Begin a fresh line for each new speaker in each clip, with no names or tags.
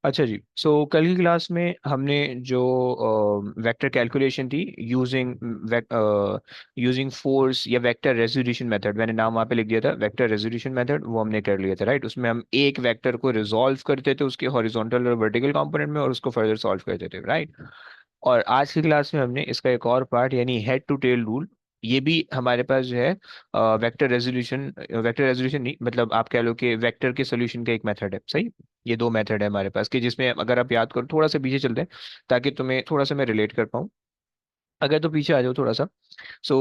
अच्छा जी, सो कल की क्लास में हमने जो वेक्टर कैलकुलेशन थी यूजिंग यूजिंग फोर्स या वेक्टर रेजोल्यूशन मेथड, मैंने नाम वहाँ पे लिख दिया था वेक्टर रेजोल्यूशन मेथड, वो हमने कर लिया था राइट। उसमें हम एक वेक्टर को रिजॉल्व करते थे उसके हॉरिजॉन्टल और वर्टिकल कंपोनेंट में और उसको फर्दर सॉल्व करते थे राइट। और आज की क्लास में हमने इसका एक और पार्ट यानी हेड टू टेल रूल, ये भी हमारे पास जो है वेक्टर रेजोल्यूशन नहीं, मतलब आप कह लो कि वेक्टर के सोल्यूशन का एक मेथड है सही। ये दो मेथड है हमारे पास कि जिसमें अगर आप याद करो, थोड़ा सा पीछे चलते हैं ताकि तुम्हें थोड़ा सा मैं रिलेट कर पाऊँ। अगर तो पीछे आ जाओ थोड़ा सा। सो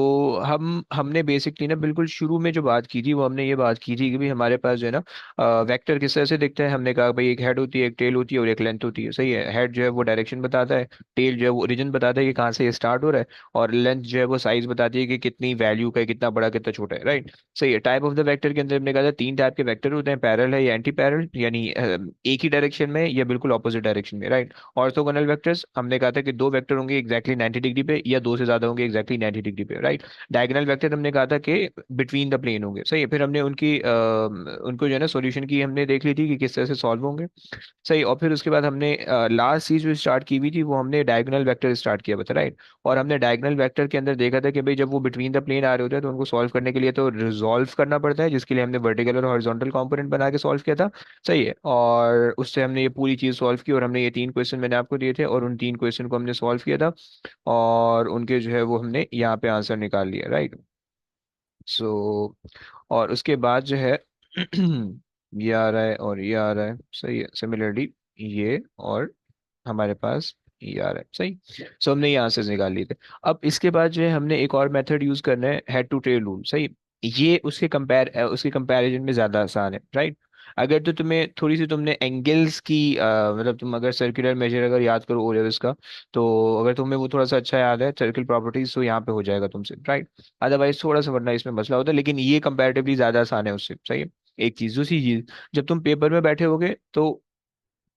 हमने बेसिकली ना बिल्कुल शुरू में जो बात की थी वो हमने ये बात की थी कि भाई हमारे पास जो है ना वेक्टर किस तरह से दिखता है। हमने कहा भाई एक हेड होती है, एक टेल होती है और एक लेंथ होती है सही है। हेड जो है वो डायरेक्शन बताता है, टेल जो है वो ओरिजिन बताता है कि कहाँ से ये स्टार्ट हो रहा है, और लेंथ जो है वो साइज बताती है कि कितनी वैल्यू का है, कितना बड़ा कितना छोटा है राइट। सही है। टाइप ऑफ द वेक्टर के अंदर हमने कहा था तीन टाइप के वेक्टर होते हैं, पैरेलल है या एंटी पैरेलल, यानी एक ही डायरेक्शन में या बिल्कुल ऑपोजिट डायरेक्शन में राइट। ऑर्थोगोनल वेक्टर्स हमने कहा था कि दो वेक्टर होंगे एग्जैक्टली 90 डिग्री पे या दो से ज्यादा होंगे एग्जैक्टली 90 डिग्री पे राइट। डायगोनल वेक्टर हमने कहा था कि बिटवीन द प्लेन होंगे सही है। फिर हमने उनको जो है ना सॉल्यूशन की हमने देख ली थी कि किस तरह से सॉल्व होंगे सही। और फिर उसके बाद हमने लास्ट चीज जो स्टार्ट की हुई थी वो हमने डायगोनल वेक्टर स्टार्ट किया था राइट। और हमने डायगोनल वेक्टर के अंदर देखा था कि भाई जब वो बिटवीन द प्लेन आ रहे होते हैं तो उनको सॉल्व करने के लिए तो रिजॉल्व करना पड़ता है, जिसके लिए हमने वर्टिकल और हॉरिजॉन्टल कंपोनेंट बना के सॉल्व किया था सही है। और उससे हमने ये पूरी चीज सॉल्व की और हमने ये तीन क्वेश्चन मैंने आपको दिए थे और उन तीन क्वेश्चन को हमने सॉल्व किया था और उनके जो है वो हमने यहाँ पे आंसर निकाल लिया राइट। सो और उसके बाद जो है ये आ रहा है और ये आ रहा है सही है, सिमिलरली ये और हमारे पास ये आ रहा है सही। सो हमने ये आंसर्स निकाल लिए थे। अब इसके बाद जो है हमने एक और मेथड यूज करना है, हेड टू टेल रूल सही। ये उसके कंपैरिजन में ज्यादा आसान है राइट। अगर तो तुम्हें थोड़ी सी तुमने एंगल्स की मतलब तुम अगर सर्कुलर मेजर अगर याद करो ओ लेवल्स का, तो अगर तुम्हें वो थोड़ा सा अच्छा याद है सर्किल प्रॉपर्टीज तो यहाँ पे हो जाएगा तुमसे राइट। अदरवाइज थोड़ा सा वरना इसमें मसला होता है, लेकिन ये कंपैरेटिवली ज्यादा आसान है उससे सही है। एक चीज, दूसरी चीज, जब तुम पेपर में बैठे होगे तो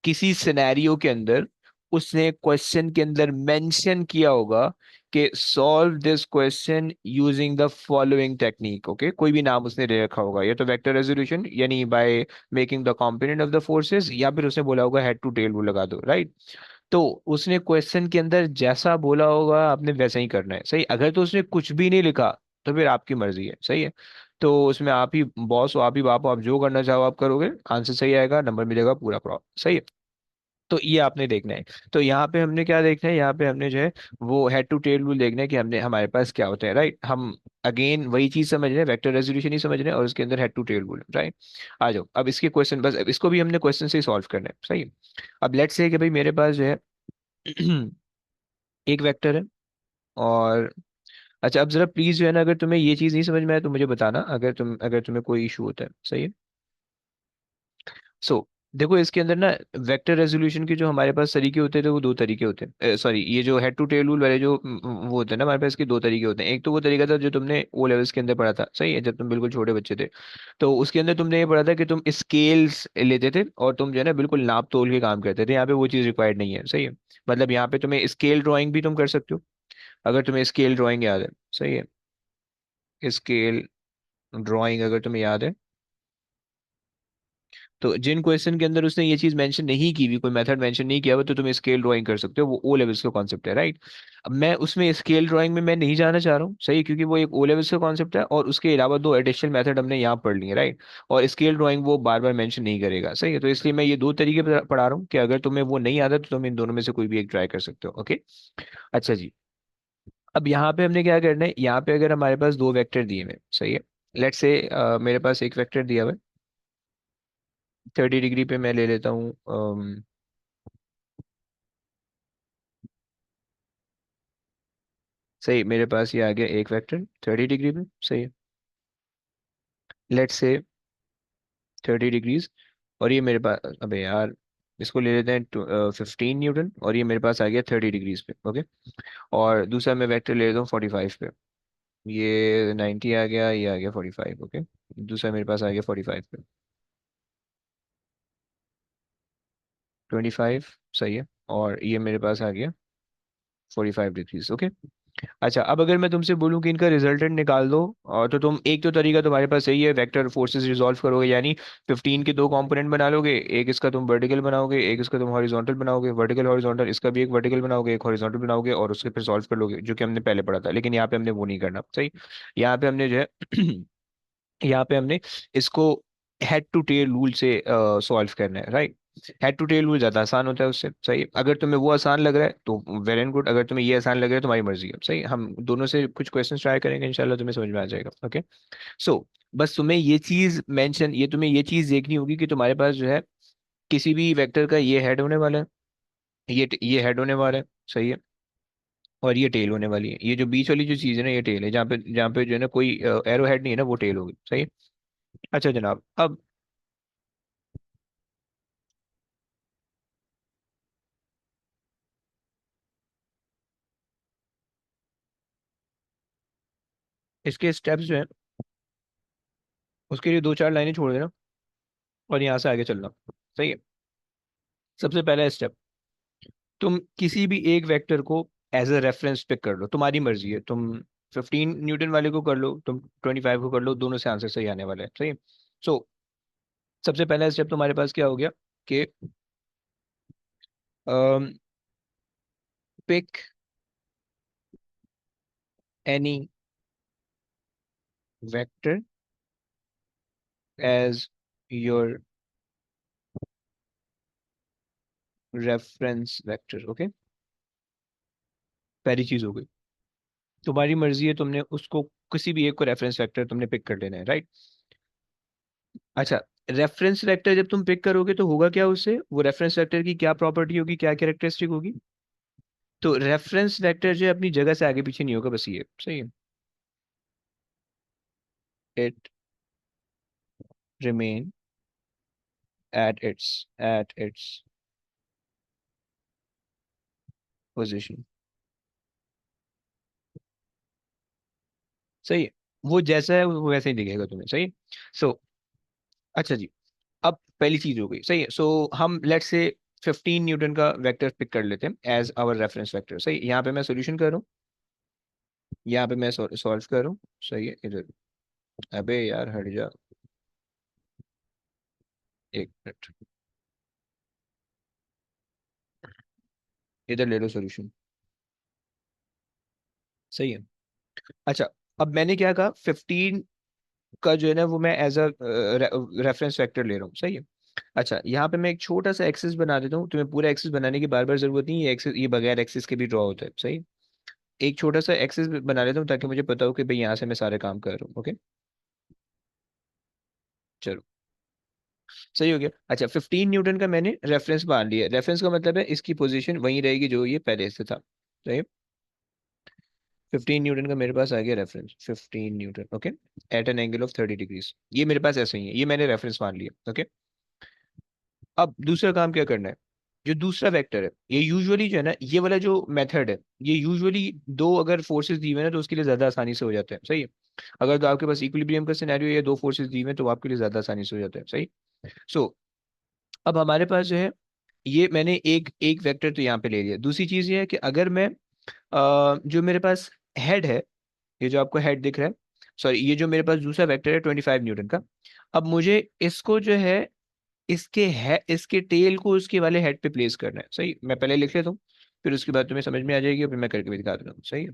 किसी सिनेरियो के अंदर उसने क्वेश्चन के अंदर मेंशन किया होगा कि solve this question using the following technique. Okay, कोई भी नाम उसने दे रखा होगा, या तो वेक्टर रेजोल्यूशन यानी by making the component of the forces, या फिर उसने बोला होगा हेड टू टेल रूल लगा दो राइट। तो उसने क्वेश्चन के अंदर जैसा बोला होगा आपने वैसा ही करना है सही। अगर तो उसने कुछ भी नहीं लिखा तो फिर आपकी मर्जी है सही है। तो उसमें आप ही बॉस हो, आप ही बाप हो, आप जो करना चाहो आप करोगे, आंसर सही आएगा, नंबर मिलेगा पूरा प्रॉपर सही है। तो ये आपने देखना है। तो यहाँ पे हमने क्या देखना है, यहाँ पे हमने जो है वो हेड टू टेल रूल देखना है कि हमने हमारे पास क्या होता है राइट। हम अगेन वही चीज समझ रहे हैं, वेक्टर रेजोल्यूशन ही समझ रहे हैं और उसके अंदर head to tail rule right. आ जाओ अब इसके क्वेश्चन, बस अब इसको भी हमने क्वेश्चन से ही सॉल्व करना है सही है। अब लेट्स से कि भाई मेरे पास जो है एक वेक्टर है और अच्छा, अब जरा प्लीज जो है ना अगर तुम्हें ये चीज नहीं समझ में आए तो मुझे बताना, अगर तुम्हें कोई इशू होता है सही है। सो देखो इसके अंदर ना वेक्टर रेजोल्यूशन के जो हमारे पास तरीके होते थे वो दो तरीके होते हैं, सॉरी ये जो हेड टू टेल रूल वाले जो वो होते हैं ना हमारे पास, इसके दो तरीके होते हैं। एक तो वो तरीका था जो तुमने ओ लेवल्स के अंदर पढ़ा था सही है, जब तुम बिल्कुल छोटे बच्चे थे। तो उसके अंदर तुमने ये पढ़ा था कि तुम स्केल्स लेते थे और तुम जो है ना बिल्कुल नाप तोल के काम करते थे। यहाँ पे वो चीज़ रिक्वायर्ड नहीं है सही है। मतलब यहाँ पे तुम्हें स्केल ड्राइंग भी तुम कर सकते हो, अगर तुम्हें स्केल ड्राइंग याद है सही है। स्केल ड्राइंग अगर तुम्हें याद है तो जिन क्वेश्चन के अंदर उसने ये चीज मेंशन नहीं की हुई, कोई मेथड मेंशन नहीं किया हुआ, तो तुम स्केल ड्राइंग कर सकते हो, वो ओ लेवल्स का कॉन्सेप्ट है राइट। अब मैं उसमें स्केल ड्राइंग में मैं नहीं जाना चाह रहा हूँ सही, क्योंकि वो एक ओ लेवल्स का कॉन्सेप्ट है और उसके अलावा दो एडिशनल मेथड हमने यहाँ पढ़ लिए राइट। और स्केल ड्राइंग वो बार बार मेंशन नहीं करेगा सही है, तो इसलिए मैं ये दो तरीके पढ़ा रहा हूँ कि अगर तुम्हें वो नहीं आता तो तुम इन दोनों में से कोई भी एक ट्राई कर सकते हो ओके। अच्छा जी, अब यहाँ पे हमने क्या करना है, यहाँ पे अगर हमारे पास दो वेक्टर दिए हुए हैं, सही है। लेट्स से मेरे पास एक वेक्टर दिया हुआ है 30 डिग्री पे, मैं ले लेता हूँ सही। मेरे पास ये आ गया एक वेक्टर 30 डिग्री पे सही है। लेट्स से 30 डिग्रीज, और ये मेरे पास, अबे यार इसको ले लेते हैं 15 न्यूटन, और ये मेरे पास आ गया 30 डिग्रीज पे ओके। और दूसरा मैं वेक्टर ले लेता हूँ 45 पे, ये 90 आ गया, ये आ गया 45 ओके। दूसरा मेरे पास आ गया 45 पे, 25 सही है। और ये मेरे पास आ गया 45 डिग्रीज ओके। अच्छा, अब अगर मैं तुमसे बोलूं कि इनका रिजल्टेंट निकाल दो, और तो तुम, एक तो तरीका तुम्हारे पास सही है, वेक्टर फोर्सेस रिजॉल्व करोगे, यानी 15 के दो कंपोनेंट बना लोगे, एक इसका तुम वर्टिकल बनाओगे, एक इसका तुम हॉरिजॉन्टल बनाओगे, वर्टिकल हॉरिजॉन्टल, इसका भी एक वर्टिकल बनाओगे, एक हॉरिजॉन्टल बनाओगे, और उसके फिर सॉल्व कर लोगे, जो कि हमने पहले पढ़ा था। लेकिन यहाँ पे हमने वो नहीं करना, सही। यहाँ पे हमने जो है यहाँ पे हमने इसको हेड टू टेल रूल से सॉल्व करना है, right. Head to tail rule ज्यादा आसान होता है उससे, सही। अगर तुम्हें वो आसान लग रहा है तो वेल एंड गुड, अगर तुम्हें ये आसान लग रहा है तो तुम्हारी मर्जी है, सही। हम दोनों से कुछ क्वेश्चंस ट्राई करेंगे, इंशाल्लाह तुम्हें समझ में आ जाएगा, ओके। सो बस तुम्हें ये चीज मेंशन, ये तुम्हें ये चीज देखनी होगी कि तुम्हारे पास जो है किसी भी वेक्टर का ये हेड होने वाला है, ये हेड होने वाला है, सही है। और ये टेल होने वाली है, ये जो बीच वाली जो चीज है ना, ये टेल है, जहाँ पे जो है ना कोई एरो हेड नहीं है ना, वो टेल होगी, सही है। अच्छा जनाब, अब इसके स्टेप्स जो है, उसके लिए दो चार लाइनें छोड़ देना और यहाँ से आगे चलना, सही है। सबसे पहला स्टेप, तुम किसी भी एक वेक्टर को एज अ रेफरेंस पिक कर लो, तुम्हारी मर्जी है, तुम 15 न्यूटन वाले को कर लो, तुम 25 को कर लो, दोनों से आंसर सही आने वाला है, सही। सो सबसे पहला स्टेप तुम्हारे पास क्या हो गया कि pick any vector as your reference vector, okay. पहली चीज हो गई, तुम्हारी मर्जी है, तुमने उसको किसी भी एक को रेफरेंस वेक्टर तुमने पिक कर लेना है, राइट। अच्छा, रेफरेंस वेक्टर जब तुम पिक करोगे तो होगा क्या उससे, वो रेफरेंस वेक्टर की क्या प्रॉपर्टी होगी, क्या कैरेक्टरिस्टिक होगी। तो रेफरेंस वेक्टर जो है अपनी जगह से आगे पीछे नहीं होगा, बस ये सही है। It remain at its position, सही है। वो जैसा है वो वैसे ही दिखेगा तुम्हें, सही। सो अच्छा जी, अब पहली चीज हो गई, सही है। सो हम लेट से 15 न्यूटन का वेक्टर पिक कर लेते हैं एज आवर रेफरेंस वेक्टर, सही। यहाँ पे मैं सोल्यूशन कर रहा हूँ, यहाँ पे मैं सॉल्व कर रहा हूँ, सही है। इधर, अबे यार हट जा, एक मिनट, इधर ले लो सोल्यूशन, सही है। अच्छा, अब मैंने क्या कहा, 15 का जो है ना वो मैं एज अ रेफरेंस वेक्टर ले रहा हूँ, सही है। अच्छा, यहाँ पे मैं एक छोटा सा एक्सिस बना देता हूँ, तुम्हें पूरा एक्सिस बनाने की बार बार जरूरत नहीं है, ये एक्सिस ये बगैर एक्सिस के भी ड्रॉ होता है, सही। एक छोटा सा एक्सिस बना लेता हूँ ताकि मुझे पता हो कि भाई यहाँ से मैं सारे काम कर रहा हूँ, ओके। चलो, सही हो गया। अच्छा, 15 न्यूटन का मैंने रेफरेंस मान लिया, रेफरेंस का मतलब है इसकी पोजीशन वहीं रहेगी जो ये पहले से था, सही। 15 न्यूटन का मेरे पास आ गया reference, 15 newton, okay, at an angle of 30 degrees, ये मेरे पास ऐसे ही है, ये मैंने रेफरेंस मान लिया, ओके। अब दूसरा काम क्या करना है, जो दूसरा वेक्टर है, ये यूजुअली जो है ना, ये वाला जो मेथड है, ये यूजुअली दो अगर फोर्सेस दी हुए हैं ना तो उसके लिए ज्यादा आसानी से हो जाता है, सही है। अगर तो आपके पास इक्विलिब्रियम का सिनेरियो या दो फोर्सेस दी हुए हैं तो आपके लिए ज्यादा आसानी से हो जाता है, सही। सो अब हमारे पास जो है, ये मैंने एक एक वेक्टर तो यहाँ पे ले लिया। दूसरी चीज ये है कि अगर मैं जो मेरे पास हेड है, ये जो आपको हेड दिख रहा है, सॉरी, ये जो मेरे पास दूसरा वेक्टर है 25 न्यूटन का, अब मुझे इसको जो है इसके टेल को उसके वाले हेड पे प्लेस करना है, सही। मैं पहले लिख लेता हूँ, फिर उसके बाद तुम्हें समझ में आ जाएगी और फिर मैं करके भी दिखा दूंगा, सही है।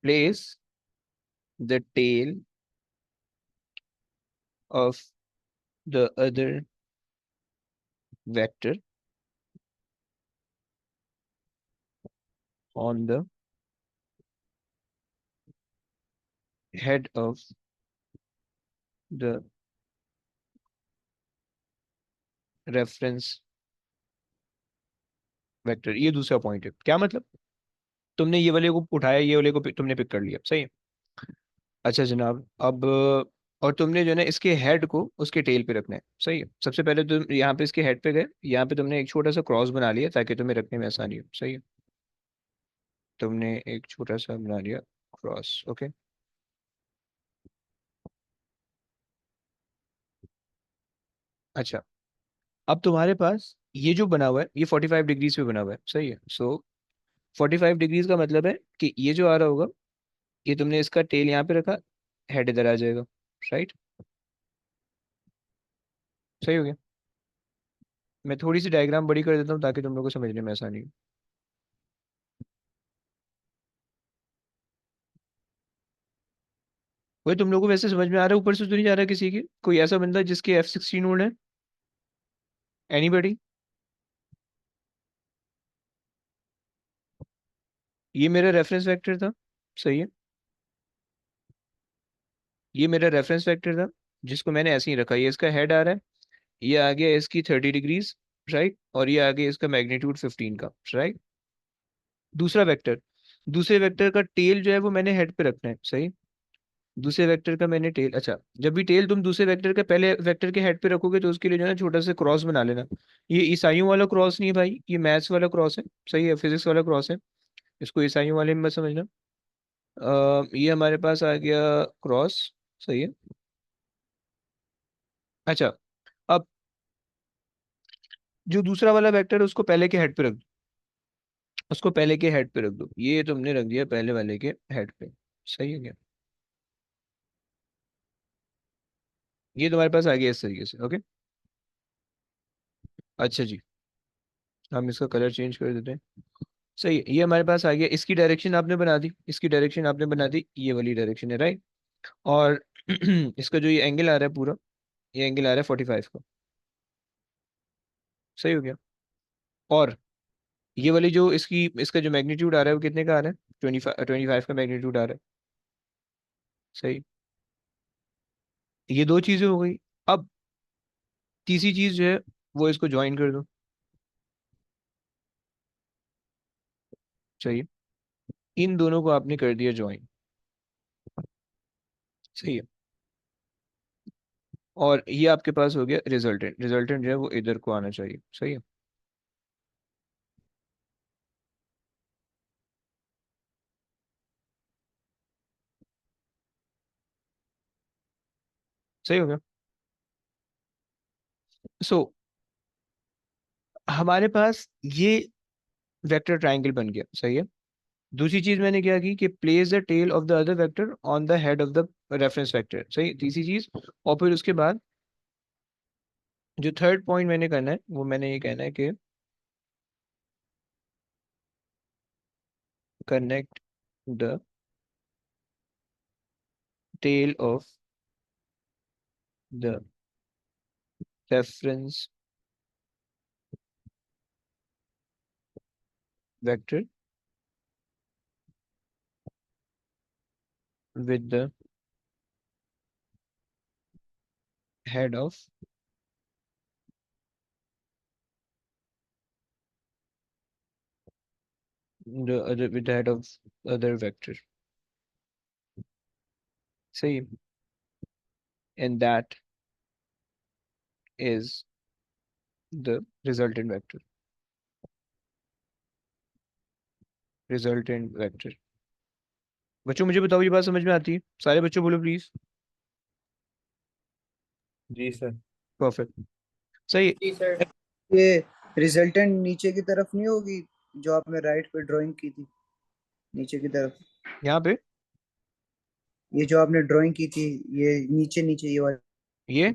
Place the tail of the other vector on the head of the reference vector, ये दूसरा पॉइंट है, क्या मतलब, तुमने ये वाले को उठाया, ये वाले को तुमने पिक कर लिया, सही है। अच्छा जनाब, अब और तुमने जो है ना इसके हेड को उसके टेल पे रखना है, सही है। सबसे पहले तुम यहाँ पे इसके हेड पे गए, यहाँ पे तुमने एक छोटा सा क्रॉस बना लिया ताकि तुम्हें रखने में आसानी हो, सही है। तुमने एक छोटा सा बना लिया क्रॉस, ओके। अच्छा, अब तुम्हारे पास ये जो बना हुआ है ये 45 डिग्रीज पे बना हुआ है, सही है। सो 45 डिग्रीज का मतलब है कि ये जो आ रहा होगा, ये तुमने इसका टेल यहाँ पे रखा, हेड इधर आ जाएगा, राइट। सही हो गया। मैं थोड़ी सी डायग्राम बड़ी कर देता हूँ ताकि तुम लोग को समझने में आसानी हो। वही तुम लोग को वैसे समझ में आ रहा है, ऊपर से तो नहीं जा रहा किसी के, कोई ऐसा बंदा जिसके F16 है? एनीबडी? ये मेरा रेफरेंस वेक्टर था, सही है। ये मेरा रेफरेंस वेक्टर था जिसको मैंने ऐसे ही रखा, ये इसका हेड आ रहा है, ये आ गया इसकी 30 डिग्रीज, राइट, और ये आ गया इसका मैग्नीट्यूड 15 का, राइट। दूसरा वेक्टर, दूसरे वेक्टर का टेल जो है वो मैंने हेड पे रखना है, सही। दूसरे वेक्टर का मैंने टेल, अच्छा, जब भी टेल तुम दूसरे वेक्टर के पहले वेक्टर के हेड पे रखोगे तो उसके लिए जो है ना छोटा सा क्रॉस बना लेना। ये ईसाइयों वाला क्रॉस नहीं है भाई, ये मैथ्स वाला क्रॉस है, सही है, फिजिक्स वाला क्रॉस है। इसको ईसाइयों वाले में मत समझना। ये हमारे पास आ गया क्रॉस, सही है। अच्छा, अब जो दूसरा वाला वेक्टर है उसको पहले के हेड पे रख दो, उसको पहले के हेड पे रख दो, ये तुमने रख दिया पहले वाले के हेड पे, सही है क्या? ये तुम्हारे पास आ गया इस तरीके से, ओके। अच्छा जी, हम इसका कलर चेंज कर देते हैं। सही है, ये हमारे पास आ गया, इसकी डायरेक्शन आपने बना दी, इसकी डायरेक्शन आपने बना दी, ये वाली डायरेक्शन है, राइट। और इसका जो ये एंगल आ रहा है पूरा, ये एंगल आ रहा है 45 का, सही हो गया। और ये वाली जो इसकी इसका जो मैग्नीट्यूड आ रहा है वो कितने का आ रहा है? 25 का मैग्नीट्यूड आ रहा है, सही। ये दो चीजें हो गई। अब तीसरी चीज जो है वो इसको ज्वाइन कर दो, सही है। इन दोनों को आपने कर दिया ज्वाइन, सही है। और ये आपके पास हो गया रिजल्टेंट, रिजल्टेंट जो है वो इधर को आना चाहिए, सही है। सही हो गया। सो हमारे पास ये वेक्टर ट्रायंगल बन गया, सही है। दूसरी चीज मैंने क्या की कि place the tail of the other vector on the head of the reference vector, सही, तीसरी चीज। और फिर उसके बाद जो थर्ड पॉइंट मैंने करना है वो मैंने ये कहना है कि connect the tail of the reference vector with the head of the other, with the head of other vector, सही। And that is the resultant vector, resultant vector. बच्चों मुझे बताओ, ये बात समझ में आती है? सारे बच्चों बोलो प्लीज।
Ji sir.
परफेक्ट, सही।
जी सर। ये रिजल्टेंट नीचे की तरफ नहीं होगी, जो आपने राइट पे ड्राइंग की थी, नीचे की तरफ।
यहाँ पे
ये जो आपने ड्राइंग की थी, ये नीचे नीचे ये वाली
ये,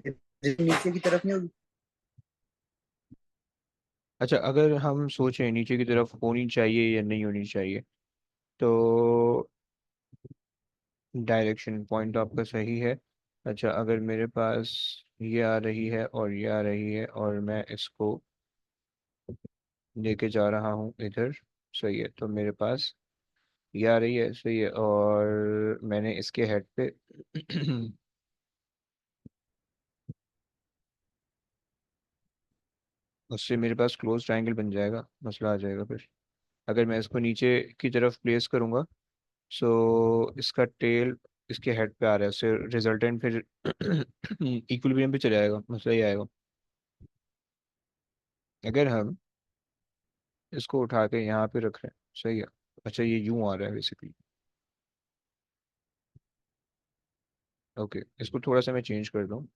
नीचे की तरफ नहीं होगी।
अच्छा, अगर हम सोचें नीचे की तरफ होनी चाहिए या नहीं होनी चाहिए, तो डायरेक्शन पॉइंट तो आपका सही है। अच्छा, अगर मेरे पास ये आ रही है और ये आ रही है और मैं इसको लेके जा रहा हूँ इधर, सही है, तो मेरे पास ये आ रही है, सही है, और मैंने इसके हेड पे उससे मेरे पास क्लोज ट्रायंगल बन जाएगा, मसला आ जाएगा फिर। अगर मैं इसको नीचे की तरफ प्लेस करूँगा, सो इसका टेल इसके हेड पे आ रहा है, उससे रिजल्टेंट फिर इक्विलिब्रियम पे चले जाएगा, मसला ही आएगा। अगर हम इसको उठा के यहाँ पे रख रहे हैं, सही है। अच्छा, ये यूं आ रहा है बेसिकली, ओके, इसको थोड़ा सा मैं चेंज कर दूँ।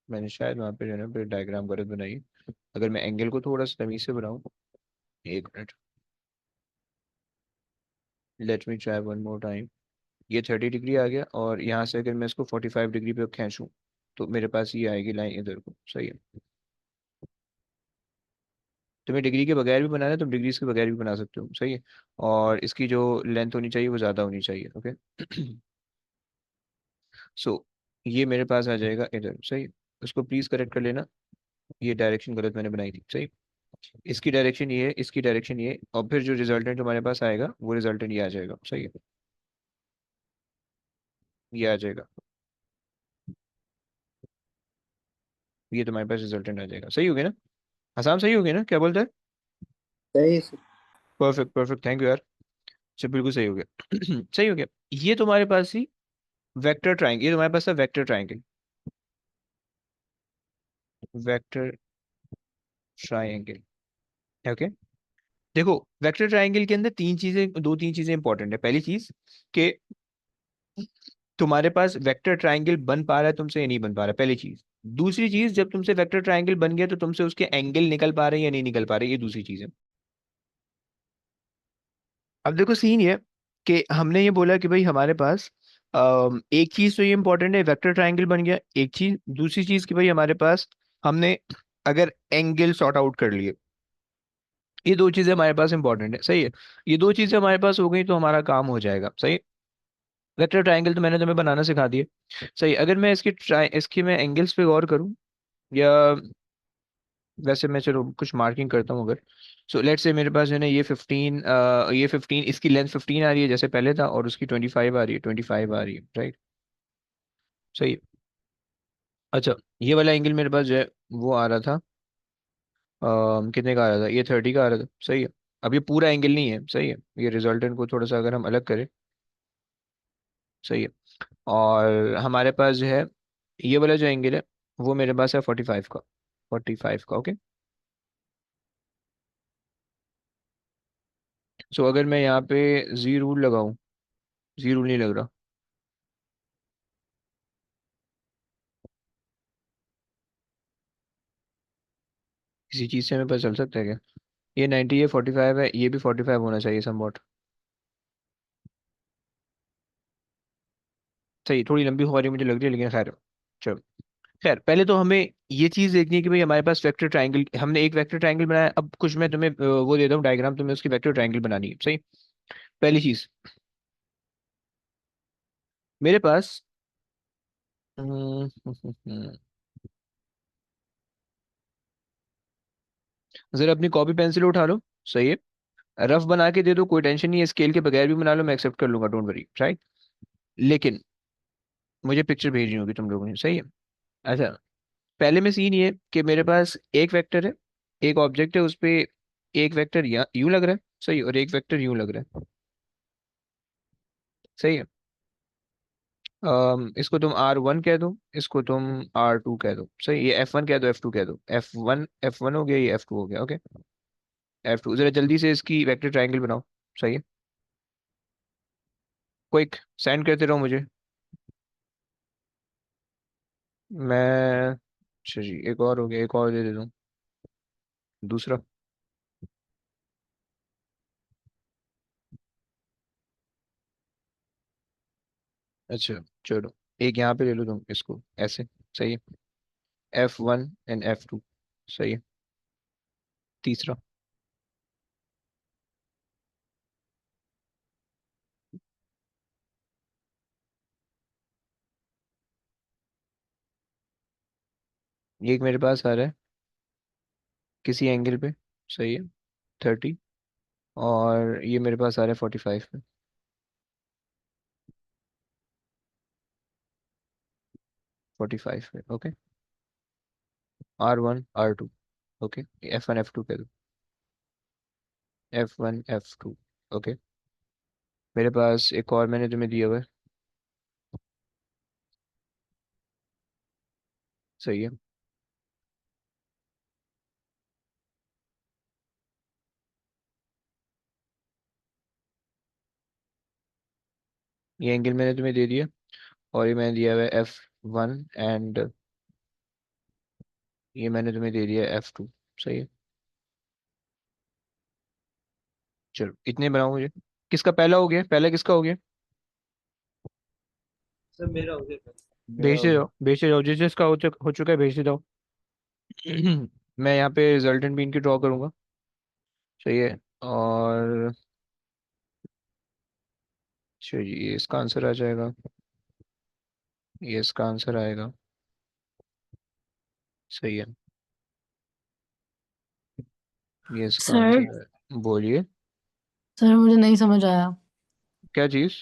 मैंने शायद वहाँ पे जो है ना फिर डायग्राम गलत बनाई। अगर मैं एंगल को थोड़ा सा तमीज से बनाऊँ, एक minute, let me try one more time. ये 30 डिग्री आ गया, और यहाँ से अगर मैं इसको 45 डिग्री पे खींचूँ तो मेरे पास ये आएगी लाइन इधर को, सही है। तुम्हें डिग्री के बगैर भी बनाना है, तुम डिग्रीज के बगैर भी बना सकते हो, सही है। और इसकी जो लेंथ होनी चाहिए वो ज़्यादा होनी चाहिए, ओके। सो ये मेरे पास आ जाएगा इधर, सही। उसको प्लीज़ करेक्ट कर लेना, ये डायरेक्शन गलत मैंने बनाई थी, सही। इसकी डायरेक्शन ये है, इसकी डायरेक्शन ये है, और फिर जो रिजल्टेंट हमारे पास आएगा वो रिजल्टेंट ये आ जाएगा, सही है। ये आ जाएगा, ये तुम्हारे पास रिजल्टेंट आ जाएगा, सही हो गया ना। आसान, सही हो गया ना, क्या बोलते हैं।
सही से।
परफेक्ट परफेक्ट, थैंक यू यार। अच्छा, बिल्कुल सही हो गया। सही हो गया। ये तुम्हारे पास ही वेक्टर ट्राइंगल, ये तुम्हारे पास था vector triangle. Vector triangle, okay. देखो, वेक्टर ट्राइंगल के अंदर तीन चीजें, दो तीन चीजें इंपॉर्टेंट है। पहली चीज कि तुम्हारे पास वेक्टर ट्राइंगल बन पा रहा है तुमसे या नहीं बन पा रहा है, पहली चीज। दूसरी चीज, जब तुमसे वेक्टर ट्राइंगल बन गया तो तुमसे उसके एंगल निकल पा रहे हैं या नहीं निकल पा रहे, ये दूसरी चीज है। अब देखो सीन ये है कि हमने ये बोला कि भाई हमारे पास एक चीज तो ये इंपॉर्टेंट है, वेक्टर ट्राइंगल बन गया एक चीज। दूसरी चीज कि भाई हमारे पास, हमने अगर एंगल सॉर्ट आउट कर लिए, ये दो चीजें हमारे पास इंपॉर्टेंट है, सही है। ये दो चीजें हमारे पास हो गई तो हमारा काम हो जाएगा, सही। वेक्टर ट्राइंगल तो मैंने तुम्हें बनाना सिखा दिया, सही। अगर मैं इसकी मैं एंगल्स पे गौर करूं, या वैसे मैं चलो कुछ मार्किंग करता हूँ अगर। सो लेट्स से मेरे पास है ना ये 15, ये 15, इसकी लेंथ 15 आ रही है जैसे पहले था, और उसकी 25 आ रही है, 25 आ रही है, राइट। सही है। अच्छा, ये वाला एंगल मेरे पास जो है वो आ रहा था, कितने का आ रहा था, ये 30 का आ रहा था, सही है। अब ये पूरा एंगल नहीं है, सही है। ये रिजल्टेंट को थोड़ा सा अगर हम अलग करें, सही है। और हमारे पास जो है ये वाला जो एंगल है वो मेरे पास है 45 का, 45 का, ओके। सो अगर मैं यहाँ पे जी रूल लगाऊं, जी रूल नहीं लग रहा। किसी चीज़ से हमें पता चल सकता है क्या। ये 90, ये 45 है, ये भी 45 होना चाहिए समवॉट। सही, थोड़ी लंबी हो रही मुझे लग रही है, लेकिन खैर, चलो। खैर, पहले तो हमें ये चीज़ देखनी है कि भाई हमारे पास वेक्टर ट्राइंगल, हमने एक वेक्टर ट्राइंगल बनाया। अब कुछ मैं तुम्हें वो देता हूँ डायग्राम, तुम्हें उसकी वेक्टर ट्राइंगल बनानी है, सही। पहली चीज़ मेरे पास, जरा अपनी कॉपी पेंसिल उठा लो, सही है। रफ बना के दे दो, कोई टेंशन नहीं है, स्केल के बगैर भी बना लो, मैं एक्सेप्ट कर लूंगा, डोंट वरी, राइट। लेकिन मुझे पिक्चर भेजनी होगी तुम लोगों ने, सही है। अच्छा, पहले में सीन ये कि मेरे पास एक वेक्टर है, एक ऑब्जेक्ट है, उस पे एक वेक्टर यूं लग रहा है, सही, और एक वेक्टर यूं लग रहा है, सही है। इसको तुम R1 कह दो, इसको तुम R2 कह दो, सही। ये F1 कह दो, F2 कह दो, F1 हो गया, ये F2 हो गया, ओके। F2, जरा जल्दी से इसकी वेक्टर ट्राइंगल बनाओ, सही है। क्विक, सेंड करते रहो मुझे। मैं, अच्छा जी, एक और हो गया, एक और दे देता हूँ, दूसरा। अच्छा, चलो, एक यहाँ पे ले लो तुम इसको ऐसे, सही है। F1 and F2, सही है। तीसरा, ये एक मेरे पास आ रहा है किसी एंगल पे, सही है, 30। और ये मेरे पास आ रहा है 45 पे, 45 पे, okay. R1 R2, okay. F1 F2 कह दो, F1 F2, ओके। मेरे पास एक और मैंने तुम्हें दिया हुआ है, सही है। ये एंगल मैंने तुम्हें दे दिया, और ये मैंने दिया हुआ है F1 एंड ये मैंने तुम्हें दे दिया F2। सही है। चलो इतने बनाओ मुझे। किसका पहला हो गया, पहला किसका हो गया?
सर मेरा हो गया। मेरा हो
भेजते
गया।
जाओ भेजते जाओ, जिस जिसका हो चुका है भेजते जाओ। मैं यहाँ पे रिजल्टेंट भी इनकी ड्रॉ करूंगा। सही है। और चलिए ये इसका आंसर आ जाएगा, ये इसका आंसर आएगा। सही है। ये इसका
सर
आंसर है, बोलिए।
सर मुझे नहीं समझ आया।
क्या चीज?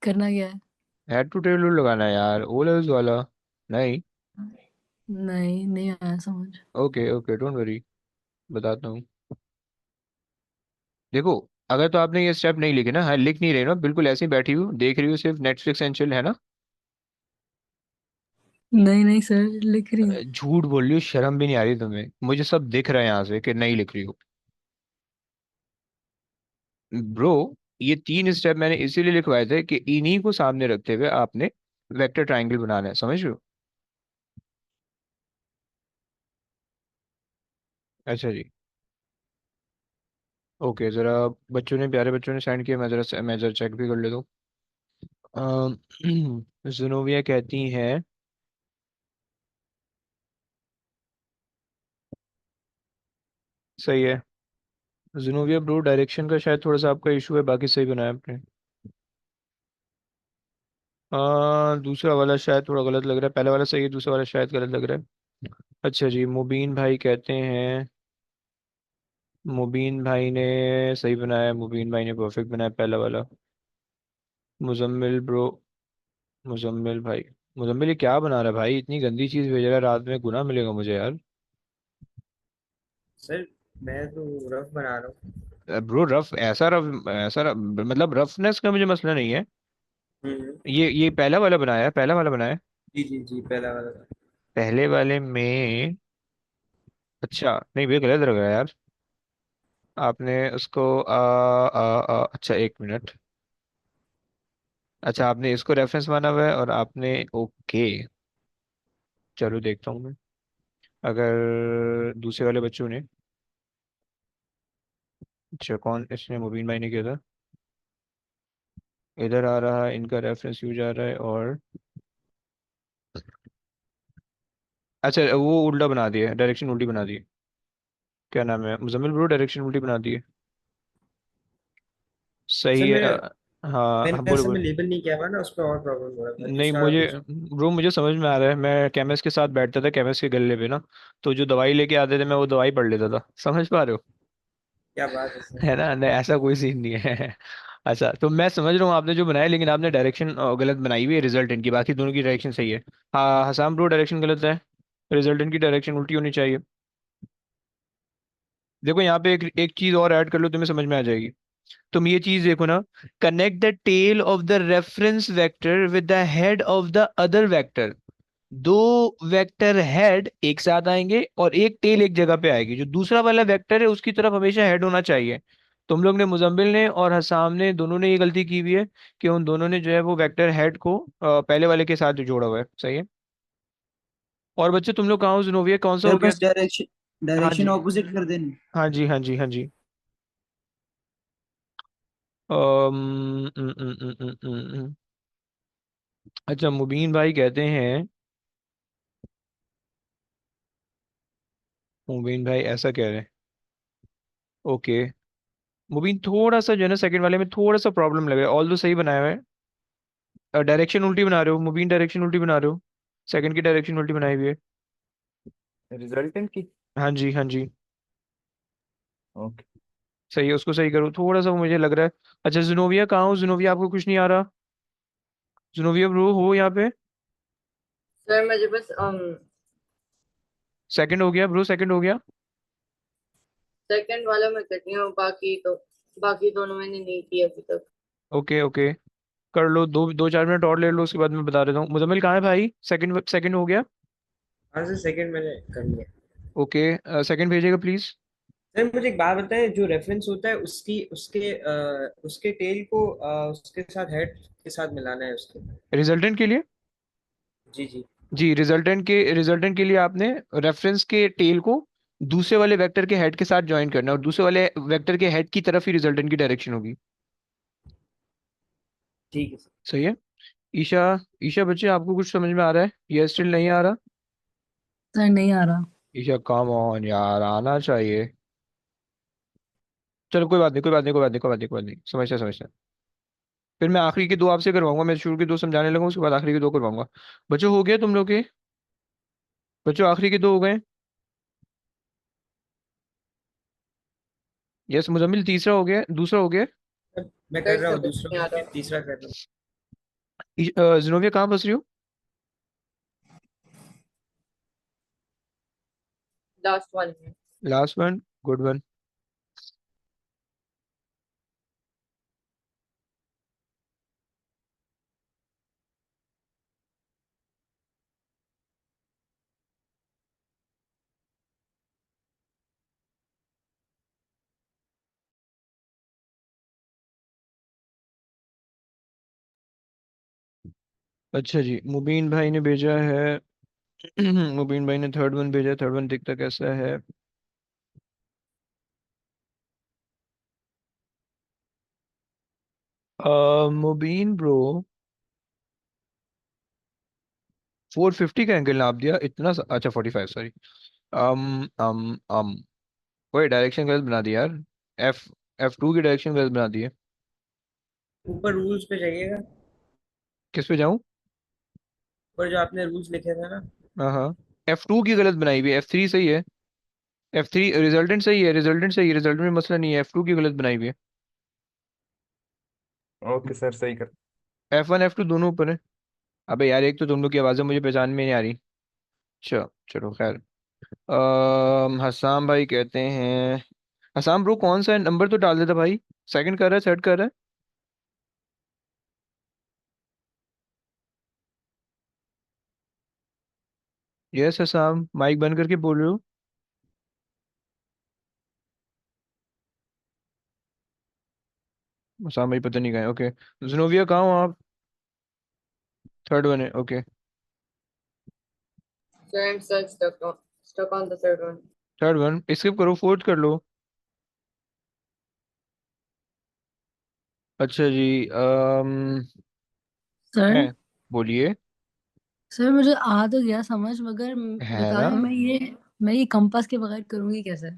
करना क्या है?
हेड टू टेल रूल लगाना है यार, ओ लेवल्स वाला। नहीं।
नहीं नहीं आया समझ।
ओके ओके डोंट वरी, बताता हूँ। देखो, अगर तो आपने ये स्टेप नहीं लिखे ना, हाँ लिख नहीं रहे ना, बिल्कुल ऐसे ही बैठी हूँ देख रही हूँ सिर्फ नेटफ्लिक्स एंड चिल, है ना?
नहीं नहीं सर, लिख रही हूँ।
झूठ बोल रही हो, शर्म भी नहीं आ रही तुम्हें? मुझे सब दिख रहा है यहाँ से कि नहीं लिख रही हो। ब्रो, ये तीन स्टेप मैंने इसीलिए लिखवाए थे कि इन्हीं को सामने रखते हुए आपने वेक्टर ट्रायंगल बनाना है, समझ रहे हो? अच्छा जी। ओके, जरा बच्चों ने, प्यारे बच्चों ने साइन किया, मैं जरा चेक भी कर लेता हूँ। जुनोविया कहती हैं। सही है। जुनोविया ब्रो, डायरेक्शन का शायद थोड़ा सा आपका इशू है, बाकी सही बनाया आपने। दूसरा वाला शायद थोड़ा गलत लग रहा है, पहला वाला सही है, दूसरा वाला शायद गलत लग रहा है। अच्छा जी, मुबीन भाई कहते हैं, मुबीन भाई ने सही बनाया, मुबीन भाई ने परफेक्ट बनाया पहला वाला। मुजम्मिल ब्रो, मुजम्मिल भाई, मुजम्मिल ये क्या बना रहा है भाई, इतनी गंदी चीज भेज रहा है, रात में गुनाह मिलेगा मुझे यार।
सर मैं तो रफ बना रहा हूँ।
ब्रो रफ, ऐसा रफ, मतलब रफनेस का मुझे मसला नहीं है।
हम्म।
ये पहला वाला बनाया है, पहला वाला बनाया है।
जी जी जी, पहला वाला।
पहले वाले में, अच्छा नहीं ये गलत लग रहा है यार। आपने उसको अच्छा एक मिनट। अच्छा आपने इसको रेफरेंस माना हुआ है और आपने, ओके, चलो देखता हूँ मैं। अगर दूसरे वाले बच्चों ने, अच्छा कौन, इसने मुबीन भाई ने किया था, इधर आ रहा है इनका रेफरेंस यूज आ रहा है, और अच्छा वो उल्टा बना दिया, डायरेक्शन उल्टी बना दी। क्या नाम है, मुजम्मिल ब्रो, डायरेक्शन उल्टी बना दी है।
सर
सही है।
मेरे
हाँ हाँ,
मैंने
बोलो
असल में
बोलो।
लेबल नहीं किया हुआ ना, उस पर और प्रॉब्लम हो रहा था
नहीं
दूसरा
मुझे,
कुछ।
ब्रो मुझे समझ में आ रहा है, मैं केमिस्ट के साथ बैठता था, केमिस्ट के गल्ले पे ना, तो जो दवाई लेके आते थे मैं वो दवाई पढ़ लेता था, समझ पा रहे हो?
क्या बात है सर।
है ना, नहीं ऐसा कोई सीन नहीं है। अच्छा तो मैं समझ रहा हूँ आपने जो बनाया, लेकिन आपने डायरेक्शन गलत बनाई हुई है रिजल्टेंट की, बाकी दोनों की डायरेक्शन सही है। हाँ हसाम ब्रो, डायरेक्शन गलत है, रिजल्टेंट की डायरेक्शन उल्टी होनी चाहिए। देखो यहाँ पे एक चीज और ऐड कर लो, तुम्हें समझ में आ जाएगी। तुम ये चीज देखो ना, connect the tail of the reference vector with the head of the other vector. दो वेक्टर हेड एक साथ आएंगे और एक टेल एक जगह पे आएगी, जो दूसरा वाला वेक्टर है उसकी तरफ हमेशा हेड होना चाहिए। तुम लोग ने, मुजम्मिल ने और हसाम ने, दोनों ने ये गलती की हुई है कि उन दोनों ने जो है वो वेक्टर हेड को पहले वाले के साथ जोड़ा हुआ है। सही है। और बच्चे तुम लोग कहाँ हो, जुनोविया कौन सा
सर
हो गया?
बस डायरेक्शन
हाँ
डायरेक्शन
जी,
ऑपोजिट कर देनी।
हाँ जी, हाँ जी, हाँ जी। अच्छा मुबीन भाई कहते हैं, मुबीन भाई ऐसा कह रहे हैं। ओके। मुबीन थोड़ा सा जो है ना सेकंड वाले में थोड़ा सा प्रॉब्लम लगा है, ऑल दो सही बनाया हुआ है, डायरेक्शन उल्टी बना रहे हो मुबीन, डायरेक्शन उल्टी बना रहे हो, सेकंड की डायरेक्शन उल्टी बनाई हुई है।
रिजल्टेंट की।
हाँ जी, हाँ जी।
ओके।
सही है, उसको सही करो थोड़ा सा, वो मुझे लग रहा है। अच्छा जुनोविया कहाँ हो, जुनोविया आपको कुछ नहीं आ रहा? जुनोविया ब्रो हो यहाँ पे?
सर मुझे बस
सेकंड हो गया ब्रो, सेकंड हो गया।
सेकंड वाला मैं कर रही हूँ, बाकी दोनों मैंने नहीं किया अभी तक।
ओके ओके, कर लो, दो दो चार मिनट और ले लो, उसके बाद मैं बता देता हूँ। मुजम्मिल कहाँ है भाई, सेकंड सेकंड हो गया?
हाँ सर, सेकंड मैंने कर लिया।
ओके, सेकंड भेजिएगा प्लीज।
सर मुझे एक बात बताएं, जो रेफरेंस होता है उसकी उसके टेल को उसके साथ हेड के साथ मिलाना है उसके।
रिजल्टेंट के लिए?
जी जी।
जी, रिजल्टेंट के लिए आपने रेफरेंस के टेल को दूसरे वाले वेक्टर के हेड के साथ ज्वाइन करना है, और दूसरे वाले वेक्टर के हेड की तरफ ही रिजल्टेंट की डायरेक्शन होगी।
ठीक है सर।
सही है। ईशा, ईशा बच्चे आपको कुछ समझ में आ रहा है या स्टिल नहीं आ रहा?
सर नहीं आ रहा।
ईशा कम ऑन यार, आना चाहिए। चलो कोई बात नहीं, कोई बात नहीं, कोई बात नहीं, कोई बात नहीं, कोई बात नहीं, समझता समझता। फिर मैं आखिरी के दो आपसे करवाऊंगा, मैं शुरू के दो समझाने लगूंगा, उसके बाद आखिरी के दो करवाऊंगा। बच्चों हो गया तुम लोग के? बच्चों आखिरी के दो हो गए? यस मुजम्मिल, तीसरा हो गया, दूसरा हो गया।
मैं
सर
कर रहा हूँ,
समझ
दूसरा
नहीं आ
हो गया,
रहा।
तीसरा कर रहा हूँ।
जिनोविया कहाँ फंस रही हो?
लास्ट वन है।
Last one, good one. अच्छा जी, मुबीन भाई ने भेजा है। मुबीन भाई ने थर्ड वन भेजा, थर्ड वन दिखता कैसा है? मुबीन ब्रो, 450 का एंगल नाप दिया इतना अच्छा 45, सॉरी। अम कोई डायरेक्शन गलत बना दी यार। एफ F2 की डायरेक्शन गलत बना दी है।
ऊपर रूल्स पे जाइएगा,
किस पे जाऊं?
ऊपर जो आपने रूल्स लिखे थे ना।
हाँ हाँ, F2 की गलत बनाई हुई है, F3 सही है। F3 रिजल्टेंट सही है, रिजल्टेंट सही है, रिजल्टेंट में मसला नहीं है, F2 की गलत बनाई हुई है।
ओके सर, सही कर।
F1 F2 दोनों ऊपर है। अबे यार, एक तो तुम लोग की आवाज़ें मुझे पहचान में नहीं आ रही। चलो चलो खैर। हसाम भाई कहते हैं, हसाम ब्रो कौन सा नंबर तो डाल देता भाई। सेकंड कर रहा है, थर्ड कर रहा है? यस हसाम, माइक बंद करके बोल रहे हो? हसाम भाई पता नहीं कहाँ है, ओके। जुनोविया कहाँ हो आप? थर्ड वन है, okay.
Sir I am still stuck on the third one.
Third one skip करो, फोर्थ कर लो। अच्छा जी,
सर,
है, बोलिए।
सर मुझे आ तो गया समझ, मगर
है ना?
बताएं मैं ये कंपास के बगैर करूंगी कैसे?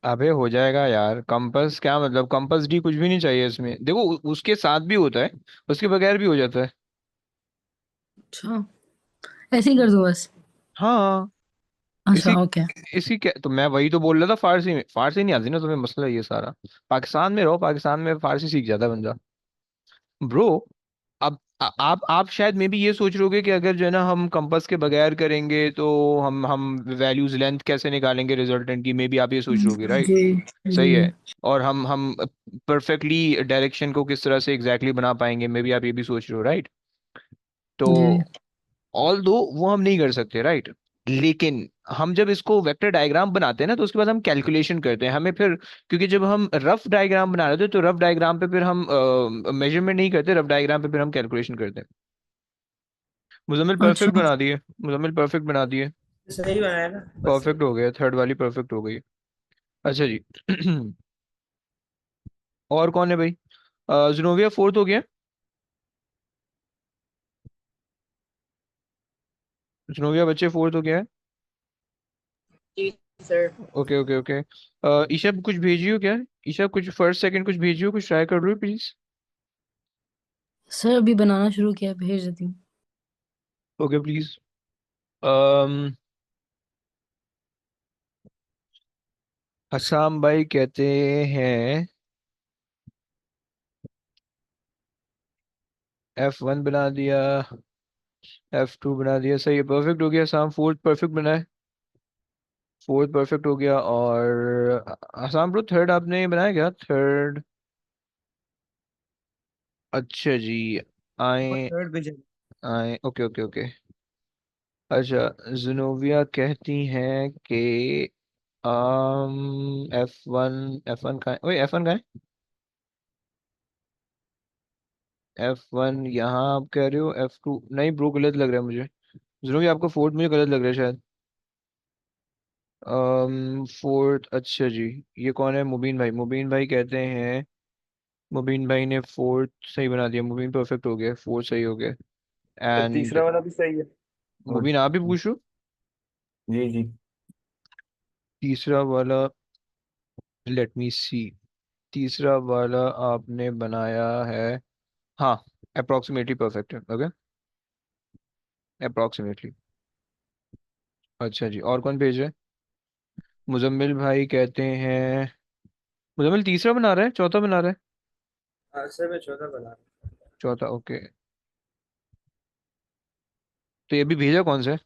अबे हो जाएगा यार, कंपास क्या मतलब, कंपास डी कुछ भी नहीं चाहिए इसमें, देखो उसके साथ भी होता है, उसके बगैर भी हो जाता है।
अच्छा, ऐसे ही कर दूं बस?
हाँ। इसी
अच्छा ओके।
इसी क्या, तो मैं वही तो बोल रहा था, फारसी में, फारसी नहीं आती ना तुम्हें, मसला ये सारा। पाकिस्तान में रहो, पाकिस्तान में फारसी सीख जाता है बंदा। ब्रो, अब आप शायद मे भी ये सोच रहे होगे कि अगर जो है ना हम कंपास के बगैर करेंगे तो हम वैल्यूज लेंथ कैसे निकालेंगे रिजल्टेंट की, मे बी आप ये सोच रहे होगे, राइट?
जी जी।
सही है। और हम परफेक्टली डायरेक्शन को किस तरह से एग्जैक्टली बना पाएंगे, मे बी आप ये भी सोच रहे हो, राइट? तो
जी।
ऑल दो वो हम नहीं कर सकते, राइट? लेकिन हम जब इसको वेक्टर डायग्राम बनाते हैं ना, तो उसके बाद हम कैलकुलेशन करते हैं, हमें फिर, क्योंकि जब हम रफ डायग्राम बना रहे थे तो रफ डायग्राम पे फिर हम मेजरमेंट नहीं करते, रफ डायग्राम पे फिर हम कैलकुलेशन करते हैं। मुजम्मिल
अच्छा।
परफेक्ट बना दिए, मुजम्मिल परफेक्ट बना दिए।
सही बनाया ना, बस सही।
परफेक्ट हो गया, थर्ड वाली परफेक्ट हो गई। अच्छा जी। और कौन है भाई? जुनोविया फोर्थ हो गया। जुनोविया बच्चे फोर्थ हो गया है।
जी sir.
Okay okay okay. Isha कुछ भेजियो क्या? ईशा कुछ फर्स्ट सेकंड कुछ भेजियो, कुछ ट्राई कर रही हो प्लीज?
सर अभी बनाना शुरू किया, भेज देती हूँ।
Okay please. um, हसाम भाई कहते हैं F1 बना दिया, F2 बना दिया, सही है, परफेक्ट हो गया। हसाम फोर्थ परफेक्ट बना है, फोर्थ परफेक्ट हो गया। और हसाम ब्रो थर्ड आपने बनाया क्या, थर्ड? अच्छा जी।
ऊपर
आए,
थर्ड पे जाइए।
आए, ओके ओके ओके। अच्छा, जुनोविया कहती हैं कि F1, F1 का है, ओए F1 का है? F1 यहाँ आप कह रहे हो, F2 नहीं ब्रो, गलत लग रहा है मुझे। जरूर आपको फोर्थ मुझे गलत लग रहा है शायद। फोर्थ, अच्छा जी। ये कौन है? मुबीन भाई। मुबीन भाई कहते हैं, मुबीन भाई ने फोर्थ सही बना दिया। मुबीन परफेक्ट हो गया, फोर्थ सही हो गया।
सर
एंड
तीसरा वाला भी सही है। और
मुबीन आप भी पूछो।
जी जी।
तीसरा वाला, लेट मी सी। तीसरा वाला आपने बनाया है, हाँ, अप्रोक्सीमेटली परफेक्ट है। Okay, approximately. अच्छा जी, और कौन भेज रहे हैं? मुजम्मिल भाई कहते हैं, मुजम्मिल तीसरा बना रहा है, चौथा बना रहा है?
हाँ सर मैं चौथा बना रहा
चौथा, ओके। तो ये भी भेजा कौन सा है?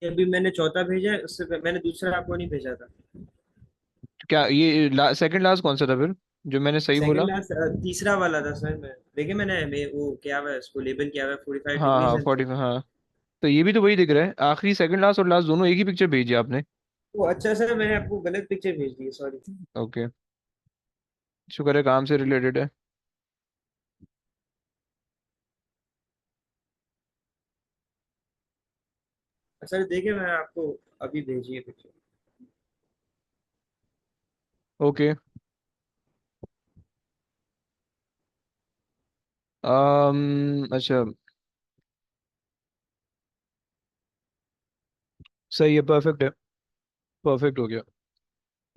हूँ। अभी मैंने चौथा भेजा है, मैंने दूसरा आपको नहीं भेजा था।
तो क्या ये सेकंड लास्ट कौन सा था फिर, जो मैंने सही
सेकंड
बोला?
लास्ट तीसरा वाला था सर। मैं देखिए मैं वो क्या हुआ है, उसको लेबल किया हुआ है 45
हाँ
डिग्रीज
हाँ,
एंड
40, हाँ। तो ये भी तो वही दिख रहा है, आखिरी सेकंड लास्ट और लास्ट दोनों एक ही पिक्चर भेजी है आपने।
वो अच्छा सर, मैंने आपको गलत पिक्चर भेज दी, सॉरी।
ओके, शुक्र है काम से रिलेटेड है।
सर देखिए मैं आपको अभी भेजी है पिक्चर।
ओके। अच्छा, सही है, परफेक्ट है, परफेक्ट हो गया।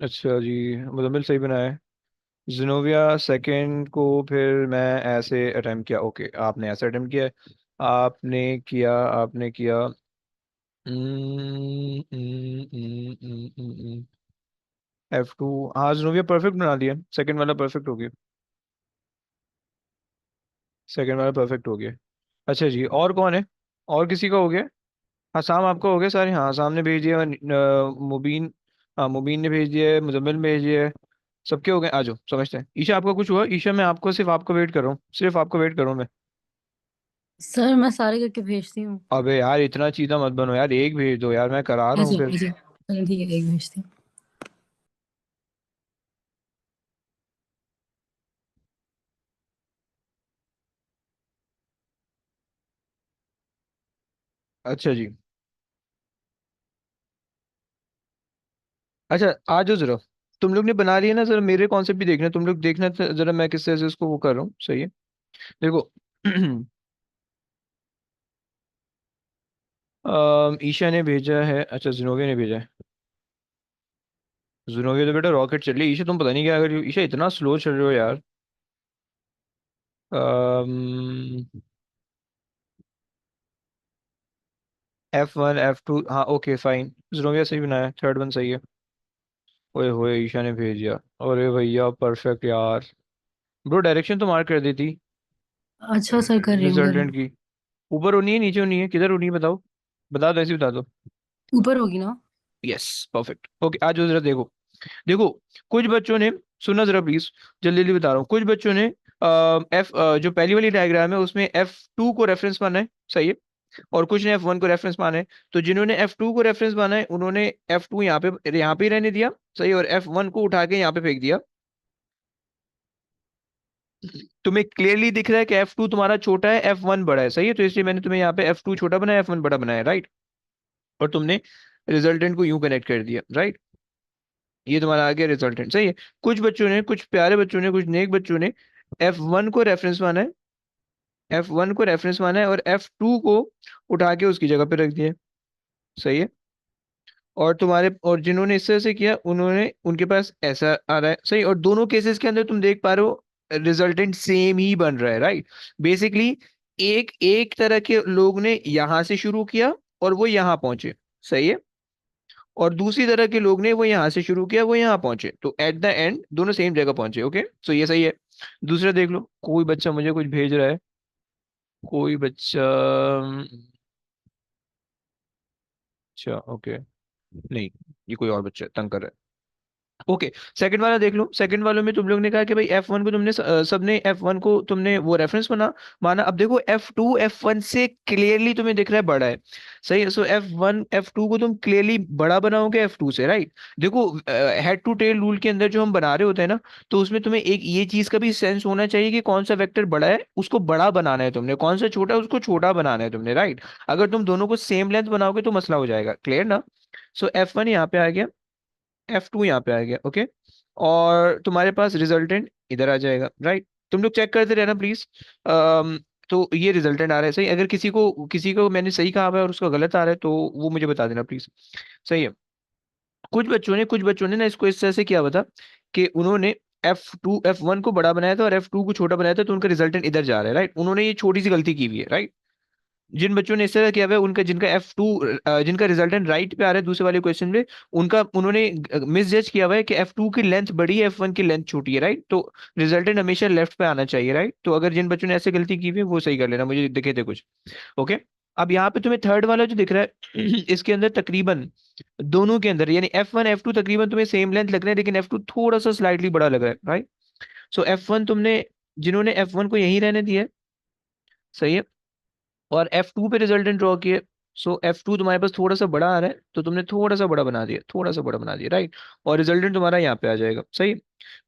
अच्छा जी, मुजम्मिल सही बनाया है। जिनोविया सेकंड को फिर मैं ऐसे अटेम्प्ट किया, ओके, आपने ऐसे अटेम्प्ट किया है। आपने किया F2। हाँ, जिनोविया परफेक्ट बना दिया, सेकंड वाला परफेक्ट हो गया। सेकंड वाला परफेक्ट हो गया। अच्छा जी, और कौन है? और किसी का हो गया? हाँ, शाम आपका हो गया सारे, हाँ, सामने भेज दिया। मुबीन, हाँ, मुबीन ने भेज दिया है, मुजम्मिल ने भेज दिया है। सबके हो गए, आ जाओ समझते हैं। ईशा आपका कुछ हुआ? ईशा मैं आपको, सिर्फ आपको वेट कर रहा हूँ, सिर्फ आपको वेट कर रहा हूँ मैं।
सर मैं सारे करके भेजती हूँ।
अबे यार, इतना चीज़ा मत बनो यार, एक भेज दो यार, मैं करा रहा हूँ
अच्छा
फिर।
अच्छा, चलो ठीक है, एक भेजती हूँ।
अच्छा जी, अच्छा आ जाओ जरा। तुम लोग ने बना लिया ना, जरा मेरे कॉन्सेप्ट भी देखना, तुम लोग देखना जरा मैं किस तरह से इसको वो कर रहा हूँ, सही है? देखो। ईशा ने भेजा है, अच्छा जिनोविया ने भेजा है। जिनोविया तो बेटा रॉकेट चल रही है, ईशा तुम पता नहीं क्या कर रही हो, ईशा इतना स्लो चल रहे हो यार। F1 F2, हाँ ओके फाइन, जिनोविया सही बनाया, थर्ड वन सही है। ओए होए, ईशा ने भेज दिया। अरे भैया परफेक्ट यार। ब्रो डायरेक्शन तो मार्क कर देती
अच्छा सर, कर रही हूँ कर रही
रिजल्टेंट
हूँ।
की। ऊपर होनी है, नीचे होनी है, किधर होनी है बताओ? बता दो, ऐसे ही बता दो।
ऊपर होगी ना?
Yes, perfect, okay. आज जरा देखो, देखो, कुछ बच्चों ने, सुनना जरा प्लीज, जल्दी जल्दी बता रहा हूँ। कुछ बच्चों ने जो पहली वाली डायग्राम है उसमें F2 को रेफरेंस माना है, सही है, और कुछ ने F1 को रेफरेंस माना है। तो जिन्होंने F2 को रेफरेंस माना है उन्होंने F2 यहाँ पे ही रहने दिया, सही, और F1 को उठा के यहाँ पे फेंक दिया। तुम्हें क्लियरली दिख रहा है कि F2 तुम्हारा छोटा है, F1 बड़ा है, सही है, तो इसलिए मैंने तुम्हें यहाँ पे F2 छोटा बनाया, F1 बड़ा बनाया, राइट? और तुमने रिजल्टेंट को यूं कनेक्ट कर दिया, राइट? ये तुम्हारा आ गया रिजल्टेंट, सही है। कुछ बच्चों ने, कुछ प्यारे बच्चों ने, कुछ नेक बच्चों ने F1 को रेफरेंस माना है, F1 को रेफरेंस माना है, और F2 को उठा के उसकी जगह पे रख दिया, सही है। और जिन्होंने इस तरह से किया उन्होंने, उनके पास ऐसा आ रहा है, सही। और दोनों केसेस के अंदर तुम देख पा रहे हो रिजल्टेंट सेम ही बन रहा है, राइट? बेसिकली एक एक तरह के लोग ने यहां से शुरू किया और वो यहां पहुंचे, सही है, और दूसरी तरह के लोग ने वो यहां से शुरू किया, वो यहां पहुंचे, तो एट द एंड दोनों सेम जगह पहुंचे, ओके, सो ये सही है। दूसरा देख लो, कोई बच्चा मुझे कुछ भेज रहा है, कोई बच्चा, अच्छा ओके, नहीं, ये कोई और बच्चा तंग कर रहा है। ओके, सेकंड वाला देख लो। सेकंड वालों में तुम लोग ने कहा कि भाई F1 को तुमने सबने F1 को तुमने वो रेफरेंस बना माना। अब देखो F2 F1 से क्लियरली तुम्हें दिख रहा है बड़ा है, सही है। सो F1 F2 को तुम क्लियरली बड़ा बनाओगे F2 से, राइट। देखो हेड टू टेल रूल के अंदर जो हम बना रहे होते हैं ना, तो उसमें तुम्हें एक ये चीज का भी सेंस होना चाहिए कि कौन सा वेक्टर बड़ा है उसको बड़ा बनाना है तुमने, कौन सा छोटा है उसको छोटा बनाना है तुमने, राइट। अगर तुम दोनों को सेम लेंथ बनाओगे तो मसला हो जाएगा, क्लियर ना। सो F1 यहाँ पे आ गया, F2 यहाँ पे आ गया, ओके। और तुम्हारे पास रिजल्टेंट इधर आ जाएगा, राइट। तुम लोग चेक करते रहना प्लीज। तो ये रिजल्टेंट आ रहा है, सही। अगर किसी को मैंने सही कहा हुआ है और उसका गलत आ रहा है तो वो मुझे बता देना प्लीज, सही है। कुछ बच्चों ने ना इसको इस तरह से किया हुआ था कि उन्होंने F1 को बड़ा बनाया था और F2 को छोटा बनाया था, तो उनका रिजल्टेंट इधर जा रहा है, राइट। उन्होंने ये छोटी सी गलती की हुई है, राइट। जिन बच्चों ने इस तरह किया हुआ है उनका जिनका F2 जिनका रिजल्टेंट राइट पे आ रहा है दूसरे वाले क्वेश्चन में, उनका उन्होंने मिस जज किया हुआ है कि F2 की लेंथ बड़ी है F1 की लेंथ छोटी है, राइट। तो रिजल्टेंट हमेशा लेफ्ट पे आना चाहिए, राइट। तो अगर जिन बच्चों ने ऐसे गलती की हुई है वो सही कर लेना, मुझे दिखे थे कुछ, ओके। अब यहाँ पे तुम्हें थर्ड वाला जो दिख रहा है इसके अंदर तकरीबन दोनों के अंदर यानी F1 F2 तकरीबन तुम्हें सेम लेंथ लग रहा है, लेकिन F2 थोड़ा सा स्लाइटली बड़ा लग रहा है, राइट। सो F1 तुमने जिन्होंने F1 को यहीं रहने दिया है, सही है, और F2 पे रिजल्टेंट ड्रॉ किए। सो F2 तुम्हारे पास थोड़ा सा बड़ा आ रहा है तो तुमने थोड़ा सा बड़ा बना दिया, थोड़ा सा बड़ा बना दिया, राइट। और रिजल्टेंट तुम्हारा यहाँ पे आ जाएगा, सही।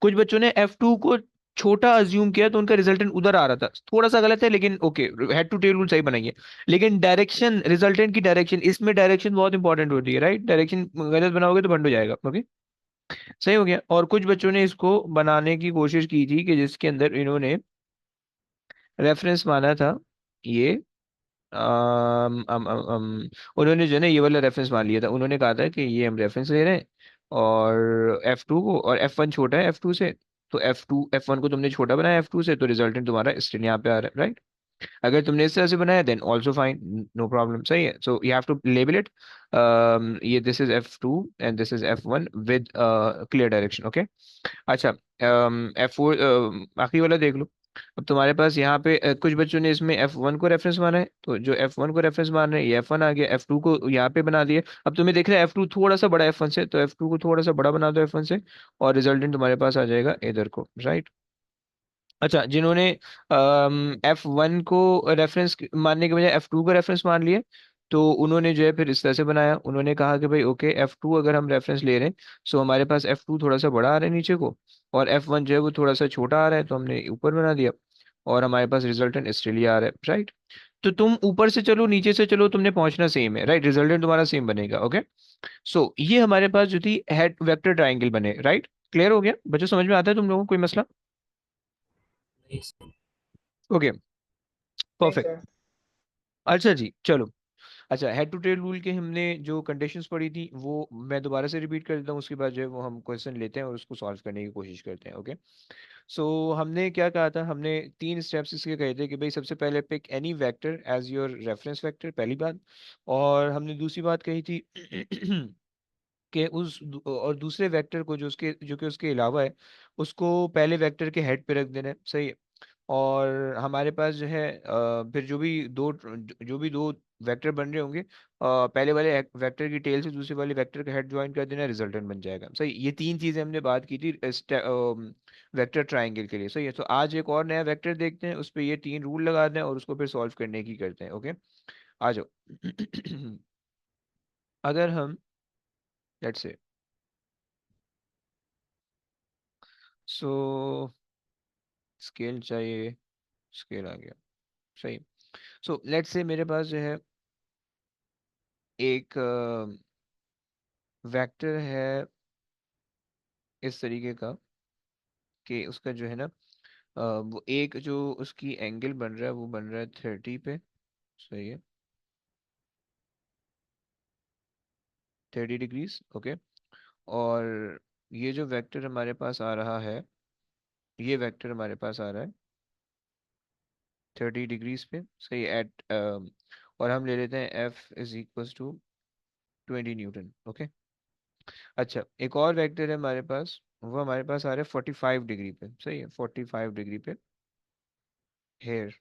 कुछ बच्चों ने F2 को छोटा अज्यूम किया तो उनका रिजल्टेंट उधर आ रहा था, थोड़ा सा गलत है लेकिन okay, head to tail rule सही बनाइए। लेकिन डायरेक्शन, रिजल्टेंट की डायरेक्शन, इसमें डायरेक्शन बहुत इंपॉर्टेंट होती है, राइट। डायरेक्शन गलत बनाओगे तो भंड हो जाएगा, ओके। सही हो गया। और कुछ बच्चों ने इसको बनाने की कोशिश की थी कि जिसके अंदर इन्होंने रेफरेंस माना था ये उन्होंने जो है ना ये वाला रेफरेंस मान लिया था। उन्होंने कहा था कि ये हम रेफरेंस ले रहे हैं और F2 को, और F1 छोटा है F2 से, तो F1 को तुमने छोटा बनाया F2 से, तो रिजल्टेंट तुम्हारा स्टिल यहाँ पे आ रहा है, राइट। अगर तुमने इस तरह से बनाया then also fine, no problem, सही है। So you have to label it, ये this is F2 and this is F1 with clear direction, okay. अच्छा, F4 आखिरी वाला देख लो। अब तुम्हारे पास यहाँ पे कुछ बच्चों ने इसमें F1 को रेफरेंस माना है, तो जो F1 को रेफरेंस मान रहे हैं ये F1 आ गया, F2 को यहाँ पे बना दिया। अब तुम्हें देख रहा है F2 थोड़ा सा बड़ा F1 से, तो F2 को थोड़ा सा बड़ा बना दो F1 से, और रिजल्टेंट तुम्हारे पास आ जाएगा इधर को, राइट। अच्छा, जिन्होंने F1 को रेफरेंस मानने के बजाय F2 को रेफरेंस मान लिया, तो उन्होंने जो है फिर इस तरह से बनाया। उन्होंने कहा कि भाई ओके, F2 अगर हम रेफरेंस ले रहे हैं, सो हमारे पास F2 थोड़ा सा बड़ा आ रहा है नीचे को, और F1 जो है वो थोड़ा सा छोटा आ रहा है, तो हमने ऊपर बना दिया, और हमारे पास रिजल्टेंट ऑस्ट्रेलिया आ रहा है, राइट। तो तुम ऊपर से चलो नीचे से चलो, तुमने पहुंचना सेम है, राइट। रिजल्टेंट तुम्हारा सेम बनेगा, ओके। सो ये हमारे पास जो थी हेड वेक्टर ट्राइंगल बने, राइट। क्लियर हो गया बच्चों, समझ में आता है तुम लोगों को कोई मसला? ओके,
नहीं
परफेक्ट।
सर।
अच्छा जी, चलो। अच्छा, हेड टू टेल रूल के हमने जो कंडीशंस पढ़ी थी वो मैं दोबारा से रिपीट कर देता हूँ, उसके बाद जो है वो हम क्वेश्चन लेते हैं और उसको सॉल्व करने की कोशिश करते हैं, ओके। सो हमने क्या कहा था, हमने तीन स्टेप्स इसके कहे थे कि भाई सबसे पहले pick any vector as your reference vector, पहली बात। और हमने दूसरी बात कही थी कि और दूसरे वेक्टर को जो कि उसके अलावा है, उसको पहले वेक्टर के हेड पे रख देना है, सही है। और हमारे पास जो है फिर जो भी दो वेक्टर बन रहे होंगे, पहले वाले वेक्टर की टेल से दूसरे वाले वेक्टर का हेड ज्वाइन कर देना, रिजल्टेंट बन जाएगा, सही। ये तीन चीजें हमने बात की थी वेक्टर ट्राइंगल के लिए, सही है। तो आज एक और नया वेक्टर देखते हैं, उस पर ये तीन रूल लगा दें और उसको फिर सॉल्व करने की करते हैं, ओके। आ जाओ। अगर हम लेट्स से सो स्केल चाहिए, स्केल आ गया, सही। सो लेट्स से मेरे पास जो है एक वेक्टर है इस तरीके का कि उसका जो है ना वो एक जो उसकी एंगल बन रहा है वो बन रहा है 30 पे, सही है, 30 डिग्रीज, ओके। और ये जो वेक्टर हमारे पास आ रहा है, ये वेक्टर हमारे पास आ रहा है 30 डिग्रीज पे, सही, एट और हम ले लेते हैं F = 20 न्यूटन, ओके। अच्छा, एक और वेक्टर है हमारे पास, वो हमारे पास आ रहा है 45 डिग्री पे, सही है, 45 डिग्री पे, हेयर,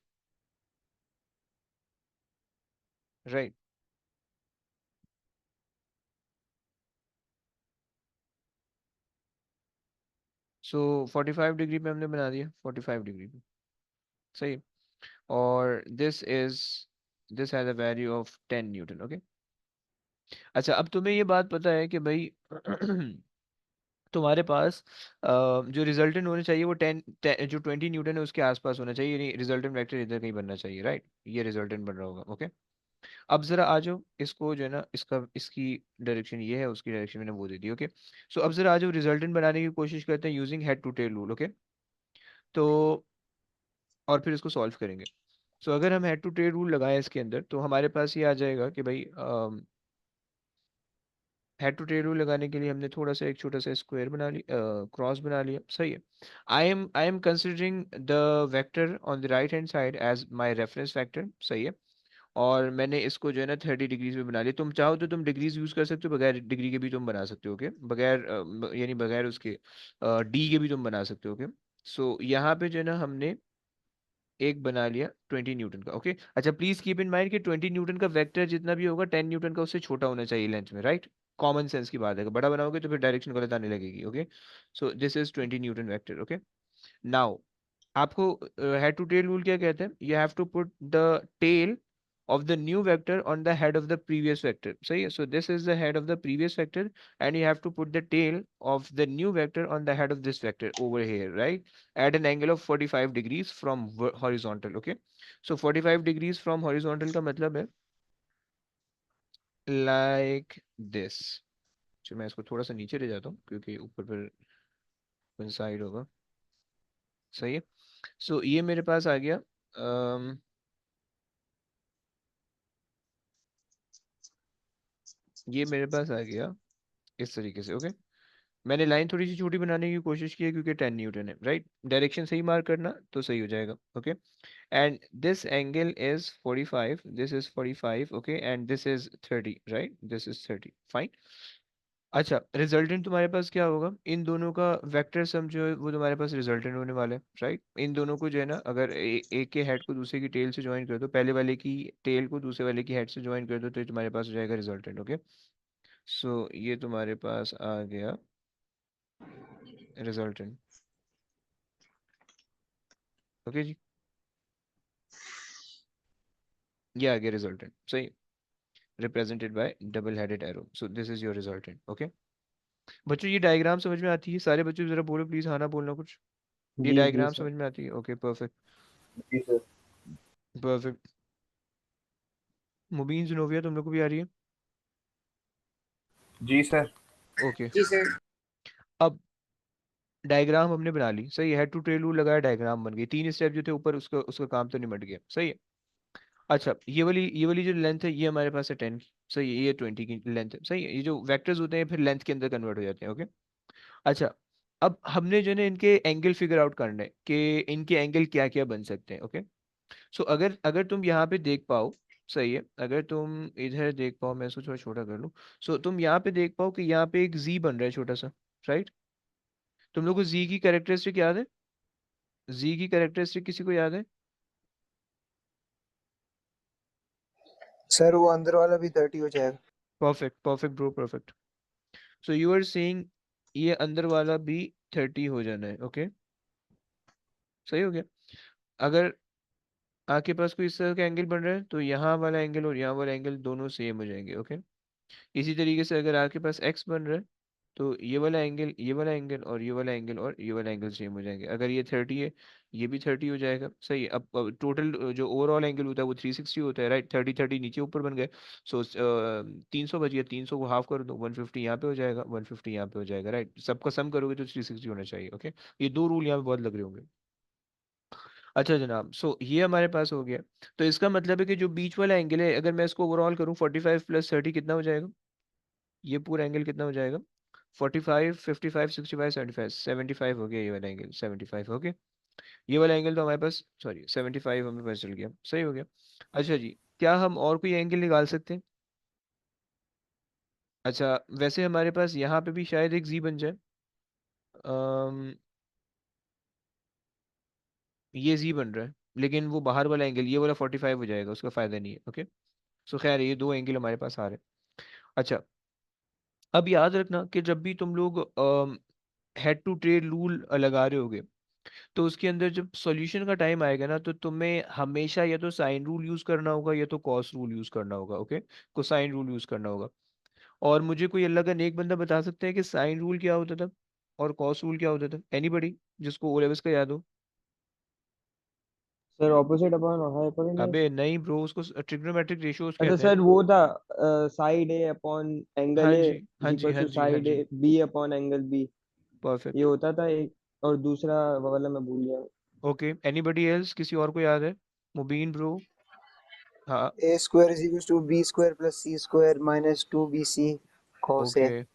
राइट। सो 45 डिग्री पे हमने बना दिया, 45 डिग्री पे, सही है। और this has a value of 10 Newton, okay. अच्छा, अब तुम्हें ये बात पता है कि भाई तुम्हारे पास जो रिजल्टेंट होने चाहिए वो 10, जो 20 न्यूटन है उसके आसपास होना चाहिए, यानी रिजल्टेंट वेक्टर इधर कहीं बनना चाहिए, राइट। ये रिजल्टेंट बन रहा होगा, ओके। अब जरा आ जाओ, इसको जो है ना, इसकी डायरेक्शन ये है, उसकी डायरेक्शन मैंने वो दे दी, ओके। सो अब जरा आ जाओ, रिजल्टेंट बनाने की कोशिश करते हैं using head to tail rule, okay. तो और फिर इसको सॉल्व करेंगे। सो अगर हम हेड टू टेल रूल लगाएं इसके अंदर, तो हमारे पास ये आ जाएगा कि भाई हेड टू टेल रूल लगाने के लिए हमने थोड़ा सा एक छोटा सा स्क्वायर बना लिया, क्रॉस बना लिया, सही है। I am considering the vector on the right hand side as my reference vector, सही है। और मैंने इसको जो है ना 30 डिग्रीज में बना लिया। तुम चाहो तो तुम डिग्रीज यूज कर सकते हो, बगैर डिग्री के भी तुम बना सकते हो, ओके। बगैर यानी बगैर उसके डी के भी तुम बना सकते हो, ओके। सो यहाँ पे जो है ना हमने एक बना लिया 20 न्यूटन का, ओके। अच्छा, प्लीज कीप इन माइंड कि 20 न्यूटन का वेक्टर जितना भी होगा 10 न्यूटन का उससे छोटा होना चाहिए लेंथ में, राइट। कॉमन सेंस की बात है, अगर बड़ा बनाओगे तो फिर डायरेक्शन गलत आने लगेगी, okay. So this is 20 newton vector, okay. Now आपको हेड टू टेल रूल क्या कहते हैं? You have to put the tail of the new vector on the head of the previous vector, सही है। So this is the head of the previous vector and you have to put the tail of the new vector on the head of this vector over here, right, at an angle of 45 degrees from horizontal, okay। So 45 degrees from horizontal का मतलब है like this। चलो मैं इसको थोड़ा सा नीचे ले जाता हूँ क्योंकि ऊपर पर साइड होगा, सही है। सो ये मेरे पास आ गया, ये मेरे पास आ गया इस तरीके से, ओके। मैंने लाइन थोड़ी सी छोटी बनाने की कोशिश की है क्योंकि 10 न्यूटन है, राइट। डायरेक्शन सही मार्क करना तो सही हो जाएगा, okay. And this angle is 45, this is 45, okay, and this is 30, right, this is 30, fine. अच्छा, रिजल्टेंट तुम्हारे पास क्या होगा? इन दोनों का वेक्टर सम जो है वो तुम्हारे पास रिजल्टेंट होने वाला है, राइट। इन दोनों को जो है ना, अगर एक के हेड को दूसरे की टेल से ज्वाइन कर दो, पहले वाले की टेल को दूसरे वाले की हेड से ज्वाइन कर दो, तो ये तुम्हारे पास हो जाएगा रिजल्टेंट, ओके। सो ये तुम्हारे पास आ गया रिजल्टेंट, ओके जी। ये आ गया रिजल्टेंट, सही, represented by double headed arrow. So this is your resultant, okay. बच्चों ये डायग्राम समझ में आती है? सारे बच्चों जरा बोलो प्लीज, हाँ ना बोलना कुछ। ये
जी जी
डायग्राम
सर।
समझ में आती है? ओके, परफेक्ट,
जी सर।
परफेक्ट। मुबीन, जुनोविया, तुम लोग को भी आ रही है?
जी सर।
ओके।
जी सर।
अब डायग्राम हमने बना ली, सही है। हेड टू टेल रूल लगाया, डायग्राम बन गई। 3 स्टेप जो थे ऊपर, उसका उसका काम तो निमट गया, सही है। अच्छा, ये वाली जो लेंथ है ये हमारे पास है 10 की, सही है। ये 20 की लेंथ है, सही है। ये जो वेक्टर्स होते हैं फिर लेंथ के अंदर कन्वर्ट हो जाते हैं, ओके। अच्छा, अब हमने जो है ना इनके एंगल फिगर आउट करना है कि इनके एंगल क्या क्या बन सकते हैं, ओके। सो अगर अगर तुम यहाँ पे देख पाओ, सही है, अगर तुम इधर देख पाओ, मैं इसको थोड़ा छोटा कर लूँ। सो तुम यहाँ पे देख पाओ कि यहाँ पे एक जी बन रहा है छोटा सा, राइट। तुम लोग को जी की कैरेक्टरिस्टिक याद है? जी की कैरेक्टरिस्टिक किसी को याद है?
सर वो अंदर वाला भी 30 हो जाएगा।
Perfect, perfect bro, perfect. So you are saying ये अंदर वाला भी 30 हो जाना है, ओके, सही हो गया। अगर आपके पास कोई इस तरह का एंगल बन रहा है तो यहाँ वाला एंगल और यहाँ वाला एंगल दोनों सेम हो जाएंगे, ओके। इसी तरीके से अगर आपके पास एक्स बन रहा है तो ये वाला एंगल, ये वाला एंगल और ये वाला एंगल और ये वाला एंगल सेम हो जाएंगे। अगर ये 30 है, ये भी 30 हो जाएगा, सही है। अब टोटल जो ओवरऑल एंगल होता है वो 360 होता है, राइट। 30 30 नीचे ऊपर बन गए। सो 300 बच गया, 300 को हाफ कर दो, 150 यहाँ पे हो जाएगा, 150 यहाँ पे हो जाएगा, राइट। सबका सम करोगे तो 360 होना चाहिए, ओके। ये दो रूल यहाँ पे बहुत लग रहे होंगे। अच्छा जनाब, सो ये हमारे पास हो गया। तो इसका मतलब है कि जो बीच वाला एंगल है, अगर मैं इसको ओवरऑल करूँ, 45 प्लस 30 कितना हो जाएगा? ये पूरा एंगल कितना हो जाएगा? 45, 55, 65, 75, 75 हो गया ये वाला एंगल, 75, ओके। ये वाला एंगल तो हमारे पास, सॉरी, 75 हमें पता चल गया, सही हो गया। अच्छा जी, क्या हम और कोई एंगल निकाल सकते हैं? अच्छा, वैसे हमारे पास यहाँ पे भी शायद एक जी बन जाए। अम, ये जी बन रहा है, लेकिन वो बाहर वाला एंगल, ये वाला 45 हो जाएगा, उसका फायदा नहीं है, ओके। सो खैर, ये दो एंगल हमारे पास आ रहे हैं। अच्छा, अब याद रखना कि जब भी तुम लोग हेड टू टेल रूल लगा रहे होगे, तो उसके अंदर जब सॉल्यूशन का टाइम आएगा ना, तो तुम्हें हमेशा या तो साइन रूल यूज करना होगा या तो कॉस रूल यूज करना होगा, ओके, कोसाइन रूल यूज करना होगा। और मुझे कोई अल्लाह का नेक बंदा बता सकता है कि साइन रूल क्या होता था और कॉस रूल क्या होता था? एनीबडी जिसको ओ लेवल्स का याद हो?
Sir opposite upon hypotenuse.
अबे नहीं ब्रो, उसको ट्रिग्नोमेट्रिक रेशियोज
अच्छा
कहते हैं।
सर वो था साइड ए अपॉन
हाँ
एंगल ए
जी, हाँ
इज
जी,
इक्वल
हाँ
टू
जी, हाँ
साइड
जी।
A B upon angle B. ये
परफेक्ट।
होता था एक। और दूसरा वाला मैं भूल गया।
ओके, एनीबडी एल्स, किसी और को याद है? मुबीन ब्रो। हाँ।
A square is equal to B square plus C square minus 2bc cos
okay,
a।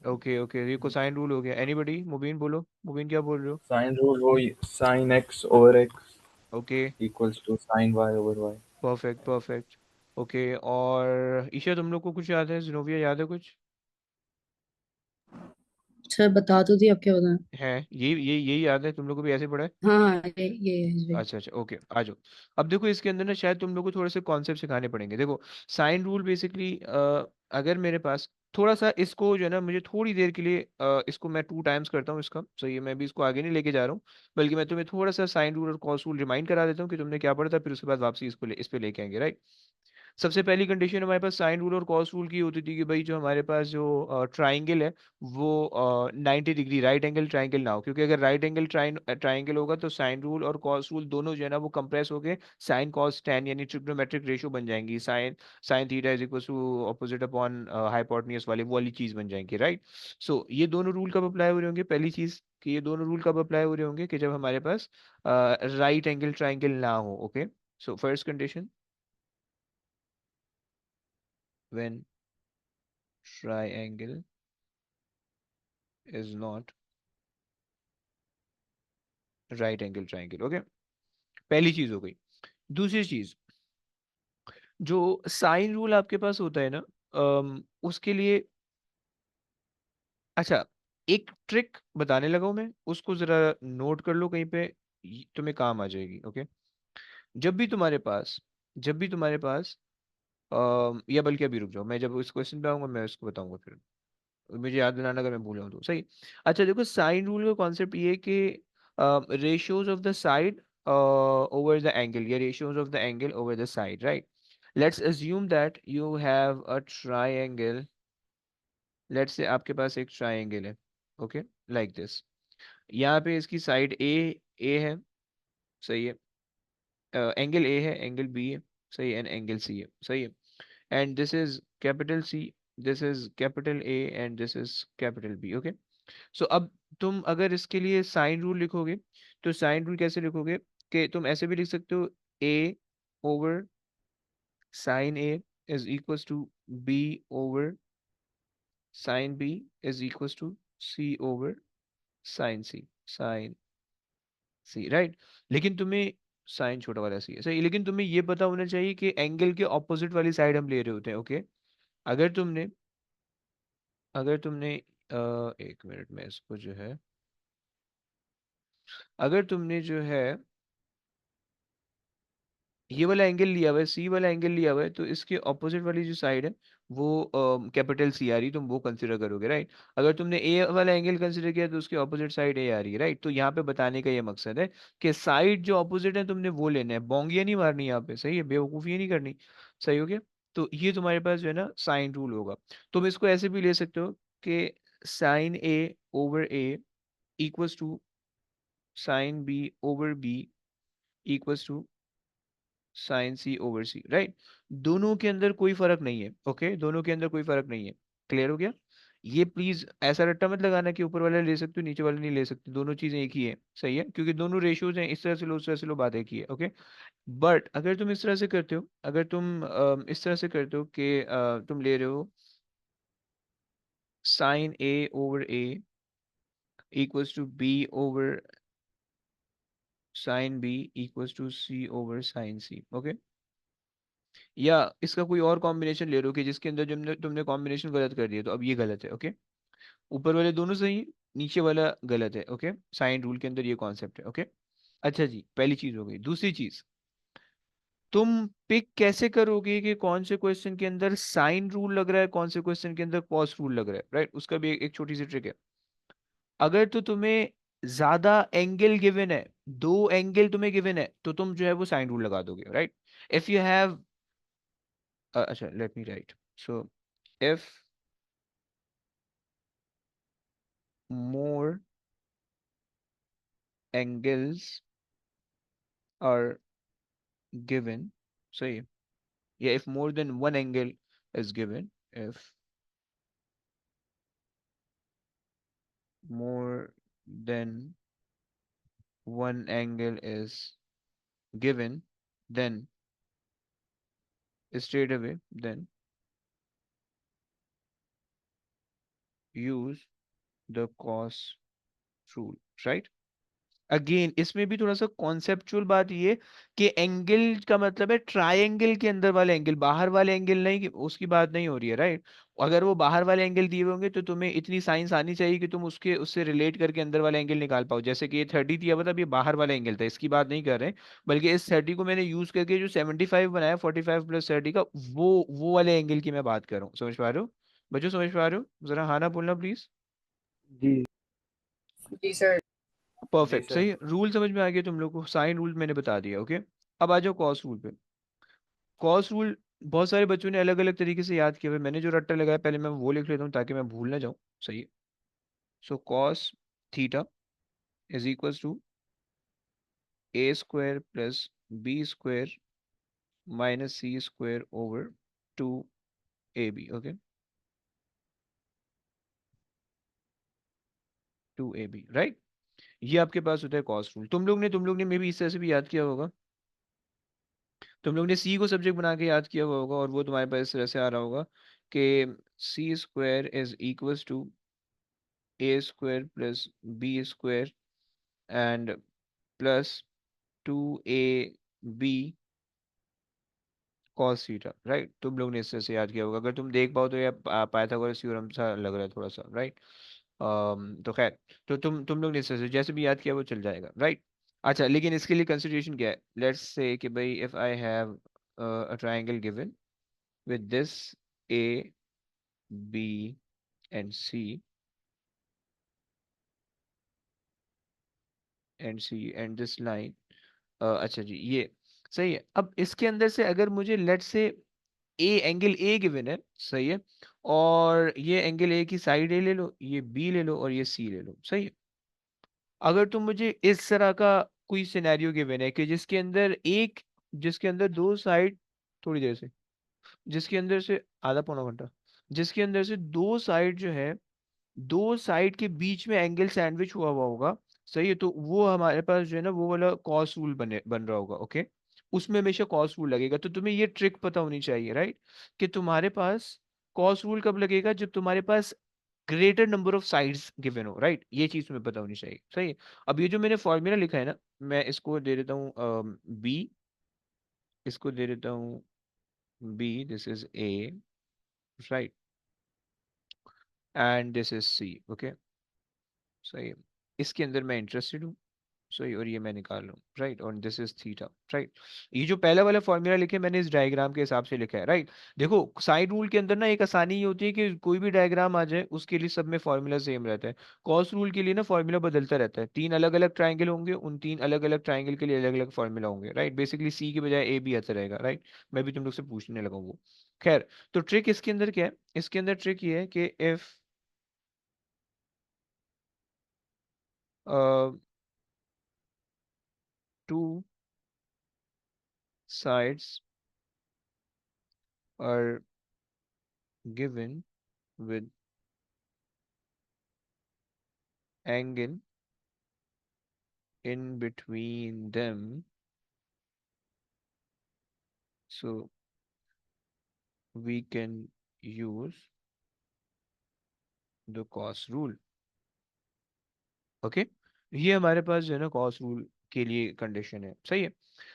Okay, okay, ये कोसाइन रूल हो गया। एनीबडी? मुबीन बोलो, मुबीन क्या बोल रहे हो?
साइन रूल वही sine X over X
okay,
equals to sine Y over Y.
Perfect, perfect. Okay, और ईशा तुम लोग को कुछ याद है? जिनोविया याद है कुछ?
सर बता तो दी, अब क्या बताएं?
है यही याद है तुम लोग को भी ऐसे पढ़ा है?
हाँ हाँ, ये है इस पे।
अच्छा, अच्छा, ओके, आ जाओ। अब देखो इसके अंदर ना शायद तुम लोग को थोड़े से कॉन्सेप्ट सिखाने पड़ेंगे। देखो, साइन रूल बेसिकली, अगर मेरे पास थोड़ा सा इसको जो है ना, मुझे थोड़ी देर के लिए इसको मैं 2 टाइम्स करता हूँ इसका, सही है, मैं भी इसको आगे नहीं लेके जा रहा हूँ, बल्कि मैं तुम्हें थोड़ा सा साइन रूल और कॉस रूल रिमाइंड करा देता हूँ कि तुमने क्या पढ़ा था, फिर उसके बाद वापसी इसको इस पे लेके आएंगे, राइट। सबसे पहली कंडीशन हमारे पास साइन रूल और कॉस रूल की होती थी कि भाई जो हमारे पास जो ट्राइंगल है वो 90 डिग्री राइट एंगल ट्राइंगल ना हो, क्योंकि अगर राइट एंगल ट्राइंगल होगा तो साइन रूल और कॉस रूल दोनों जो है ना वो कंप्रेस होके साइन कॉस टेन यानी ट्रिग्नोमेट्रिक रेशियो बन जाएंगी। Sine sine theta is equal to opposite upon hypotenuse वाली वो वाली चीज बन जाएंगी, राइट। सो ये दोनों रूल कब अप्लाई हो रहे होंगे? पहली चीज कि ये दोनों रूल कब अप्लाई हो रहे होंगे कि जब हमारे पास राइट एंगल ट्राइंगल ना हो, okay. So first condition, when triangle is not right angle triangle, okay, पहली चीज हो गई। दूसरी चीज, जो साइन रूल आपके पास होता है ना, उसके लिए, अच्छा, एक ट्रिक बताने लगा हूं मैं, उसको जरा नोट कर लो कहीं पे, तुम्हें काम आ जाएगी, ओके। जब भी तुम्हारे पास जब भी तुम्हारे पास या बल्कि अभी रुक जाओ, मैं जब इस क्वेश्चन पे आऊंगा मैं उसको बताऊंगा, फिर मुझे याद दिलाना अगर मैं भूल जाऊँ तो, सही। अच्छा देखो, साइन रूल का कॉन्सेप्ट ये है कि ratios of the side over the angle, या ratios of the angle over the side, right? Let's assume that you have a triangle. Let's say आपके पास एक triangle है, okay, like this. यहाँ पे इसकी साइड ए है, सही है, एंगल ए है, एंगल बी है, सही है, एंड एंगल सी है, सही है, and this is capital C, this is capital A, and this is capital B, okay. So अब तुम अगर इसके लिए साइन रूल लिखोगे तो साइन रूल कैसे लिखोगे कि तुम ऐसे भी लिख सकते हो, A over sine A is equals to B over sine B is equals to C over sine C, sine C, right. लेकिन तुम्हें साइन छोटा वाला सी है, सही, लेकिन तुम्हें ये पता होना चाहिए कि एंगल के ऑपोजिट वाली साइड हम ले रहे होते हैं, ओके। अगर तुमने अगर तुमने एक मिनट में इसको जो है, अगर तुमने जो है ये वाला एंगल लिया हुआ है, सी वाला एंगल लिया हुआ है, तो इसके ऑपोजिट वाली जो साइड है वो कैपिटल सी आ रही है, तुम वो कंसिडर करोगे, राइट। अगर तुमने ए वाला एंगल कंसिडर किया तो उसकी ऑपोजिट साइड ए आ रही है, राइट। तो यहाँ पे बताने का ये मकसद है कि साइड जो ऑपोजिट है तुमने वो लेना है, बोंगिया नहीं मारनी यहाँ पे, सही है, बेवकूफ़ी नहीं करनी, सही हो गया। तो ये तुम्हारे पास जो है ना साइन रूल होगा। तुम इसको ऐसे भी ले सकते हो कि sine A over A equals to sine B over B equals to sine C over C, right. दोनों के अंदर कोई फर्क नहीं है, ओके, दोनों के अंदर कोई फर्क नहीं है। क्लियर हो गया? ये प्लीज ऐसा रट्टा मत लगाना कि ऊपर वाला ले सकते हो नीचे वाला नहीं ले सकते, दोनों चीजें एक ही है, सही है, क्योंकि दोनों रेशियोज हैं, इस तरह से लो उस तरह से लो, बात एक ही है, ओके। बट अगर तुम इस तरह से करते हो, अगर तुम इस तरह से करते हो कि तुम ले रहे हो sine A over A equals to B over sine B equals to C over sine C, okay. या इसका कोई और कॉम्बिनेशन ले लो कि जिसके अंदर तुमने तुमने कॉम्बिनेशन गलत कर दिया, तो अब ये गलत है, ओके। ऊपर वाले दोनों सही है, नीचे वाला गलत है, ओके। साइन रूल के अंदर ये कॉन्सेप्ट है, ओके। अच्छा जी, पहली चीज हो गई। दूसरी चीज, तुम पिक कैसे करोगे कि कौन से क्वेश्चन के अंदर साइन रूल लग रहा है, कौन से क्वेश्चन के अंदर कॉस रूल लग रहा है, राइट। उसका भी एक छोटी सी ट्रिक है। अगर तो तुम्हें ज्यादा एंगल गिवन है, दो एंगल तुम्हें गिवन है, तो तुम जो है वो साइन रूल लगा दोगे, राइट? इफ यू हैव, अच्छा let me right, so if more angles are given, say, yeah, if more than one angle is given, if more than one angle is given, then straight away, then use the cos rule, right? Again इसमें भी थोड़ा सा conceptual बात ये कि angle का मतलब है ट्रायंगल के अंदर वाले एंगल, बाहर वाले एंगल नहीं, उसकी बात नहीं हो रही है, राइट? अगर वो बाहर वाले एंगल दिए होंगे तो तुम्हें इतनी साइंस आनी चाहिए कि तुम उसके उससे रिलेट करके अंदर वाले एंगल निकाल पाओ। जैसे कि ये 30 दिया हुआ था, अब ये बाहर वाला एंगल था, इसकी बात नहीं कर रहे हैं, बल्कि इस 30 को मैंने यूज करके जो 75 बनाया 45 + 30 का, वो वाले एंगल की मैं बात कर रहा हूँ। समझ पा रहे हो बच्चों? समझ पा रहे हो? जरा हाँ ना बोलना प्लीज।
जी
जी सर।
जी
परफेक्ट,
सर।
सही। रूल समझ में आ गया तुम लोग को? साइन रूल मैंने बता दिया, ओके। अब आ जाओ कॉस रूल पे। कॉस रूल बहुत सारे बच्चों ने अलग अलग तरीके से याद किया हुआ है। मैंने जो रट्टा लगाया पहले मैं वो लिख लेता हूँ ताकि मैं भूल ना जाऊँ। सही है। So cos theta is equals to a² + b² - c² over 2ab, okay, 2ab, right? ये आपके पास होता है कॉस रूल। तुम लोग ने मे भी इस तरह से भी याद किया होगा। तुम लोग ने सी को सब्जेक्ट बना के याद किया हुआ होगा, और वो तुम्हारे पास इस तरह से आ रहा होगा कि c² is equals to a² + b² and plus 2ab cos theta, right? तुम लोग ने इस तरह से याद किया होगा। अगर तुम देख पाओ तो ये पाइथागोरस थ्योरम सा लग रहा है थोड़ा सा, राइट? तो खैर, तो तुम लोग ने इस तरह से जैसे भी याद किया वो चल जाएगा, राइट? अच्छा, लेकिन इसके लिए कंसिडरेशन क्या है? लेट्स से कि भाई if I have a triangle given with this A, B and C and this line, अच्छा जी, ये सही है। अब इसके अंदर से अगर मुझे लेट से ए एंगल ए गिवन है, सही है, और ये एंगल ए की साइड ए ले लो, ये बी ले लो और ये सी ले लो, सही है। अगर तुम मुझे इस तरह का कोई सिनेरियो गिवन है कि जिसके अंदर दो साइड, थोड़ी देर से, जिसके अंदर से आधा पौना घंटा, जिसके अंदर से दो साइड जो है, दो साइड के बीच में एंगल सैंडविच हुआ हुआ होगा, सही है, तो वो हमारे पास जो है ना वो वाला कॉस रूल बन रहा होगा, ओके। उसमें हमेशा कॉस रूल लगेगा। तो तुम्हें ये ट्रिक पता होनी चाहिए, राइट, कि तुम्हारे पास कॉस रूल कब लगेगा? जब तुम्हारे पास greater number of sides given हो, राइट? ये चीज तुम्हें पता होनी चाहिए, सही है। अब ये जो मैंने फॉर्मूला लिखा है ना, मैं इसको दे देता हूँ बी, इसको दे देता हूँ B, this is A, right, and this is C, okay, सही है। इसके अंदर मैं इंटरेस्टेड हूँ, सही, और ये मैं निकाल लूँ, राइट, और दिस इज थीटा, राइट। ये जो पहला वाला फॉर्मूला लिखे मैंने इस डायग्राम के हिसाब से लिखा है, राइट। देखो साइन रूल के अंदर ना एक आसानी ये होती है कि कोई भी डायग्राम आ जाए उसके लिए सब में फॉर्मूला सेम रहता है। कॉस रूल के लिए ना फॉर्मूला बदलता रहता है। तीन अलग अलग ट्राइंगल होंगे, उन तीन अलग अलग ट्राइंगल के लिए अलग अलग फॉर्मूला होंगे, राइट। बेसिकली सी की बजाय ए भी आता रहेगा, राइट। मैं भी तुम लोग से पूछने लगा वो। खैर, तो ट्रिक इसके अंदर क्या है? इसके अंदर ट्रिक ये है कि if two sides are given with angle in between them, so we can use the cos rule, okay. ये हमारे पास जो है ना कॉस रूल के लिए कंडीशन है, सही है।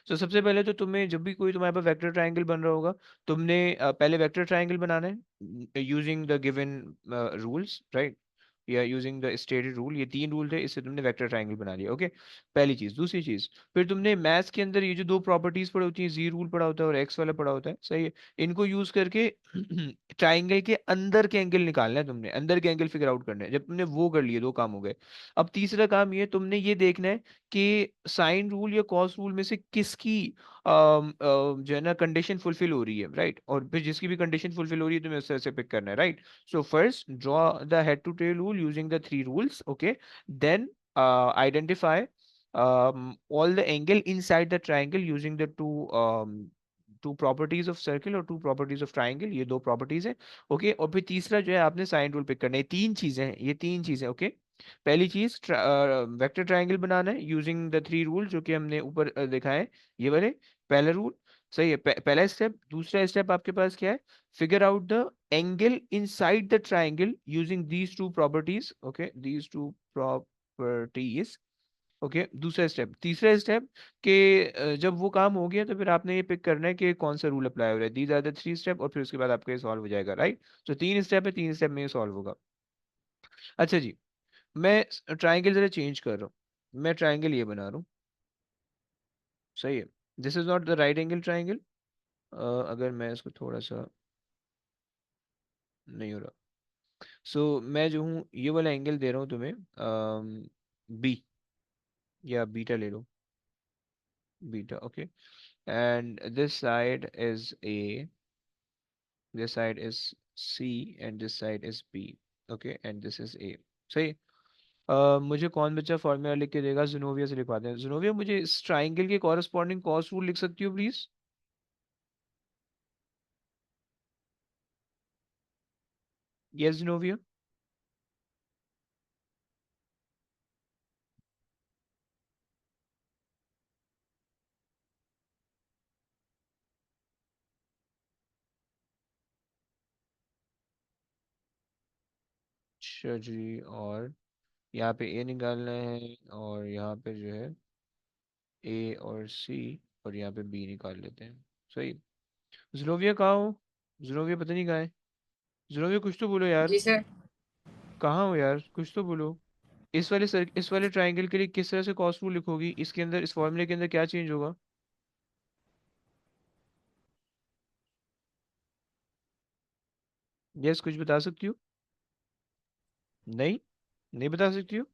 तो सबसे पहले तो तुम्हें जब भी कोई तुम्हारे पास वेक्टर ट्रायंगल बन रहा होगा, तुमने पहले वेक्टर ट्रायंगल बनाना है using the given rules, right. या यूजिंग द स्टेटेड रूल, ये 3 रूल थे, इससे तुमने वेक्टर ट्रायंगल बना लिया। ओके, पहली चीज। दूसरी चीज, फिर तुमने मैथ्स के अंदर ये जो 2 प्रॉपर्टीज पढ़ी होती हैं, जी रूल पढ़ा होता है और एक्स वाला पढ़ा होता है, सही है। इनको यूज करके ट्राइंगल के अंदर के एंगल निकालना है तुमने, अंदर के एंगल फिगर आउट करने हैं। जब तुमने वो कर लिए, 2 काम हो गए। अब तीसरा काम ये, तुमने ये देखना है कि साइन रूल या कॉस रूल में से किसकी जो है ना कंडीशन फुलफिल हो रही है, राइट। और फिर जिसकी भी कंडीशन फुलफिल हो रही है तुम्हें उस तरह से पिक करना है, right. So first, draw the head to tail rule using the 3 rules. Okay. Then identify all the angle inside the triangle using the two properties of circle और two properties of triangle. ये 2 properties हैं। Okay, और फिर तीसरा जो है आपने sine rule pick करना है। 3 चीजें हैं ये, 3 चीजें। ओके, पहली चीज वेक्टर ट्राइंगल बनाना है यूजिंग द 3 रूल जो कि हमने ऊपर देखा है, ये वाले। पहला रूल, सही है, पहला स्टेप। दूसरा स्टेप आपके पास क्या है? figure out the angle inside the triangle using these two properties. Okay, these two properties. Okay, दूसरा स्टेप। तीसरा स्टेप के जब वो काम हो गया तो फिर आपने ये पिक करना है कि कौन सा रूल अप्लाई हो रहा है। दीज आर द 3 स्टेप, और फिर उसके बाद आपका ये सॉल्व हो जाएगा, राइट। तो 3 स्टेप है, 3 स्टेप में ये सॉल्व होगा। अच्छा जी, मैं ट्राइंगल जरा चेंज कर रहा हूँ। मैं ट्राइंगल ये बना रहा हूँ, सही है। This is not the right angle triangle. अगर मैं इसको थोड़ा सा, नहीं हो रहा। सो मैं जो हूँ ये वाला एंगल दे रहा हूँ तुम्हें, बी, या बीटा ले लो, beta. Okay, and this side is A, this side is C, and this side is B. Okay, and this is A, सही। मुझे कौन बच्चा फॉर्मूला लिख के देगा? ज़ेनोविया से लिखवाते हैं। ज़ेनोविया, मुझे इस ट्राइंगल के कॉरस्पॉन्डिंग कॉस रूल लिख सकती हो प्लीज? यस ज़ेनोविया। अच्छा जी, और यहाँ पे ए निकालना है, और यहाँ पे जो है ए और सी, और यहाँ पे बी निकाल लेते हैं, सही। ज़ेनोविया कहाँ हो? ज़ेनोविया पता नहीं कहाँ है। ज़ेनोविया कुछ तो बोलो यार,
जी सर।
कहाँ हो यार, कुछ तो बोलो। इस वाले ट्राइंगल के लिए किस तरह से कॉस रूल लिखोगी? इसके अंदर, इस फॉर्मूले के अंदर क्या चेंज होगा? यस, कुछ बता सकती हो? नहीं, नहीं बता सकती हो?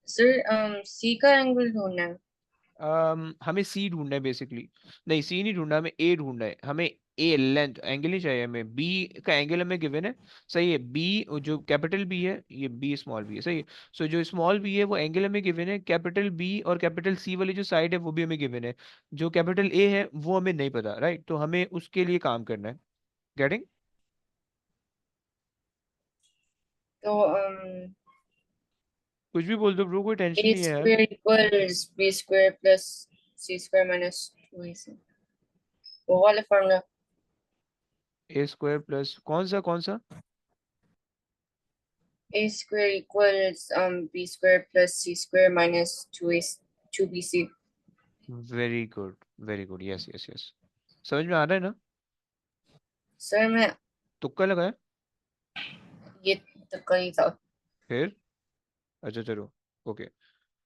सर सी का एंगल ढूंढना है।
हमें सी ढूंढना है बेसिकली। नहीं, सी नहीं ढूंढना, हमें ए ढूंढना है। हमें ए लेंथ एंगल नहीं चाहिए हमें, बी का एंगल हमें गिवन है, सही है। बी जो कैपिटल बी है, ये बी स्मॉल बी है, सही है। सो जो स्मॉल बी है वो एंगल हमें गिवन है। कैपिटल बी और कैपिटल सी वाली जो साइड है वो भी हमें गिवन है। जो कैपिटल ए है वो हमें नहीं पता, राइट। तो हमें उसके लिए काम करना है। गेटिंग?
तो
कुछ भी बोल दो ब्रो, कोई टेंशन
ए
नहीं है यार।
Square equals B square plus C square minus 2ac, वो वाला फॉर्मूला।
ए स्क्वायर प्लस कौन सा?
A square equals b square plus c square minus 2bc.
Very good, very good, yes yes yes. समझ में आ रहा है ना?
सर मैं
तुक्का लगाया
ये तो कही था।
फिर? अच्छा चलो, ओके।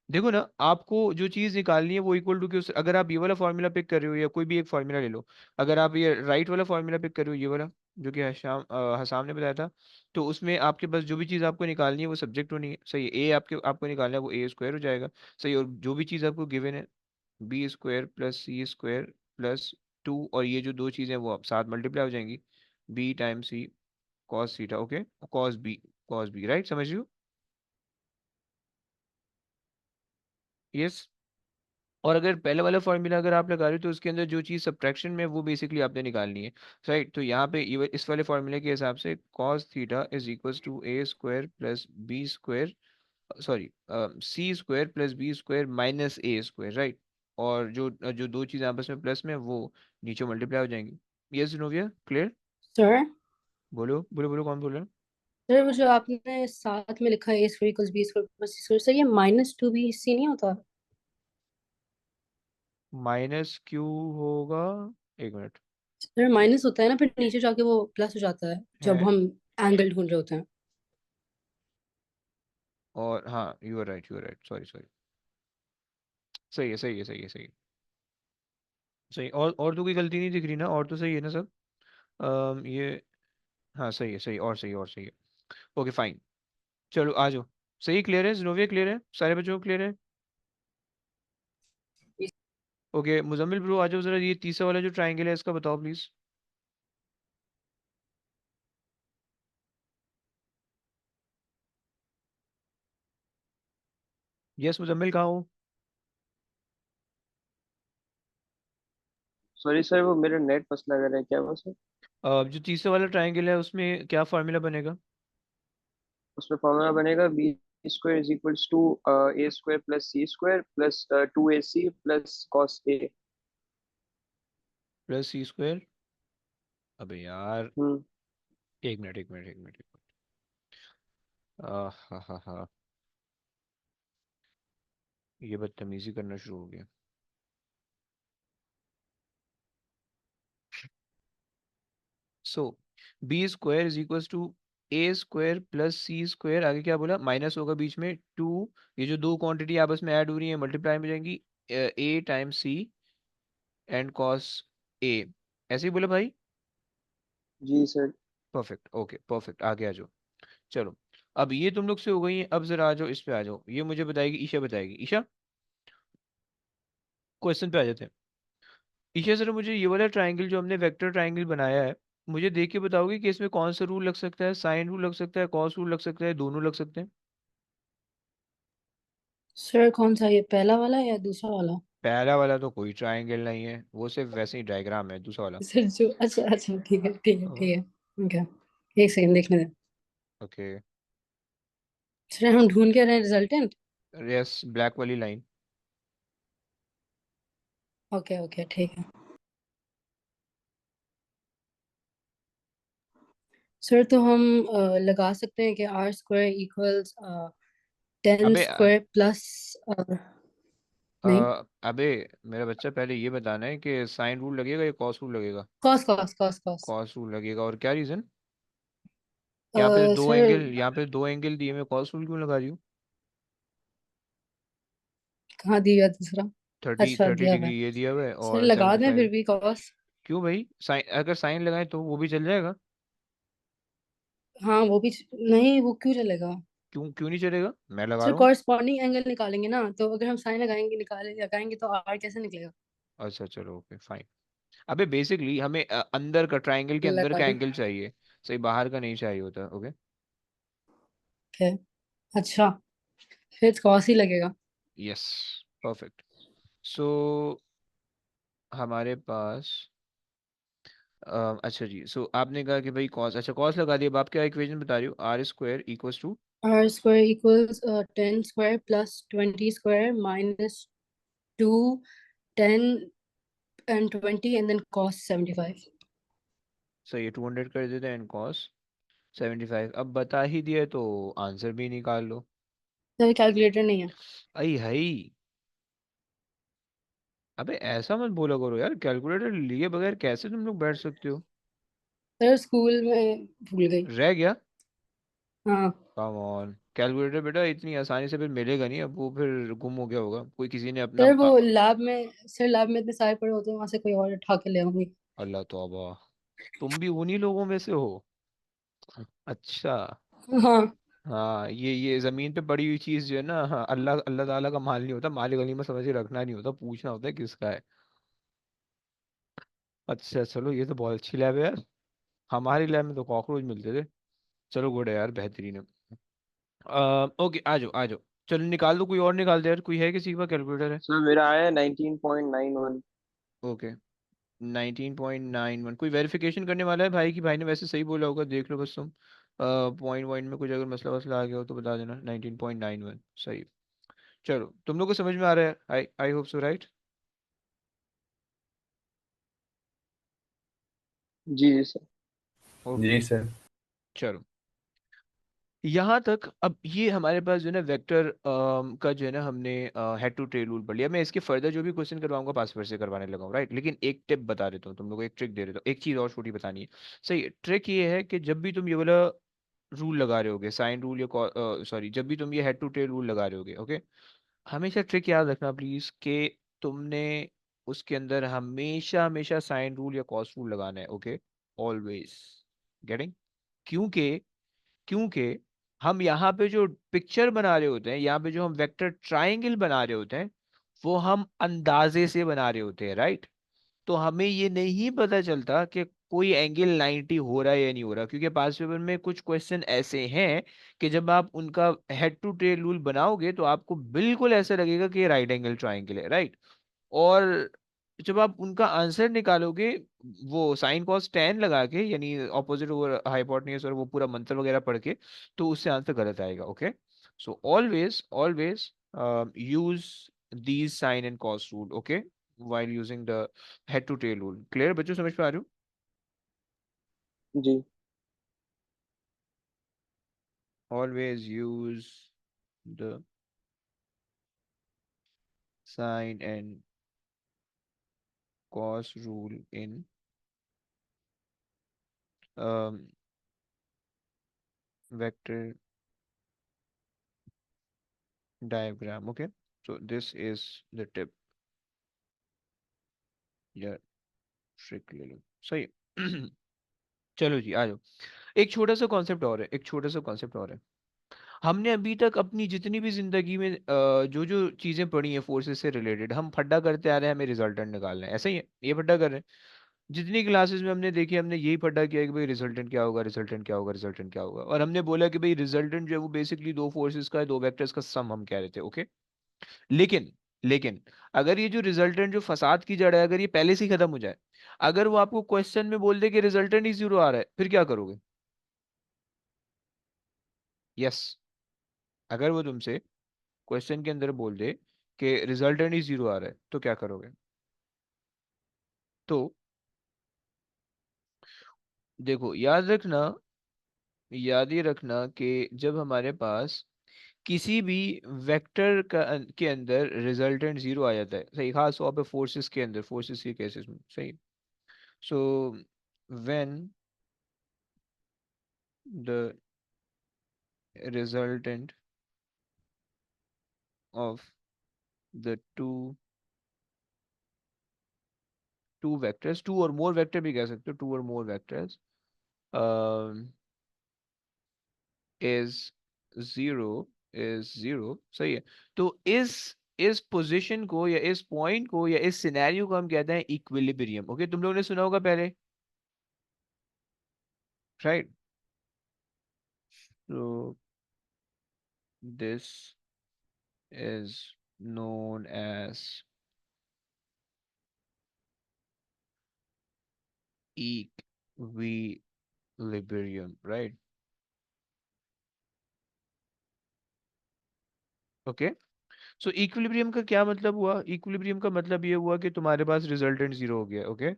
देखो ना, आपको जो चीज निकालनी है वो इक्वल टू के उस, अगर आप ये वाला फॉर्मूला पिक कर रहे हो या कोई भी एक फॉर्मूला ले लो। अगर आप ये राइट वाला फॉर्मूला पिक कर रहे हो, ये वाला जो कि हसाम ने बताया था, तो उसमें आपके पास जो भी चीज़ आपको निकालनी है वो सब्जेक्ट होनी है, सही है। ए आपको निकालना है, वो ए स्क्वायर हो जाएगा, सही। और जो भी चीज़ आपको गिवन है, B square plus C square plus 2, और ये जो 2 चीज़ें वो आप साथ मल्टीप्लाई हो जाएंगी, B time C cos theta. Okay, cos B, right, समझ रही हो? यस। और अगर पहले वाला फॉर्मूला अगर आप लगा रहे हो तो उसके अंदर जो चीज़ सब्ट्रैक्शन में है, वो बेसिकली आपने निकालनी है, राइट। तो यहाँ पे इस वाले फॉर्मूले के हिसाब से cos theta is equals to A square plus B square, sorry, C square plus B square minus A square, right. और जो जो 2 चीज़ें आपस में प्लस में वो नीचे मल्टीप्लाई हो जाएंगी। Yes नोविया, clear?
सर
बोलो बोलो बोलो, कौन बोल रहा है?
सर वो जो आपने साथ में लिखा है A square equals B square plus C square, sir ये माइनस 2bc नहीं होता?
माइनस क्यू होगा, एक मिनट।
सर माइनस होता है ना, फिर नीचे जाके वो प्लस हो जाता है जब
है,
हम एंगल ढूंढ रहे होते हैं।
और हाँ, you are right, sorry sorry. सही है, सही है, सही है, सही है। सही, और तो कोई गलती नहीं दिख रही ना, और तो सही है ना सब? ये, हाँ सही है, सही, और सही, और सही है। Okay fine. चलो आ जाओ। सही, क्लियर है, जिनोविया क्लियर है, सारे बच्चों को क्लियर है? ओके मुजम्मिल ब्रो आ जाओ जरा, ये तीसरा वाला जो ट्रायंगल है इसका बताओ प्लीज। यस मुजम्मिल, कहाँ हो?
सॉरी सर, वो मेरा नेट मसला कर रहा है, क्या हुआ सर?
जो तीसरा वाला ट्रायंगल है उसमें क्या फार्मूला बनेगा?
उसमें फॉर्मूला बनेगा B square is equals to A square plus C square plus 2ac plus cos A.
Plus C square. अबे यार,
हम्म।
एक मिनट, एक मिनट, एक मिनट, एक मिनट। हा हा हा, ये बदतमीजी करना शुरू हो गया। So B square is equal to A square plus C square, आगे क्या बोला, माइनस होगा बीच में टू, ये जो दो क्वांटिटी आपस में ऐड हो रही है मल्टीप्लाई में जाएंगी, A time C and cos A, ऐसे ही बोला भाई?
जी सर।
परफेक्ट, ओके परफेक्ट, आगे आ जाओ। चलो, अब ये तुम लोग से हो गई है, अब जरा आ जाओ इस पे आ जाओ, ये मुझे बताएगी ईशा, बताएगी ईशा। क्वेश्चन पे आ जाते हैं। ईशा सर, मुझे ये वाला ट्रायंगल जो हमने वेक्टर ट्रायंगल बनाया है, मुझे देख के बताओगे कि इसमें कौन सा रूल लग सकता है, साइन रूल लग सकता है, कॉस रूल लग सकता है, दोनों लग सकते हैं?
सर कौन सा, ये पहला वाला या दूसरा वाला?
पहला वाला तो कोई ट्रायंगल नहीं है, वो सिर्फ वैसे ही डायग्राम है, दूसरा वाला।
सर जो, अच्छा अच्छा, ठीक है ठीक है ठीक है, ओके, एक सेकंड देखने दें।
ओके।
सर हम ढूंढ के रहे हैं रिजल्टेंट।
यस, ब्लैक वाली लाइन।
ओके ओके ठीक है। सर तो हम लगा सकते हैं कि आर स्क्वायर इक्वल्स 10
अबे
स्क्वायर प्लस,
अ,
नहीं,
अबे मेरा बच्चा, पहले ये बताना है कि साइन रूल लगेगा या कॉस रूल लगेगा?
Cos cos cos cos.
Cos rule लगेगा, और क्या रीजन? यहाँ पे तो दो
सर
एंगल, यहाँ पे दो एंगल दिए, मैं कॉस रूल क्यों लगा रही हूँ?
कहाँ दिया दूसरा?
थर्टी
अच्छा
थर्टी
दिया हुआ है।
डिग्री ये दिया हुआ है,
सर
और
लगा
सेवेंटी
दें फिर
फाइव
भी कॉस।
क्यों भाई, साइन, अगर साइन लगाए तो वो भी चल जाएगा।
हाँ वो भी, नहीं वो क्यों चलेगा?
क्यों, क्यों नहीं चलेगा, मैं लगा
सर
रहा हूँ।
कॉरस्पॉन्डिंग एंगल निकालेंगे ना, तो अगर हम साइन लगाएंगे, लगाएंगे तो आर कैसे निकलेगा?
अच्छा चलो, ओके फाइन। अबे बेसिकली हमें अंदर का, ट्रायंगल के अंदर
लगा
का
दें,
एंगल चाहिए, सही, बाहर का नहीं चाहिए होता। ओके।
ठीक है। अच्छा, फिर कॉस ही लगेगा।
Yes, perfect. सो हमारे पास अच्छा जी, सो आपने कहा कि भाई कॉस, अच्छा कॉस लगा दिया, अब आप क्या इक्वेशन बता रही हो, R square equals to?
R square equals 10 square plus 20 square minus 2, 10 and 20 and then cos 75।
सही है, 200 कर देते हैं एंड कॉस 75, अब बता ही दिया है तो आंसर भी निकाल लो।
सर कैलकुलेटर नहीं है।
आई हाई, अबे ऐसा मत बोला करो यार, कैलकुलेटर लिए बगैर कैसे तुम लोग बैठ सकते हो?
सर स्कूल में भूल गई।
रह गया?
हाँ।
कम ऑन, कैलकुलेटर बेटा इतनी आसानी से फिर मिलेगा नहीं, अब वो फिर गुम हो गया होगा, कोई किसी ने अपना
सर वो लैब में, सर लैब में इतने सारे पड़े होते हैं, वहां से कोई और उठा के ले आऊंगी।
अल्लाह तौबा, तुम भी उन्हीं लोगों में से हो? अच्छा।
हाँ।
हाँ, ये जमीन पे पड़ी हुई चीज जो है ना, हाँ, अल्लाह अल्लाह ताला का माल नहीं होता, माल गली में समझ के रखना नहीं होता, पूछना होता है किसका है। अच्छा चलो, ये तो बहुत अच्छी लैब है यार, हमारी लैब में तो कॉकरोच मिलते थे। चलो गुड है यार, बेहतरीन है। ओके आ जाओ, आ जाओ। चलो निकाल दो, कोई और निकाल दे यार, कोई है किसी के पास कैलकुलेटर है?
सर मेरा आया 19.91।
ओके, 19.91, कोई वेरिफिकेशन करने वाला है भाई, कि भाई ने वैसे सही बोला होगा, देख लो बस तुम, पॉइंट पॉइंट में कुछ अगर मसला वसला आ गया हो तो बता देना। 19.91 सही। चलो तुम लोग को समझ में आ रहा है, आई होप सो, राइट?
जी जी सर।
ओके।
जी सर।
चलो, यहाँ तक अब ये हमारे पास जो है ना वेक्टर का जो है ना, हमने हेड टू टेल रूल पढ़ लिया, मैं इसके फर्दर जो भी क्वेश्चन करवाऊंगा पासवर्ड से करवाने लगा हूँ, राइट? लेकिन एक टिप बता देता हूँ तुम लोगों को, एक ट्रिक दे देता हूँ, एक चीज़ और छोटी बतानी है। सही, ट्रिक ये है कि जब भी तुम ये वाला रूल लगा रहे होगे, साइन रूल या सॉरी, जब भी तुम ये हेड टू टेल रूल लगा रहे होगे, ओके, हमेशा ट्रिक याद रखना प्लीज कि तुमने उसके अंदर हमेशा हमेशा साइन रूल या कॉस रूल लगाना है, ओके, ऑलवेज गेटिंग। क्योंकि क्योंकि हम यहाँ पे जो पिक्चर बना रहे होते हैं, यहाँ पे जो हम वेक्टर ट्राइंगल बना रहे होते हैं, वो हम अंदाजे से बना रहे होते हैं, राइट। तो हमें ये नहीं पता चलता कि कोई एंगल 90 हो रहा है या नहीं हो रहा, क्योंकि पास्ट पेपर में कुछ क्वेश्चन ऐसे हैं कि जब आप उनका हेड टू टेल रूल बनाओगे तो आपको बिल्कुल ऐसा लगेगा कि ये राइट एंगल ट्राइंगल है, राइट। और जब आप उनका आंसर निकालोगे, वो साइन कॉस टेन लगा के, यानी ऑपोजिट ओवर हाइपोटेन्यूज और वो पूरा मंत्र वगैरह पढ़ के, तो उससे आंसर गलत आएगा, okay. So always always use these sine and cos rule, okay, while using the head to tail rule। Clear बच्चों, समझ पा रहे हो?
जी।
Always use the sine and cos rule in um, vector diagram, okay। So this is the tip या trick ले लो, सही है। चलो जी, आ जाओ। एक छोटा सा कॉन्सेप्ट और है, एक छोटा सा कॉन्सेप्ट और है। हमने अभी तक अपनी जितनी भी जिंदगी में जो जो चीजें पढ़ी हैं फोर्सेस से रिलेटेड, हम फड्डा करते आ रहे हैं, हमें रिजल्टेंट निकालना है, ऐसा ही है, ये फड्डा कर रहे हैं। जितनी क्लासेस में हमने देखी, हमने यही पढ़ा किया कि भाई रिजल्टेंट क्या होगा, रिजल्टेंट क्या होगा, रिजल्टेंट क्या होगा, और हमने बोला कि भाई रिजल्टेंट जो है वो बेसिकली दो फोर्सेस का है, दो वेक्टर्स का सम हम कह रहे थे, ओके। लेकिन लेकिन अगर ये जो रिजल्टेंट जो फसाद की जड़ है, अगर ये पहले से ही खत्म हो जाए, अगर वो आपको क्वेश्चन में बोल दे कि रिजल्टेंट ही जीरो आ रहा है, फिर क्या करोगे? यस, अगर वो तुमसे क्वेश्चन के अंदर बोल दे कि रिजल्टेंट ही जीरो आ रहा है, तो क्या करोगे? तो देखो, याद ही रखना कि जब हमारे पास किसी भी वेक्टर के अंदर रिजल्टेंट जीरो आ जाता है, सही, खास तौर पे फोर्सेस के अंदर, फोर्सेस के केसेस में, सही। So when the resultant of the two vectors, two और मोर वेक्टर भी कह सकते हो, टू और मोर वेक्टर्स इज जीरो, सही है। तो इस पोजीशन को या इस पॉइंट को या इस सिनेरियो को हम कहते हैं इक्विलिब्रियम, ओके। तुम लोगों ने सुना होगा पहले, राइट। तो this is known as equilibrium, right? Okay. So equilibrium का क्या मतलब हुआ? इक्विलिब्रियम का मतलब ये हुआ कि तुम्हारे पास रिजल्टेंट जीरो हो गया, ओके।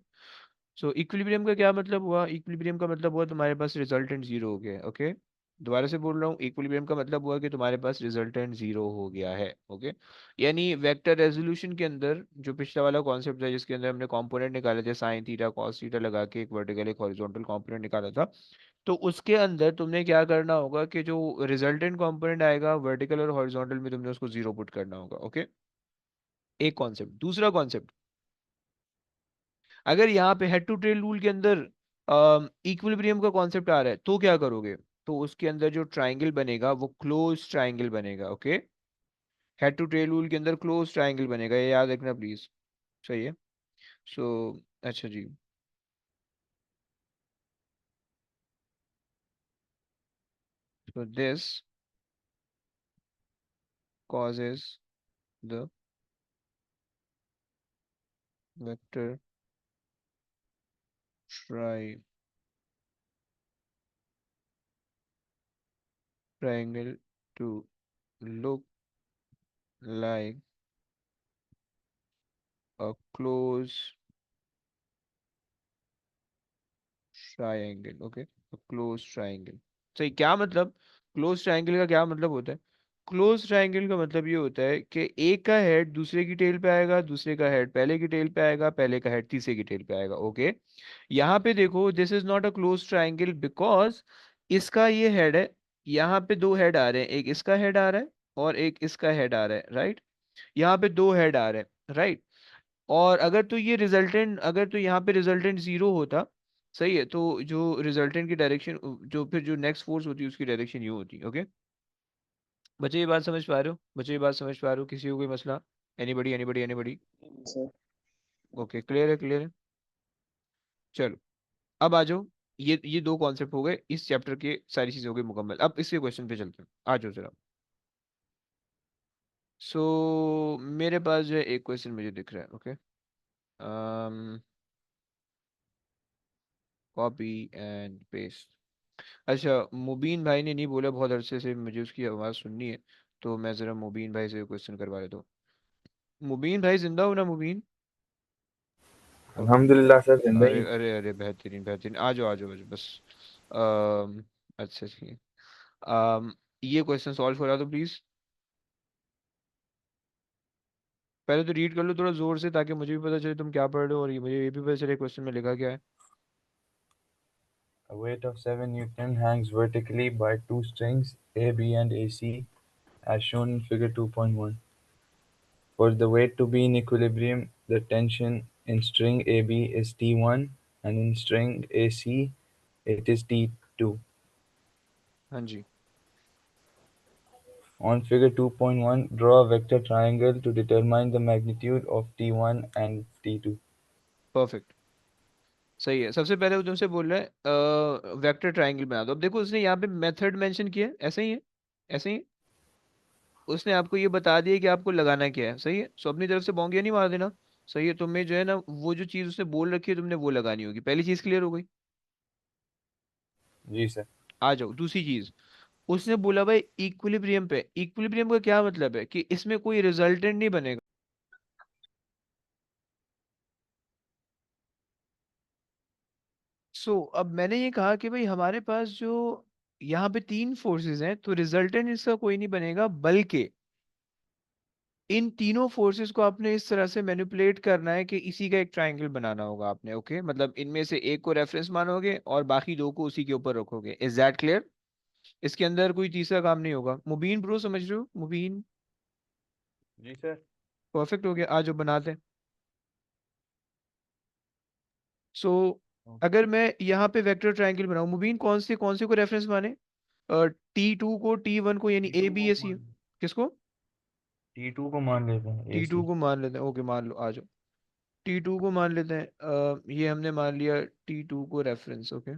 सो इक्विलिब्रियम का क्या मतलब हुआ? इक्विलिब्रियम का मतलब हुआ तुम्हारे पास रिजल्टेंट जीरो हो गया, ओके। दोबारा से बोल रहा हूँ, इक्विलिब्रियम का मतलब हुआ कि तुम्हारे पास रिजल्टेंट जीरो हो गया है, ओके। यानी वेक्टर रेजोल्यूशन के अंदर जो पिछला वाला कॉन्सेप्ट है, जिसके अंदर हमने कंपोनेंट निकाले थे, साइन थीटा कॉस थीटा लगा के एक वर्टिकल एक हॉरिजॉन्टल कंपोनेंट निकाला था, तो उसके अंदर तुमने क्या करना होगा कि जो रिजल्टेंट कंपोनेंट आएगा वर्टिकल और हॉरिजॉन्टल में, तुमने उसको जीरो पुट करना होगा, ओके। एक कॉन्सेप्ट। दूसरा कॉन्सेप्ट, अगर यहाँ पे हेड टू टेल रूल के अंदर इक्विलिब्रियम का कॉन्सेप्ट आ रहा है, तो क्या करोगे? तो उसके अंदर जो ट्राइंगल बनेगा वो क्लोज ट्राइंगल बनेगा, okay. Head to tail rule के अंदर क्लोज ट्राइंगल बनेगा, ये याद रखना प्लीज, सही है। सो अच्छा जी, so this causes the vector triangle to look like a close triangle, okay, close triangle. सही, क्या मतलब? क्लोज ट्राइंगल का क्या मतलब होता है? क्लोज ट्राइंगल का मतलब ये होता है कि एक का हेड दूसरे की टेल पे आएगा, दूसरे का हेड पहले की टेल पे आएगा, पहले का हेड तीसरे की टेल पे आएगा, ओके। यहाँ पे देखो, this is not a close triangle because इसका ये हेड है, यहाँ पे दो हेड आ रहे हैं, एक इसका हेड आ रहा है और एक इसका हेड आ रहा है, राइट। यहाँ पे दो हेड आ रहे हैं, राइट। और अगर तो ये रिजल्टेंट, अगर तो यहाँ पे रिजल्टेंट जीरो होता, सही है, तो जो रिजल्टेंट की डायरेक्शन, जो फिर जो नेक्स्ट फोर्स होती है उसकी डायरेक्शन यूँ होती, ओके। बच्चे ये बात समझ पा रहे हो? बच्चे ये बात समझ पा रहे हो? किसी को कोई मसला? Anybody anybody anybody?
Sir.
Okay, clear है, क्लियर है। चलो, अब आ जाओ। ये दो कॉन्सेप्ट हो गए इस चैप्टर के, सारी चीजें हो गई मुकम्मल। अब इसके क्वेश्चन पे चलते हैं, आ जाओ जरा। मेरे पास जो है एक क्वेश्चन मुझे दिख रहा है, ओके। Copy and paste. अच्छा, मुबीन भाई ने नहीं बोला बहुत अरसे से, मुझे उसकी आवाज़ सुननी है, तो मैं ज़रा मुबीन भाई से क्वेश्चन करवा लेता हूँ। मुबीन भाई जिंदा हो ना मुबीन? ओके।
अल्हम्दुलिल्लाह सर, जिंदा
अरे
ही।
अरे अरे, बेहतरीन बेहतरीन, आ जाओ आ जाओ आ जाओ बस। अम, अच्छा ठीक है। ये क्वेश्चन सॉल्व करा दो प्लीज़। पहले तो रीड कर लो थोड़ा ज़ोर से, ताकि मुझे भी पता चले तुम क्या पढ़ रहे हो, और मुझे ये भी पता चले क्वेश्चन में लिखा क्या है।
A weight of 7 Newton hangs vertically by two strings A, B, and AC, as shown in Figure 2.1. For the weight to be in equilibrium, the tension in string AB is T1, and in string AC, it is T2.
हाँ जी,
On Figure 2.1, draw a vector triangle to determine the magnitude of T1 and T2.
Perfect, सही है। सबसे पहले वो तुमसे बोल रहा है वेक्टर ट्रायंगल बना दो। अब देखो उसने यहाँ पे मेथड मेंशन किया है, ऐसे ही है, ऐसे ही है। उसने आपको ये बता दिया कि आपको लगाना क्या है, सही है। सो अपनी तरफ से बॉन्गिया नहीं मार देना, सही है। तुम्हें जो है ना, वो जो चीज़ उसने बोल रखी है तुमने वो लगानी होगी। पहली चीज़ क्लियर हो गई।
जी सर।
आ जाओ दूसरी चीज़। उसने बोला भाई इक्विलिब्रियम पे, इक्विलिब्रियम का क्या मतलब है कि इसमें कोई रिजल्टेंट नहीं बनेगा। अब मैंने ये कहा कि भाई हमारे पास जो यहाँ पे तीन फोर्सेस हैं, तो रिजल्टेंट इसका कोई नहीं बनेगा, बल्कि इन तीनों फोर्सेस को आपने इस तरह से मैनिपुलेट करना है कि इसी का एक ट्रायंगल बनाना होगा आपने, ओके। मतलब इनमें से एक को रेफरेंस मानोगे और बाकी दो को उसी के ऊपर रखोगे। Is that clear? इसके अंदर कोई तीसरा काम नहीं होगा। मुबीन ब्रो, समझ रहे हो मुबीन?
जी सर।
परफेक्ट हो गया, आज बनाते हैं। सो अगर मैं यहाँ पे वेक्टर ट्रायंगल बनाऊं, मुबीन कौन से को रेफरेंस माने? T2 को, T1 को, यानी ए
T2
बी
को
एस सी।
मान
किसको?
T2 को मान लेते हैं
T2
AC।
को मान लेते हैं, ओके मान लो, आ जाओ। T2 को मान लेते हैं, ये हमने मान लिया T2 को रेफरेंस, ओके।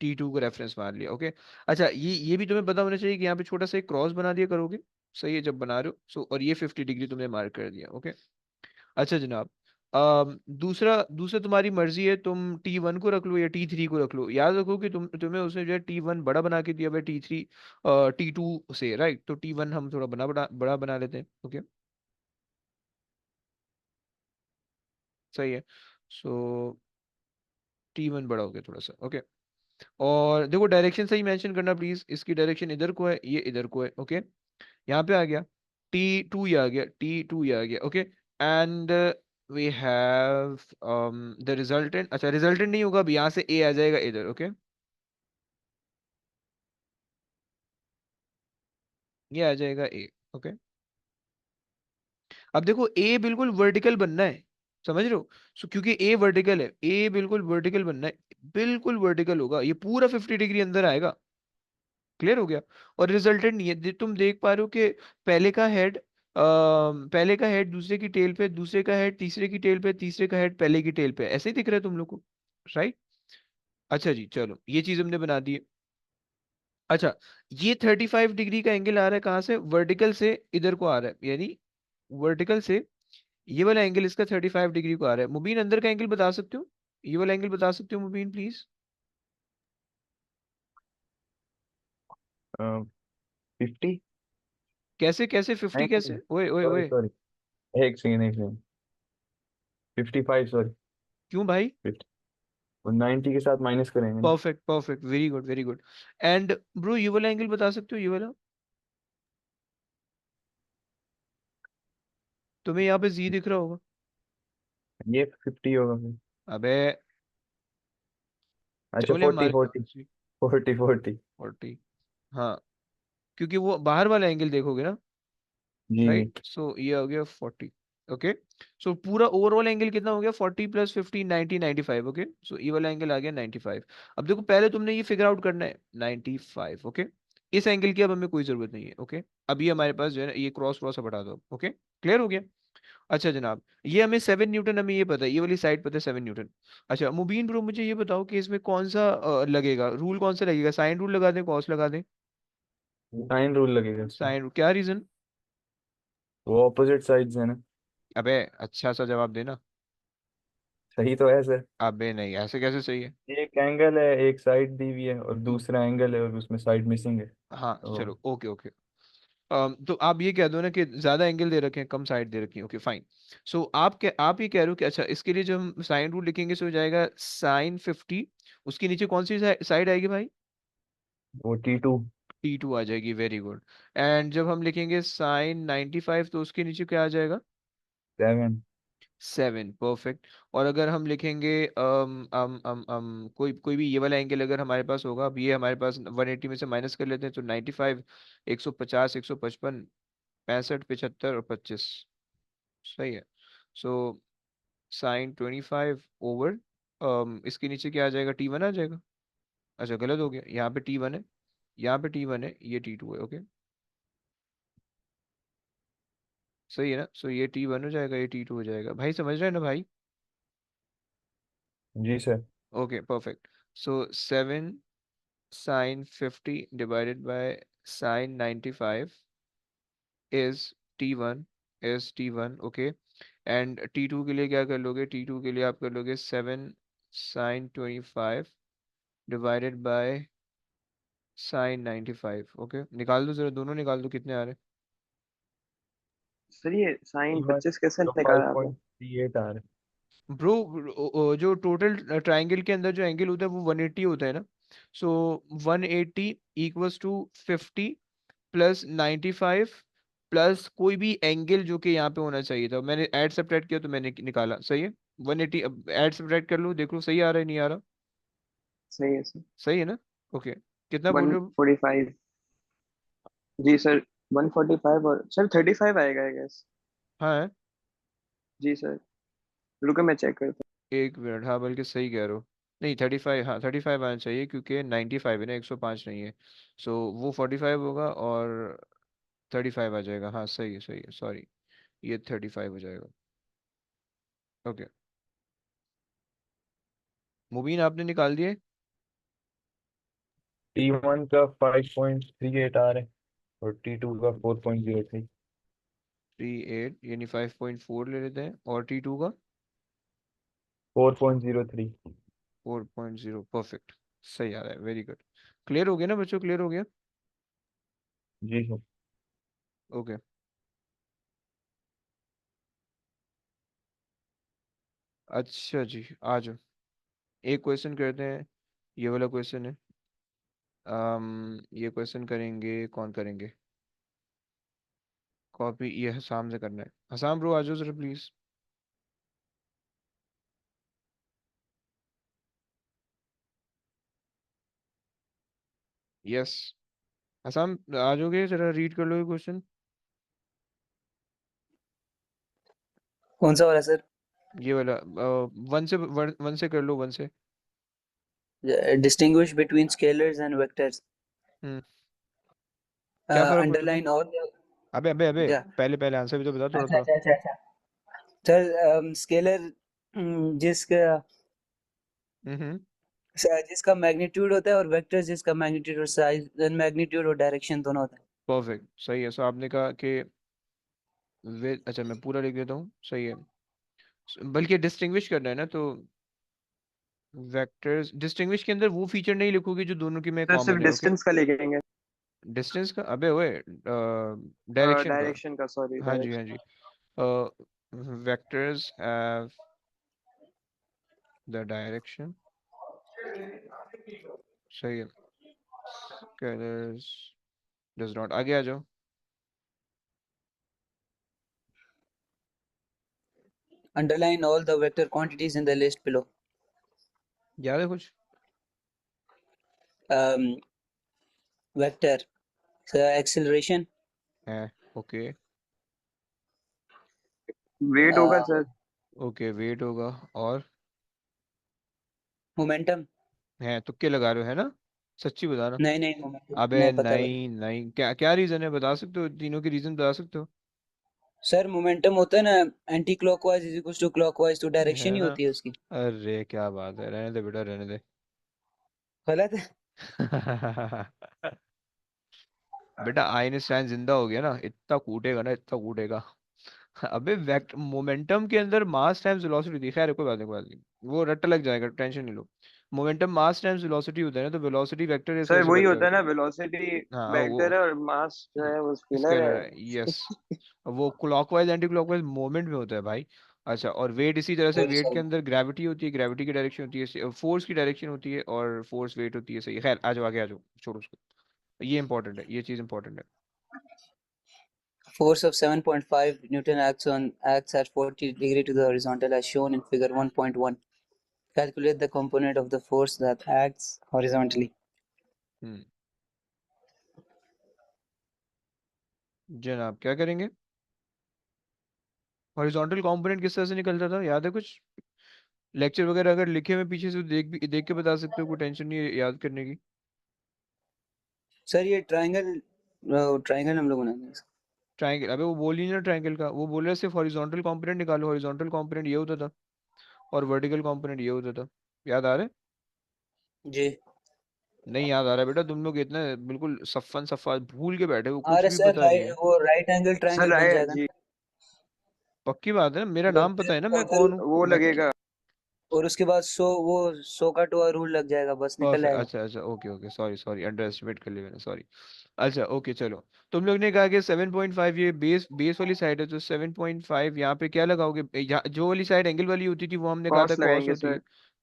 T2 को रेफरेंस मान लिया, ओके। अच्छा, ये भी तुम्हें पता होना चाहिए कि यहाँ पे छोटा सा एक क्रॉस बना दिया करोगे, सही है, जब बना रहे हो। और ये 50 डिग्री तुमने मार्क कर दिया, ओके। अच्छा जनाब, दूसरा दूसरा तुम्हारी मर्जी है, तुम T1 को रख लो या T3 को रख लो। याद रखो कि तुम्हें उसने जो है T1 बड़ा बना के दिया, भाई T3 T2 से, राइट। तो T1 हम थोड़ा बड़ा बना लेते हैं, ओके। सही है। सो T1 बड़ा हो गया थोड़ा सा, ओके। और देखो डायरेक्शन सही मेंशन करना प्लीज। इसकी डायरेक्शन इधर को है, ये इधर को है, ओके। यहाँ पे आ गया T2, ये आ गया T2, ये आ गया, okay. And we have the resultant. अच्छा, रिजल्टेंट नहीं होगा, अब यहाँ से A आ जाएगा इधर, ओके। ये आ जाएगा A, ओके। अब देखो A बिल्कुल वर्टिकल बनना है, समझ रहे हो? क्योंकि A वर्टिकल है, A बिल्कुल वर्टिकल बनना है, बिल्कुल वर्टिकल होगा, ये पूरा 50 डिग्री अंदर आएगा। क्लियर हो गया? और रिजल्टेंट नहीं है, तुम देख पा रहे हो कि पहले का हेड, पहले का हेड दूसरे की टेल पे, दूसरे का हेड तीसरे की टेल पे, तीसरे का हेड पहले की टेल पे, ऐसे ही दिख रहा है तुम लोग को, राइट। अच्छा जी, चलो ये चीज हमने बना दी है। अच्छा, ये 35 डिग्री का एंगल आ रहा है कहाँ से? वर्टिकल से इधर को आ रहा है, यानी वर्टिकल से ये वाला एंगल इसका 35 डिग्री को आ रहा है। मुबीन अंदर का एंगल बता सकते हो? ये वाला एंगल बता सकते हो मुबीन प्लीज?
50।
कैसे कैसे 50
नहीं,
कैसे? ओए ओए
सॉरी
ओए,
सॉरी, एक सेकेंड एक सेकेंड। 55 सॉरी।
क्यों भाई?
50 और 90 के साथ माइनस करेंगे ना।
Perfect perfect, very good very good. And bro ये वाला एंगल बता सकते हो, ये वाला? तुम्हें यहाँ पे जी दिख रहा होगा।
ये 50 होगा फिर।
अबे
अच्छा,
चलो
40
मार,
40। 40 40।
40। हाँ, क्योंकि वो बाहर वाला एंगल देखोगे ना,
जी जी।
राइट। सो ये हो गया 40। ओके, सो पूरा ओवरऑल एंगल कितना हो गया? 40 प्लस 50 90 95। ओके, सो ये वाला एंगल आ गया 95। अब देखो पहले तुमने ये फिगर आउट करना है 95। ओके, इस एंगल की अब हमें कोई जरूरत नहीं है। ओके, अब ये हमारे पास जो है ना, ये क्रॉस क्रॉस हटा दो। ओके, क्लियर हो गया? अच्छा जनाब, ये हमें 7 न्यूटन, हमें ये पता है, ये वाली साइड पता है 7 न्यूटन। अच्छा मुबीन ब्रो, मुझे ये बताओ कि इसमें कौन सा लगेगा रूल, कौन सा लगेगा? साइन रूल लगा दें, कॉस लगा दें?
साइन रूल लगेगा इसमें।
साइन, क्या रीजन?
वो ऑपोजिट साइड्स है ना।
अबे अच्छा सा जवाब देना।
सही तो है सर।
अबे नहीं, ऐसे कैसे सही है?
एक एंगल है, एक साइड दी हुई है, और दूसरा एंगल है और उसमें साइड मिसिंग है
हाँ
तो।
चलो, ओके ओके। तो आप ये कह दो ना कि ज्यादा एंगल दे रखे हैं, कम साइड दे रखी है। Okay fine. सो आप ये कह रहे हो कि अच्छा, इसके लिए जब हम साइन रूल लिखेंगे तो हो जाएगा sin 50। उसके नीचे कौन सी साइड आएगी भाई?
वो T2।
T2 आ जाएगी, वेरी गुड। एंड जब हम लिखेंगे sin 95 तो उसके नीचे क्या आ जाएगा?
7।
7, परफेक्ट। और अगर हम लिखेंगे कोई कोई भी ये वाला एंगल अगर हमारे पास होगा, अब ये हमारे पास 180 में से माइनस कर लेते हैं तो 95, 150, 155, 65, 75 और 25। सही है। सो sin 25 ओवर, इसके नीचे क्या आ जाएगा? T1 आ जाएगा। अच्छा गलत हो गया, यहाँ पे T1 है, यहाँ पे T1 है, ये T2 है। ओके, सही है ना? सो ये T1 हो जाएगा, ये T2 हो जाएगा। भाई समझ रहे हैं ना भाई?
जी sir.
Okay perfect. So 7 sin 50 divided by sin 95 is T1, is T1। Okay, and T2 के लिए क्या कर लोगे? T2 के लिए आप कर लोगे 7 sin 25 divided by sin 95। Okay, निकाल दो जरा, दोनों निकाल दो, कितने आ रहे
सर ये साइन
T1
25 कैसे
तो
निकाला आपने?
5.38 आ रहा है।
हैं ब्रो? जो टोटल ट्राइंगल के अंदर जो एंगल होता है वो 180 होता है ना। सो 180 इक्वल्स टू 50 प्लस 95 प्लस कोई भी एंगल जो कि यहाँ पे होना चाहिए था, मैंने ऐड सब्ट्रैक्ट किया तो मैंने निकाला। सही है, 180। अब ऐड सब्ट्रैक्ट कर लो, देख लो सही आ रहा है नहीं आ रहा।
सही है सर।
सही है ना? ओके, कितना बोल रहे हो?
145। जी सर, 145 और सर 35 आएगा आई गेस।
हाँ है।
जी सर, रुको मैं चेक करता
एक मिनट, हाँ बल्कि सही कह रहे हो। नहीं 35, हाँ 35 आना चाहिए क्योंकि 95 है ना, 105 नहीं है। सो वो 45 होगा और 35 आ जाएगा। हाँ सही है, सॉरी, ये 35 हो जाएगा। ओके, मुबीन आपने निकाल दिए?
T1 का 5.38 आ रहा है और T2 का 4.03।
38 यानी 5.4 ले लेते हैं, और T2 का
4.03।
4.0, परफेक्ट। सही आ रहा है, वेरी गुड। क्लियर हो गया ना बच्चों? क्लियर हो गया?
जी सर।
ओके, अच्छा जी, आ जाओ। एक क्वेश्चन करते हैं, ये वाला क्वेश्चन है। ये क्वेश्चन करेंगे, कौन करेंगे? कॉपी ये हसाम से करना है। हसाम ब्रो आ जाओ जरा प्लीज। यस, हसाम आ जाओगे? जरा रीड कर लो ये क्वेश्चन।
कौन सा वाला सर?
ये वाला वन से कर लो, वन से।
Distinguish between scalars and vectors.
Hmm, क्या फर्क होता है?
Underline all.
अबे अबे अबे,
क्या?
पहले पहले आंसर भी तो बता थोड़ा
अच्छा
थोड़ा।
अच्छा अच्छा अच्छा। सर स्केलर जिसका
हम्म,
जिसका मैग्नीट्यूड होता है, और वेक्टर जिसका मैग्नीट्यूड और साइज, मैग्नीट्यूड और डायरेक्शन दोनों होता है।
परफेक्ट, सही है। सो आपने कहा कि वे, अच्छा मैं पूरा लिख देता हूँ, सही है। बल्कि डिस्टिंग्विश करना है ना, तो वेक्टर्स डिस्टिंग्विश के अंदर वो फीचर नहीं लिखोगे जो दोनों की में
सर सिर्फ
कॉमन है। ओके,
डिस्टेंस का लिखेंगे।
डिस्टेंस का? अबे ओए, डायरेक्शन का।
डायरेक्शन का, सॉरी
हाँ जी हाँ
डायरेक्शन।
जी। वेक्टर्स हैव द डायरेक्शन, सही है। Scalars does not. आगे आ जाओ।
Underline all the vector quantities in the list below.
याद है कुछ?
वेक्टर एक्सेलरेशन
है। ओके
वेट होगा सर।
ओके, वेट होगा। और
मोमेंटम।
है, तुक्के लगा रहे हो है ना? सच्ची बताना।
नहीं नहीं मोमेंटम
अबे
नहीं पता भाई।
नहीं नहीं, क्या क्या रीजन है, बता सकते हो? तीनों के रीजन बता सकते हो?
सर मोमेंटम होता है ना, anti clockwise is equal to clockwise, तो डायरेक्शन
है
ही
ना?
होती है उसकी।
अरे क्या बात है, रहने दे बेटा, रहने दे।
गलत है।
बेटा आइंस्टाइन जिंदा हो गया ना, इतना कूटेगा ना, इतना कूटेगा। अबे वेक्ट मोमेंटम के अंदर मास टाइम्स वेलोसिटी थी। खैर कोई बात नहीं, कोई बात नहीं, वो रट्टा लग जाएगा, टेंशन नहीं लो। मोमेंटम मास टाइम्स वेलोसिटी होता है ना, तो वेलोसिटी वेक्टर इस
सर
वजह से
वही
बनता
होता
है।
है ना, वेलोसिटी
हाँ
वेक्टर
वो
है और मास जो है वो स्केलर
स्केलर
है।
है, यस। वो क्लॉकवाइज एंटी क्लॉकवाइज मोमेंट में होता है भाई। अच्छा, और वेट इसी तरह से, वेट के
हॉरिजॉन्टल।
अंदर ग्रेविटी होती है, ग्रेविटी की डायरेक्शन होती है, फोर्स की डायरेक्शन होती है, और फोर्स वेट होती है। सही, खैर आ जाओ आगे, आ जाओ, छोड़ो उसको। ये इंपॉर्टेंट है, ये चीज इंपॉर्टेंट है।
Force of 7.5 Newton acts at 40 degree to the horizontal as shown in figure 1.1. Calculate the component of the force that acts horizontally.
हम्म। जनाब क्या करेंगे? हॉरिजॉन्टल कंपोनेंट किस तरह से निकलता था, याद है कुछ? लेक्चर वगैरह अगर लिखे हुए पीछे से, देख के बता सकते हो, कोई टेंशन नहीं है याद करने की।
सर ये ट्राइंगल हम लोग बनाएंगे इसका।
ट्रायंगल? अबे वो बोल ही ना ट्रायंगल का, वो बोल रहे सिर्फ हॉरिजॉन्टल कंपोनेंट निकालो। हॉरिजॉन्टल कंपोनेंट ये होता था, और वर्टिकल कंपोनेंट ये होता था। याद आ रहा है?
जी
नहीं याद आ रहा है बेटा, तुम लोग इतना बिल्कुल सफन सफा भूल के बैठे हो, कुछ
अरे
भी
सर
पता नहीं है।
वो राइट एंगल
सर
ट्राइंगल बन
राय
जाएगा
जी,
पक्की बात है ना? मेरा
ना,
नाम पता है ना, मैं
फिर
कौन हूँ?
वो
मैं
लगेगा।
और उसके बाद सो का टू रूल लग जाएगा, बस निकल
परफेक्ट।
आएगा।
अच्छा अच्छा, okay okay, sorry sorry, under estimate कर लिया मैंने, सॉरी। अच्छा ओके चलो। तुम लोग ने कहा कि 7.5 ये बेस बेस वाली साइड है, तो 7.5 यहाँ पे क्या लगाओगे? जो वाली साइड एंगल वाली होती थी वो हमने कहा था
कॉस
कॉस
लगाएंगे
होती है।
सर।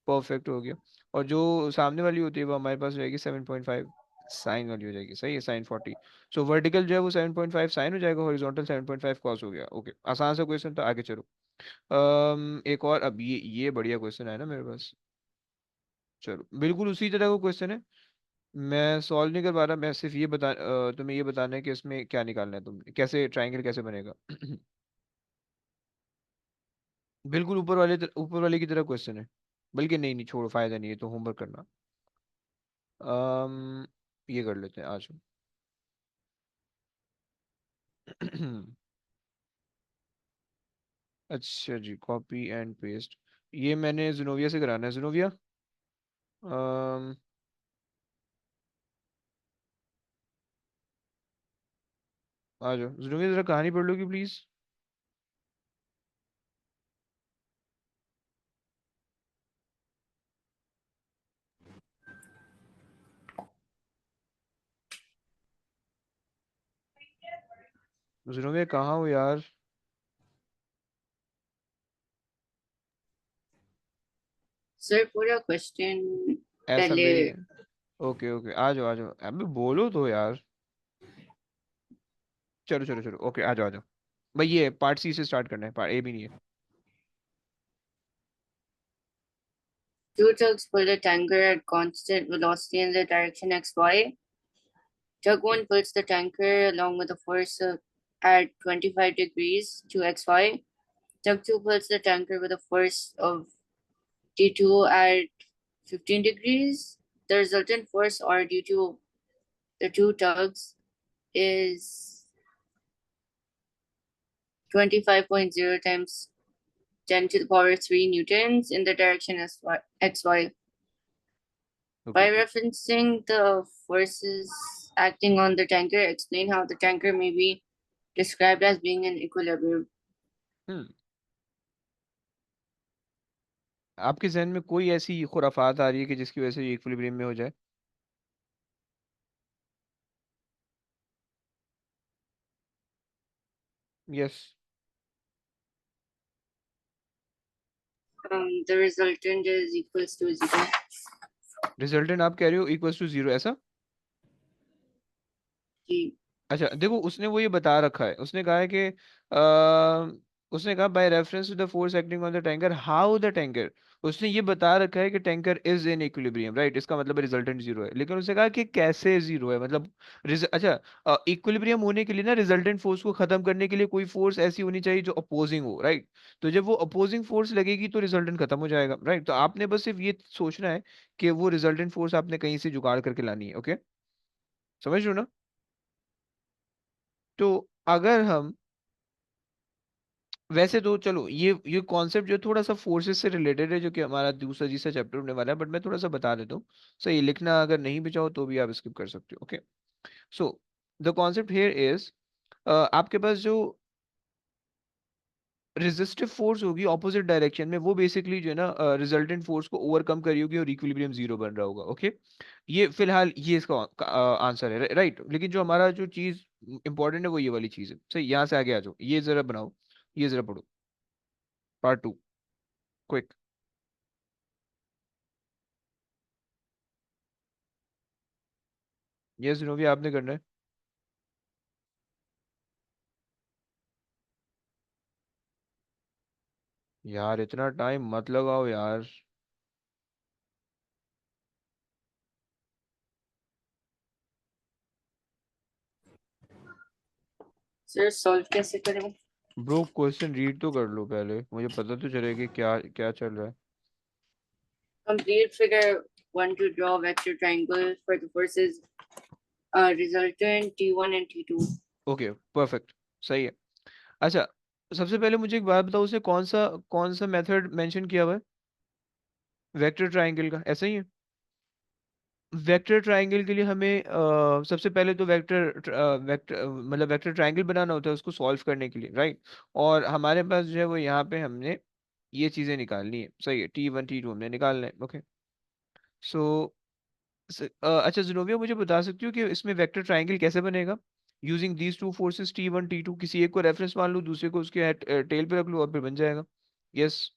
परफेक्ट हो गया। और जो सामने वाली होती है वो हमारे पास रहेगी 7.5 साइन वाली हो जाएगी। सही है, साइन 40। सो वर्टिकल जो है वो 7.5 साइन हो जाएगा, हॉरिजॉन्टल 7.5 कॉस हो गया। ओके, आसान सा क्वेश्चन था, आगे चलो। एक और, अब ये बढ़िया क्वेश्चन है ना मेरे पास। चलो, बिल्कुल उसी तरह का क्वेश्चन है। मैं सॉल्व नहीं कर पा रहा, मैं सिर्फ तुम्हें ये बताना है कि इसमें क्या निकालना है, तुम कैसे ट्रायंगल कैसे बनेगा। बिल्कुल ऊपर वाले की तरह क्वेश्चन है। बल्कि नहीं नहीं, छोड़ो, फायदा नहीं है, तो होमवर्क करना। ये कर लेते हैं आज। अच्छा जी, कॉपी एंड पेस्ट। ये मैंने जिनोविया से कराना है, जिनोविया। अम, आ जाओ जिनोविया, जरा कहानी पढ़ लो कि प्लीज। जिनोविया कहाँ हो यार?
सर पूरा क्वेश्चन
ऐसा
पहले।
मेरी। ओके ओके, आ जाओ आ जाओ, अबे बोलो तो यार। चलो चलो चलो, ओके आ जाओ आ जाओ। भाई ये पार्ट सी से स्टार्ट करना है, पार्ट ए भी नहीं है।
Two tugs pull the tanker at constant velocity in the direction xy. Tug 1 pulls the tanker along with a force at 25 degrees to xy. Tug 2 pulls the tanker with a force of T2 at 15 degrees. The resultant force R due to the two tugs is 25.0 times 10 to the power 3 newtons in the direction xy. By
okay.
referencing the forces acting on the tanker, explain how the tanker may be described as being in equilibrium.
हम्म। आपके जहन में कोई ऐसी खुराफात आ रही है कि जिसकी वजह से ये इक्विलिब्रियम में हो जाए? Yes.
The resultant is equals to 0.
Resultant आप कह रहे हो इक्वल्स टू जीरो, ऐसा?
जी
अच्छा देखो, उसने वो ये बता रखा है, उसने कहा है कि उसने कहा by reference to the force acting on the tanker, how the tanker. उसने ये बता रखा है कि tanker is in equilibrium, right, इसका मतलब रिजल्टेंट जीरो है, लेकिन उसने कहा कि कैसे जीरो है, मतलब अच्छा, इक्विलिब्रियम होने के लिए ना रिजल्टेंट फोर्स को खत्म करने के लिए कोई फोर्स ऐसी होनी चाहिए जो अपोजिंग हो, राइट। तो जब वो अपोजिंग फोर्स लगेगी तो रिजल्टेंट खत्म हो जाएगा, राइट। तो आपने बस सिर्फ ये सोचना है कि वो रिजल्टेंट फोर्स आपने कहीं से जुगाड़ करके लानी है, ओके, समझ लो ना। तो अगर हम वैसे तो चलो ये कॉन्सेप्ट जो थोड़ा सा फोर्सेस से रिलेटेड है, जो कि हमारा दूसरा तीसरा चैप्टर होने वाला है, बट मैं थोड़ा सा बता देता हूँ। सही, लिखना अगर नहीं भी चाहो तो भी आप स्किप कर सकते हो, okay. So the concept here is, आपके पास जो रेजिस्टिव फोर्स होगी ऑपोजिट डायरेक्शन में, वो बेसिकली जो है ना रिजल्टेंट फोर्स को ओवरकम करी होगी और इक्विलिब्रियम जीरो बन रहा होगा, ओके। ये फिलहाल ये इसका आंसर है, राइट। लेकिन जो हमारा जो चीज इंपॉर्टेंट है वो ये वाली चीज है, सही। यहाँ से आगे आ जाओ, ये जरा बनाओ, ये जरा पढ़ो, पार्ट टू, क्विक। ये सुनो भी आपने करना है। यार इतना टाइम मत लगाओ यार।
सर सॉल्व कैसे करें?
ब्रो क्वेश्चन रीड तो कर लो पहले, मुझे पता तो चले कि क्या क्या चल रहा है।
Complete figure 1 to draw vector triangle for the forces resultant T1 and T2.
Okay perfect, सही है। अच्छा, सबसे पहले मुझे एक बात बताओ, उसे कौन सा मेथड मेंशन किया हुआ है वेक्टर ट्रायंगल का, ऐसा ही है। वेक्टर ट्रायंगल के लिए हमें सबसे पहले तो वेक्टर मतलब वेक्टर ट्रायंगल बनाना होता है उसको सॉल्व करने के लिए, राइट। और हमारे पास जो है वो यहाँ पे हमने ये चीज़ें निकालनी है, सही है, T1 T2 हमने निकालना है, ओके। सो अच्छा ज़िनोविया, मुझे बता सकती हो कि इसमें वेक्टर ट्रायंगल कैसे बनेगा using these two forces T1 T2, किसी एक को रेफरेंस मान लो, दूसरे को उसके टेल पे रख लो और फिर बन जाएगा, यस।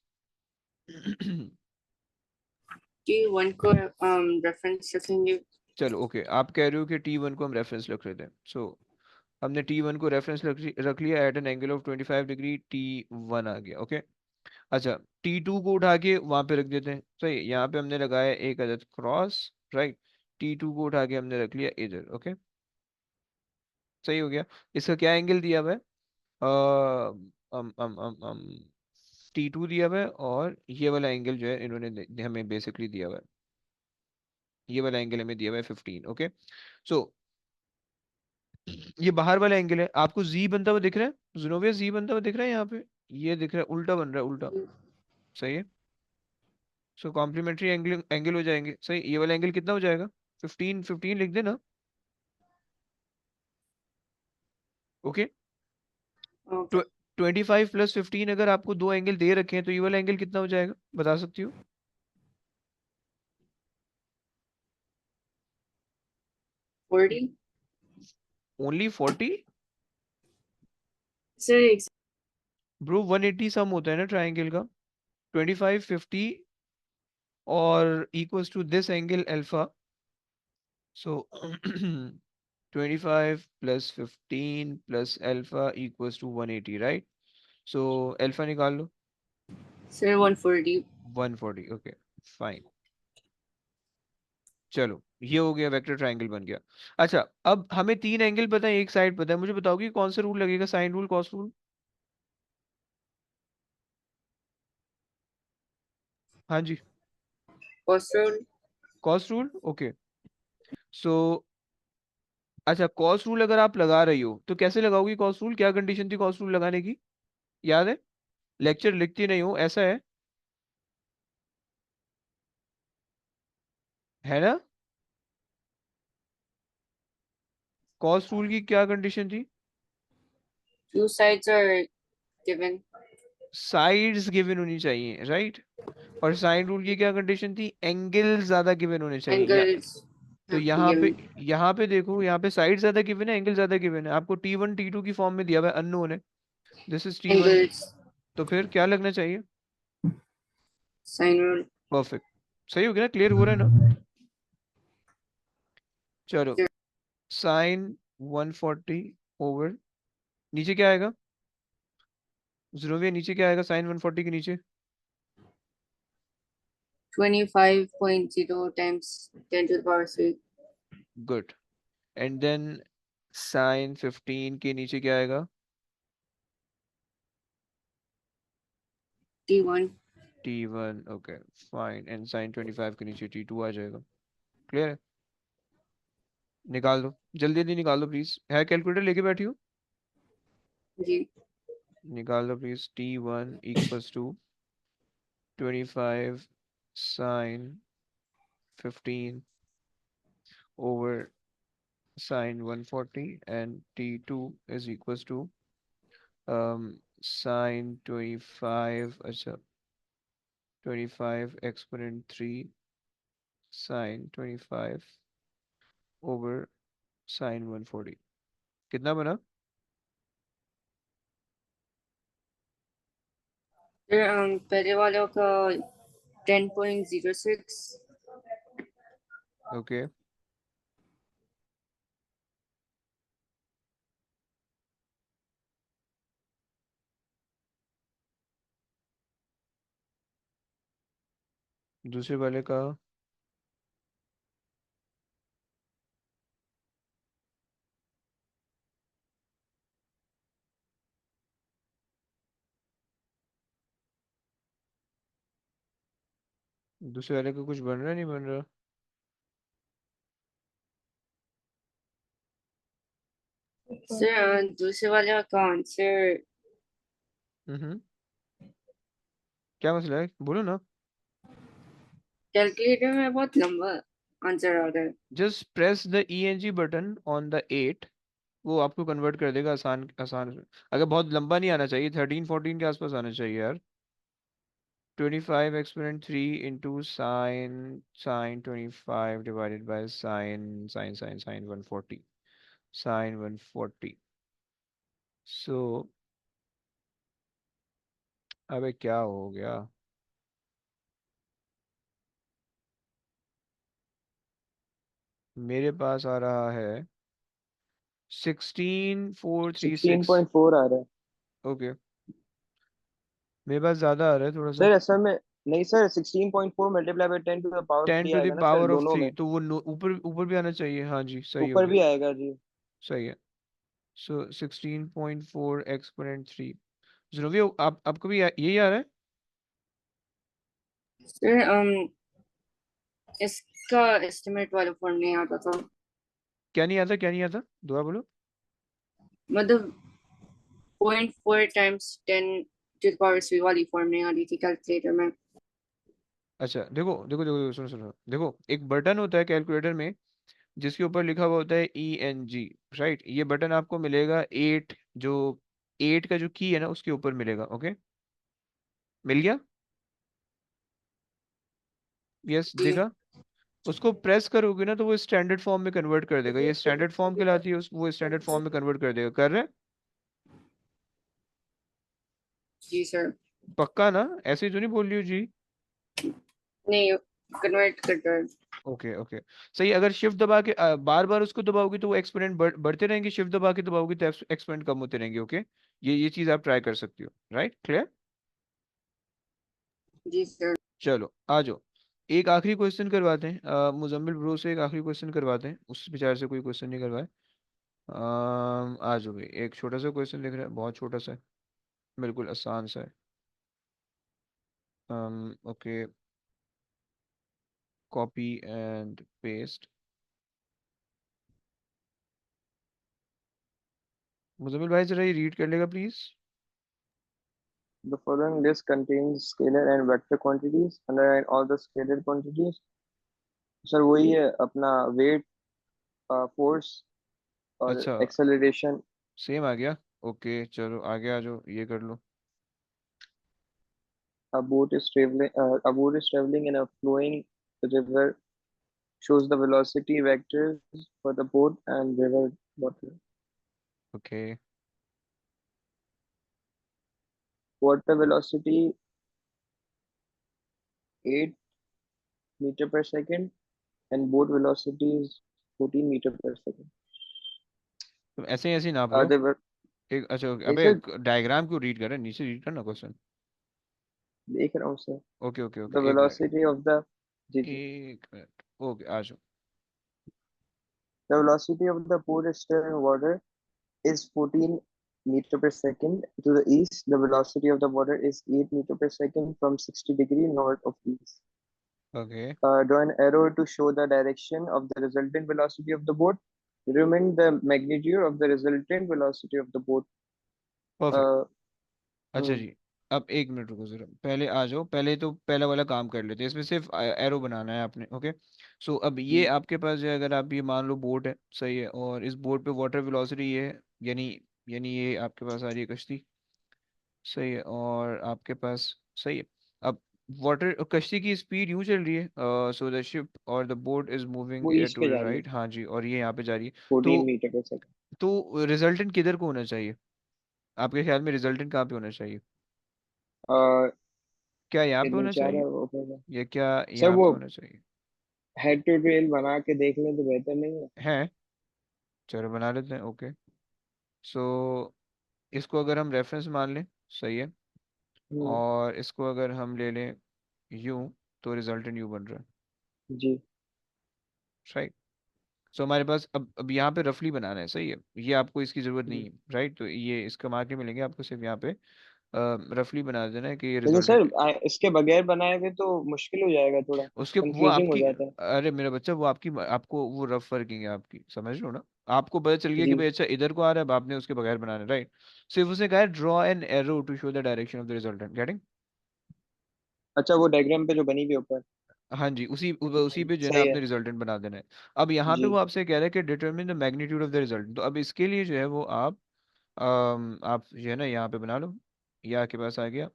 T1 को रेफरेंस रखेंगे।
चलो ओके, आप कह रहे हो कि T1 को हम रेफरेंस रख लेते हैं, सो हमने T1 को रेफरेंस रख लिया at an angle of 25 degree, T1 आ गया, ओके। अच्छा, T2 को उठा के वहां पे रख देते हैं, सही। यहाँ पे हमने लगाया एक अदद क्रॉस, राइट। T2 को उठा के हमने रख लिया इधर, ओके, सही हो गया। इसका क्या एंगल दिया हुआ है, T2 दिया हुआ है, और ये वाला एंगल जो है इन्होंने हमें बेसिकली दिया हुआ है, ये वाला एंगल हमें दिया हुआ है 15, ओके। सो ये बाहर वाला एंगल है, आपको जी बनता हुआ दिख रहा है, जुनोविया जी बनता हुआ दिख रहा है यहाँ पे, ये दिख रहा है, उल्टा बन रहा है, उल्टा, सही है। सो कॉम्प्लीमेंट्री एंगल एंगल हो जाएंगे, सही। ये वाला एंगल कितना हो जाएगा, 15 लिख देना, ओके।
Okay.
25 + 15, अगर आपको दो एंगल दे रखे हैं तो ये वाला एंगल कितना हो जाएगा, बता सकती हो।
40.
ओनली 40?
Sir,
ब्रो 180 सम होता है ना ट्राइंगल का, 25 50 और equals to this angle alpha, so 25 + 15 + alpha equals to 180, right. So alpha निकाल लो,
sir 140.
140, okay fine. चलो ये हो गया, वेक्टर ट्रायंगल बन गया। अच्छा, अब हमें तीन एंगल पता है, एक साइड पता है, मुझे बताओगे कौन सा रूल लगेगा, साइन रूल, कॉस रूल? हाँ जी,
Cos rule.
Cos rule, okay. So अच्छा, कॉस रूल अगर आप लगा रही हो तो कैसे लगाओगी कॉस रूल, क्या कंडीशन थी कॉस रूल लगाने की, याद है? लेक्चर लिखती नहीं हो ऐसा है ना? कॉस रूल की क्या कंडीशन थी?
Two sides are given.
Sides given होनी चाहिए, राइट। और साइन रूल की क्या कंडीशन थी, एंगल ज्यादा गिवन होने चाहिए, या
Angles
तो
have to be given.
यहाँ पे देखो, यहाँ पे साइड ज्यादा गिवन है, एंगल ज्यादा गिवन है, आपको T1 T2 की फॉर्म में दिया हुआ है, अननोन है, दिस इज T1,
Angles.
तो फिर क्या लगना चाहिए,
Sine rule.
परफेक्ट, सही हो गया ना, क्लियर हो रहा है ना? चलो, साइन 140 ओवर, नीचे क्या आएगा, ध्रुवीय नीचे क्या आएगा साइन 140 के नीचे,
25.0 times 10 to the power 3.
Good. And then sine 15 के नीचे क्या आएगा?
T1.
T1. Okay fine. And sign 25 के नीचे T2 आ जाएगा. क्लियर है? निकाल दो, जल्दी जल्दी निकाल दो प्लीज. है कैलकुलेटर लेके बैठी हो?
जी.
निकाल दो please. T1 equals to 25 sine 15 over sine 140 and T2 is equals to sine 25, अच्छा 25 exponent 3 sine 25 over sine 140. कितना बना?
Sir, पहले वालों का 10.06.
ओके. दूसरे वाले का दूसरे वाले का कुछ बन रहा नहीं बन रहा?
Sir, दूसरे वाले का आंसर
हम्म. क्या मसला है, बोलो ना.
कैलकुलेटर में बहुत लंबा आंसर आ रहा है.
Just press the ENG button on the 8, वो आपको कन्वर्ट कर देगा आसान आसान. अगर बहुत लंबा नहीं आना चाहिए, 13-14 के आसपास आना चाहिए यार. 25 exponent 3 into sine 25 divided by sine 140 sine 140. So अबे क्या हो गया? मेरे पास आ रहा है 16436.
16.4 आ रहा है
ओके, मेरे पास ज्यादा आ रहा है थोड़ा सा.
सर असल में। नहीं sir, 16.4 multiply by 10 to the power
10
3
to the
आएगा ना सर,
power of
दोनों
3,
में।
तो वो ऊपर ऊपर भी आना चाहिए. हाँ जी, सही हो
ऊपर
गया.
भी आएगा जी।
सही है. सो 16.4 एक्सपोनेंट 3. ज़रूरी आप आपको भी यही आ रहा है?
सर, इसका एस्टिमेट वाला फॉर्म नहीं आता था.
क्या नहीं आता, क्या नहीं आता, दोबारा बोलो.
मतलब 0.4 times 10 to the power 3 वाली फॉर्म नहीं आ रही थी कैलकुलेटर में.
अच्छा देखो देखो देखो, सुनो सुनो, देखो एक बटन होता है कैलकुलेटर में जिसके ऊपर लिखा हुआ होता है ENG. राइट, ये बटन आपको मिलेगा 8, जो 8 का जो की है ना उसके ऊपर मिलेगा. ओके, मिल गया? यस,
जी.
देखा? उसको प्रेस करोगे ना तो वो स्टैंडर्ड फॉर्म में कन्वर्ट कर देगा. ये स्टैंडर्ड फॉर्म कहलाती है, वो स्टैंडर्ड फॉर्म में कन्वर्ट कर देगा. कर रहे हैं?
जी सर.
पक्का ना? ऐसे ही तो नहीं बोल रही हो जी?
नहीं, कन्वर्ट कर दो.
ओके ओके, सही. अगर शिफ्ट दबा के बार बार उसको दबाओगे तो वो एक्सपोनेंट बढ़ते रहेंगे. शिफ्ट दबा के दबाओगे तो एक्सपोनेंट कम होते रहेंगे. ओके, ये चीज आप ट्राई कर सकती हो. Right, clear?
जी सर.
चलो आ जाओ, एक आखिरी क्वेश्चन करवाते हैं. मुजम्मिल ब्रो से एक आखिरी क्वेश्चन करवाते हैं, उस बेचारे से कोई क्वेश्चन नहीं करवाए. आ जाओ भाई, एक छोटा सा क्वेश्चन लिख रहा है, बहुत छोटा सा है, बिल्कुल आसान सा है. Okay, copy and paste. Muzammil भाई जरा ये रीड कर लेगा please.
The following list contains scalar and vector quantities. Underline all the scalar quantities. Sir वही है अपना वेट, फोर्स और
अच्छा,
एक्सेलरेशन।
सेम आ गया. ओके चलो आगे आ जाओ, ये कर लो.
A boat is traveling in a flowing river. Shows the velocity vectors for the boat and river water.
Okay.
Water velocity 8 meter per second and boat velocity is 14 meter per second.
तुम ऐसे ऐसे नाप रहे हो?
They were
एक अच्छा,
नहीं
अबे
सर।
डायग्राम क्यों रीड कर रहे हैं, नीचे रीड करना क्वेश्चन.
देख रहा हूँ sir.
Okay okay
the
okay, एक मिनट,
वेलोसिटी ऑफ द, जी जी,
एक मिनट, ओके आ जाओ।
The velocity of the pour still water is 14 meter per second to the east. The velocity of the water is 8 meter per second from 60-degree north of east.
Okay
Draw an arrow to show the direction of the resultant velocity of the boat. Determine the magnitude of the resultant velocity of the boat.
Perfect.
Uh,
अच्छा
hmm,
जी, अब एक minute रुको जरा, पहले आ जाओ, पहले तो पहला वाला काम कर लेते हैं, इसमें सिर्फ एरो बनाना है आपने, ओके। सो अब ये
hmm,
आपके पास जो है, अगर आप ये मान लो बोट है, सही है, और इस बोट पे वाटर वेलोसिटी ये है, यानी यानी ये आपके पास आ रही है कश्ती, सही है, और आपके पास, सही है। अब वाटर कश्ती की स्पीड यूं चल रही है, सो द शिप और द बोट इज मूविंग
वो ईस्ट
टू
पे
द
जा रही है,
राइट, हाँ जी, और ये यहाँ पे जा रही है। तो
14 मीटर पर सेकंड।
रिजल्टेंट किधर को होना चाहिए आपके ख्याल में? रिजल्टेंट कहाँ पे होना चाहिए? क्या यहाँ पे
इधर
होना
जा रहा
चाहिए,
है वो पे।
या क्या
सर
यहाँ
वो
पे होना चाहिए?
हेड टू टेल बना के देख लें तो बेहतर नहीं है?
है, चलो बना लेते हैं, ओके। सो इसको अगर हम रेफरेंस मान लें, सही है,
हम्म,
और इसको अगर हम ले लें यूं, तो रिजल्टेंट यूं बन रहा है,
जी
राइट। सो हमारे पास अब यहाँ पे रफली बनाना है, सही है, ये आपको इसकी ज़रूरत नहीं
हम्म।
है, राइट, तो ये इसका मार्क नहीं मिलेंगे आपको, सिर्फ यहाँ पे रफली बना देना है कि ये
लेकिन सर
रिजल्टेंट।
इसके बगैर बनाए हुए तो मुश्किल हो जाएगा, थोड़ा
उसके वो
कंफ्यूजिंग हो
आपकी,
जाता है।
अरे मेरा बच्चा, वो आपकी, आपको वो रफ वर्किंग है आपकी, समझ रहे हो ना? आपको पता चल गया कि
जी।
भाई अच्छा इधर को आ रहा है, अब आपने उसके बगैर बनाना है, राइट। सिर्फ उसने कहा है draw an arrow to show the direction of the resultant, getting?
अच्छा वो डायग्राम पे जो बनी हुई है ऊपर।
हाँ जी, उसी पे जो है ना
सही
आपने
है।
रिजल्टेंट बना देना है। अब यहाँ पे
जी
वो आपसे कह रहा है कि determine the magnitude of the result, तो अब इसके लिए जो है वो आप जो है ना यहाँ पे बना लो, ये आपके पास आ गया,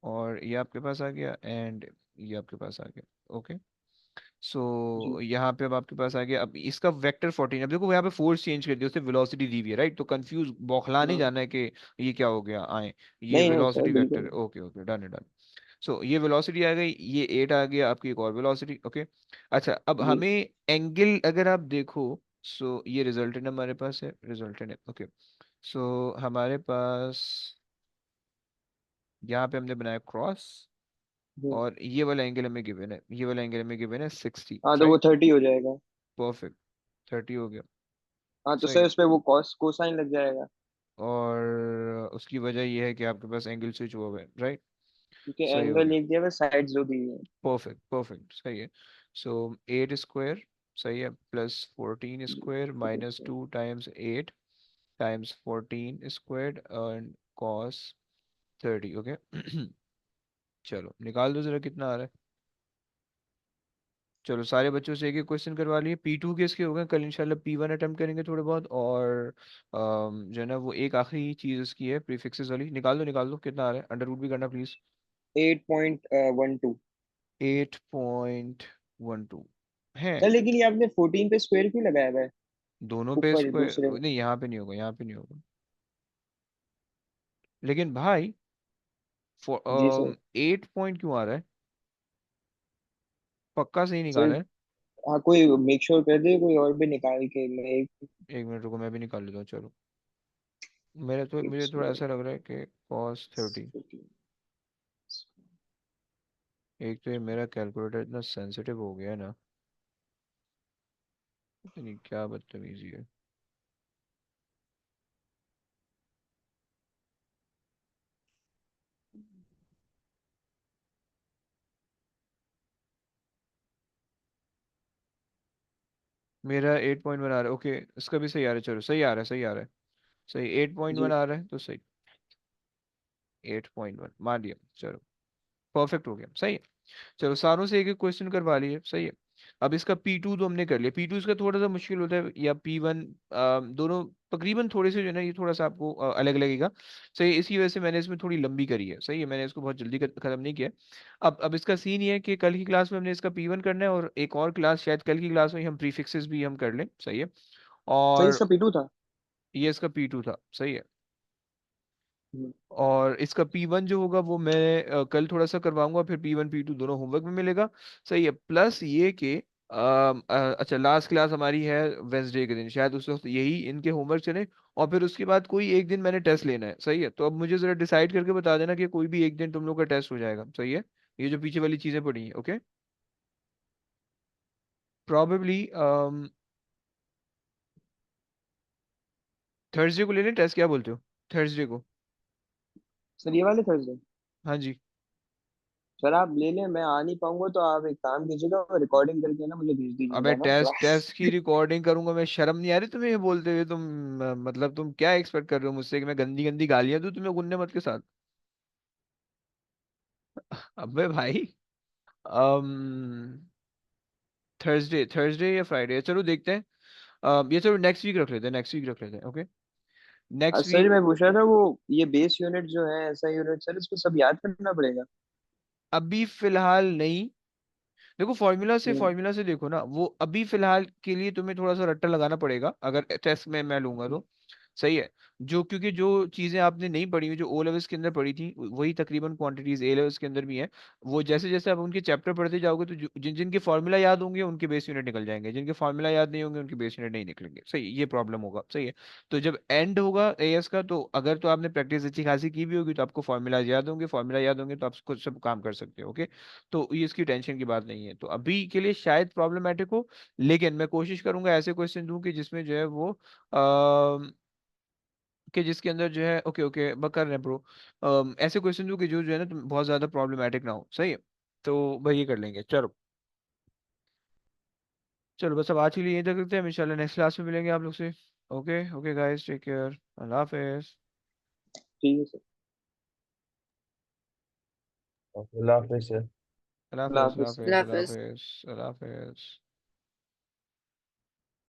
और ये आपके पास आ गया, एंड ये आपके पास आ गया, ओके।
जी।
सो यहाँ पे अब आपके पास आ गया, अब इसका वेक्टर 14, अब देखो यहाँ पे फोर्स चेंज कर दिया, उससे वेलोसिटी दी हुई है, राइट, तो कंफ्यूज बौखला नहीं
हाँ
जाना है कि ये क्या हो गया आए, ये
नहीं नहीं सर
वेलोसिटी वेक्टर है,
बिल्कुल।
ओके ओके, डन है, डन। सो ये वेलोसिटी आ गई, ये 8 आ गया, आपकी एक और वेलोसिटी, ओके। अच्छा, अब
जी
हमें एंगल अगर आप देखो, सो ये रिजल्टेंट हमारे पास है, रिजल्टेंट है, ओके। सो हमारे पास यहाँ पे हमने बनाया क्रॉस,
हम्म।
और ये वाला एंगल हमें गिवन है, ये वाला एंगल हमें गिवन है 60,
हाँ तो वो
राइट,
30 हो जाएगा।
परफेक्ट, 30 हो गया,
हाँ तो
सही
सर
है।
उस पे वो कॉस कोसाइन लग जाएगा,
और उसकी वजह ये है कि आपके पास एंगल स्विच हुआ हुआ है, राइट,
क्योंकि
सही हो
एंगल
गया,
लिख दिया हुआ, साइड जो दी है।
परफेक्ट परफेक्ट, सही है। सो 8 स्क्वायर, सही है, plus 14 square minus 2 times 8 times 14 square and cos 30, okay. चलो निकाल दो जरा कितना आ रहा है। चलो सारे बच्चों से एक एक क्वेश्चन करवा लिए, P2 के इसके हो गए, कल इंशाल्लाह P1 अटेम्प्ट करेंगे थोड़े बहुत, और जो है ना वो एक आखिरी चीज़ इसकी है प्रीफिक्सेस वाली, निकाल दो कितना आ रहा है, अंडर रूट भी करना प्लीज।
8.12।
8.12 है।
सर लेकिन ये आपने 14 पे स्क्वायर क्यों लगाया हुआ है?
दोनों पे
ऊपर दूसरे
स्क्वायर
में।
नहीं, यहाँ पे नहीं होगा, यहाँ पे नहीं होगा, लेकिन भाई
जी सर।
8 क्यों आ रहा है? पक्का सही
सर
निकाला है?
हाँ कोई मेक श्योर कर दे, कोई और भी निकाल के मैं
एक मिनट रुको, मैं भी निकाल लेता हूँ, चलो। मेरे तो
एक
मुझे थोड़ा
स्क्वायर
ऐसा लग रहा है कि cos 30,
14।
एक तो ये मेरा कैलकुलेटर इतना सेंसिटिव हो गया है ना, पता नहीं क्या बदतमीजी है। मेरा 8.1 आ रहा है, ओके, इसका भी सही आ रहा है, चलो सही आ रहा है, सही आ रहा है, सही, 8.1
जी
आ रहा है तो सही, 8.1 मान लिया, चलो परफेक्ट हो गया, सही है। चलो सारों से एक एक क्वेश्चन करवा लिए, सही है। अब इसका P2 तो हमने कर लिया, P2 इसका थोड़ा सा मुश्किल होता है, या P1, दोनों तकरीबन थोड़े से जो है ना, ये थोड़ा सा आपको अलग लगेगा, सही है, इसी वजह से मैंने इसमें थोड़ी लंबी करी है, सही है, मैंने इसको बहुत जल्दी खत्म नहीं किया। अब इसका सीन ये है कि कल की क्लास में हमने इसका P1 करना है, और एक और क्लास शायद कल की क्लास में हम प्रीफिक्सेस भी हम कर लें, सही है।
सर
और
इसका P2 था।
ये इसका P2 था, सही है।
हम्म,
और इसका P1 जो होगा वो मैं कल थोड़ा सा करवाऊंगा, फिर P1 P2 दोनों होमवर्क में मिलेगा, सही है, प्लस ये कि अच्छा, लास्ट क्लास हमारी है वेंसडे के दिन, शायद उस वक्त यही इनके होमवर्क चले, और फिर उसके बाद कोई एक दिन मैंने टेस्ट लेना है, सही है। तो अब मुझे जरा डिसाइड करके बता देना कि कोई भी एक दिन तुम लोग का टेस्ट हो जाएगा, सही है। ये जो पीछे वाली चीजें पड़ी हैं, ओके। प्रॉबेबली थर्सडे को ले लें टेस्ट, क्या बोलते हो? थर्सडे को।
सर ये वाले थर्सडे?
हाँ जी।
सर आप ले लें, मैं आ नहीं पाऊंगा तो आप एक काम कीजिएगा, रिकॉर्डिंग करके ना मुझे भेज
अबे
दीजिएगा ना
टेस्ट
क्लास।
टेस्ट की रिकॉर्डिंग करूंगा मैं? शर्म नहीं आ रही तुम्हें ये बोलते हुए? तुम मतलब तुम क्या एक्सपेक्ट कर रहे हो मुझसे, कि मैं गंदी गंदी गालियां दूं तुम्हें गुन्ने मत के साथ? अबे भाई, थर्सडे, थर्सडे या फ्राइडे, चलो देखते हैं। ये चलो नेक्स्ट वीक रख लेते हैं, नेक्स्ट वीक रख लेते हैं, ओके। Next
sir
week.
मैं पूछ रहा था वो, ये बेस यूनिट जो है, ऐसा यूनिट सर, इसको सब याद करना पड़ेगा?
अभी फिलहाल नहीं। देखो
हम्म।
फॉर्मूला से देखो ना, वो अभी फिलहाल के लिए तुम्हें थोड़ा सा रट्टा लगाना पड़ेगा अगर टेस्ट में मैं लूंगा तो, सही है। जो क्योंकि जो चीजें आपने नहीं पढ़ी हुई, जो ओ लेवल्स के अंदर पढ़ी थी, वही तकरीबन क्वांटिटीज ए लेवल्स के अंदर भी हैं। वो जैसे जैसे आप उनके चैप्टर पढ़ते जाओगे तो जिन जिनके फॉर्मूला याद होंगे उनके बेस यूनिट निकल जाएंगे, जिनके फॉर्मूला याद नहीं होंगे उनके बेस यूनिट नहीं निकलेंगे, सही, ये प्रॉब्लम होगा, सही है। तो जब एंड होगा एएस का, तो अगर तो आपने प्रैक्टिस अच्छी खासी की भी होगी तो आपको फॉर्मूला याद होंगे, फॉर्मूला याद होंगे तो आप खुद सब काम कर सकते हो, ओके। तो ये इसकी टेंशन की बात नहीं है, तो अभी के लिए शायद प्रॉब्लमेटिक हो, लेकिन मैं कोशिश करूंगा ऐसे क्वेश्चन दूं कि जिसमें जो है वो कि जिसके अंदर जो है, ओके ओके कर रहे हैं ब्रो, ऐसे क्वेश्चन दूं कि जो जो है ना तुम बहुत ज्यादा प्रॉब्लमेटिक ना हो, सही है। तो भाई ये कर लेंगे, चलो। चलो बस अब आज के लिए यहीं तक रखते हैं, इंशाल्लाह नेक्स्ट क्लास में मिलेंगे आप लोग से। Okay okay guys, take care, अल्लाह हाफिज।
ठीक है सर।
अल्लाह हाफिज सर।
अल्लाह
अल्लाह
हाफिज, अल्लाह
हाफिज़।
हाफिज, अल्लाह
Love
हाफिज, अल्लाह हाफिज।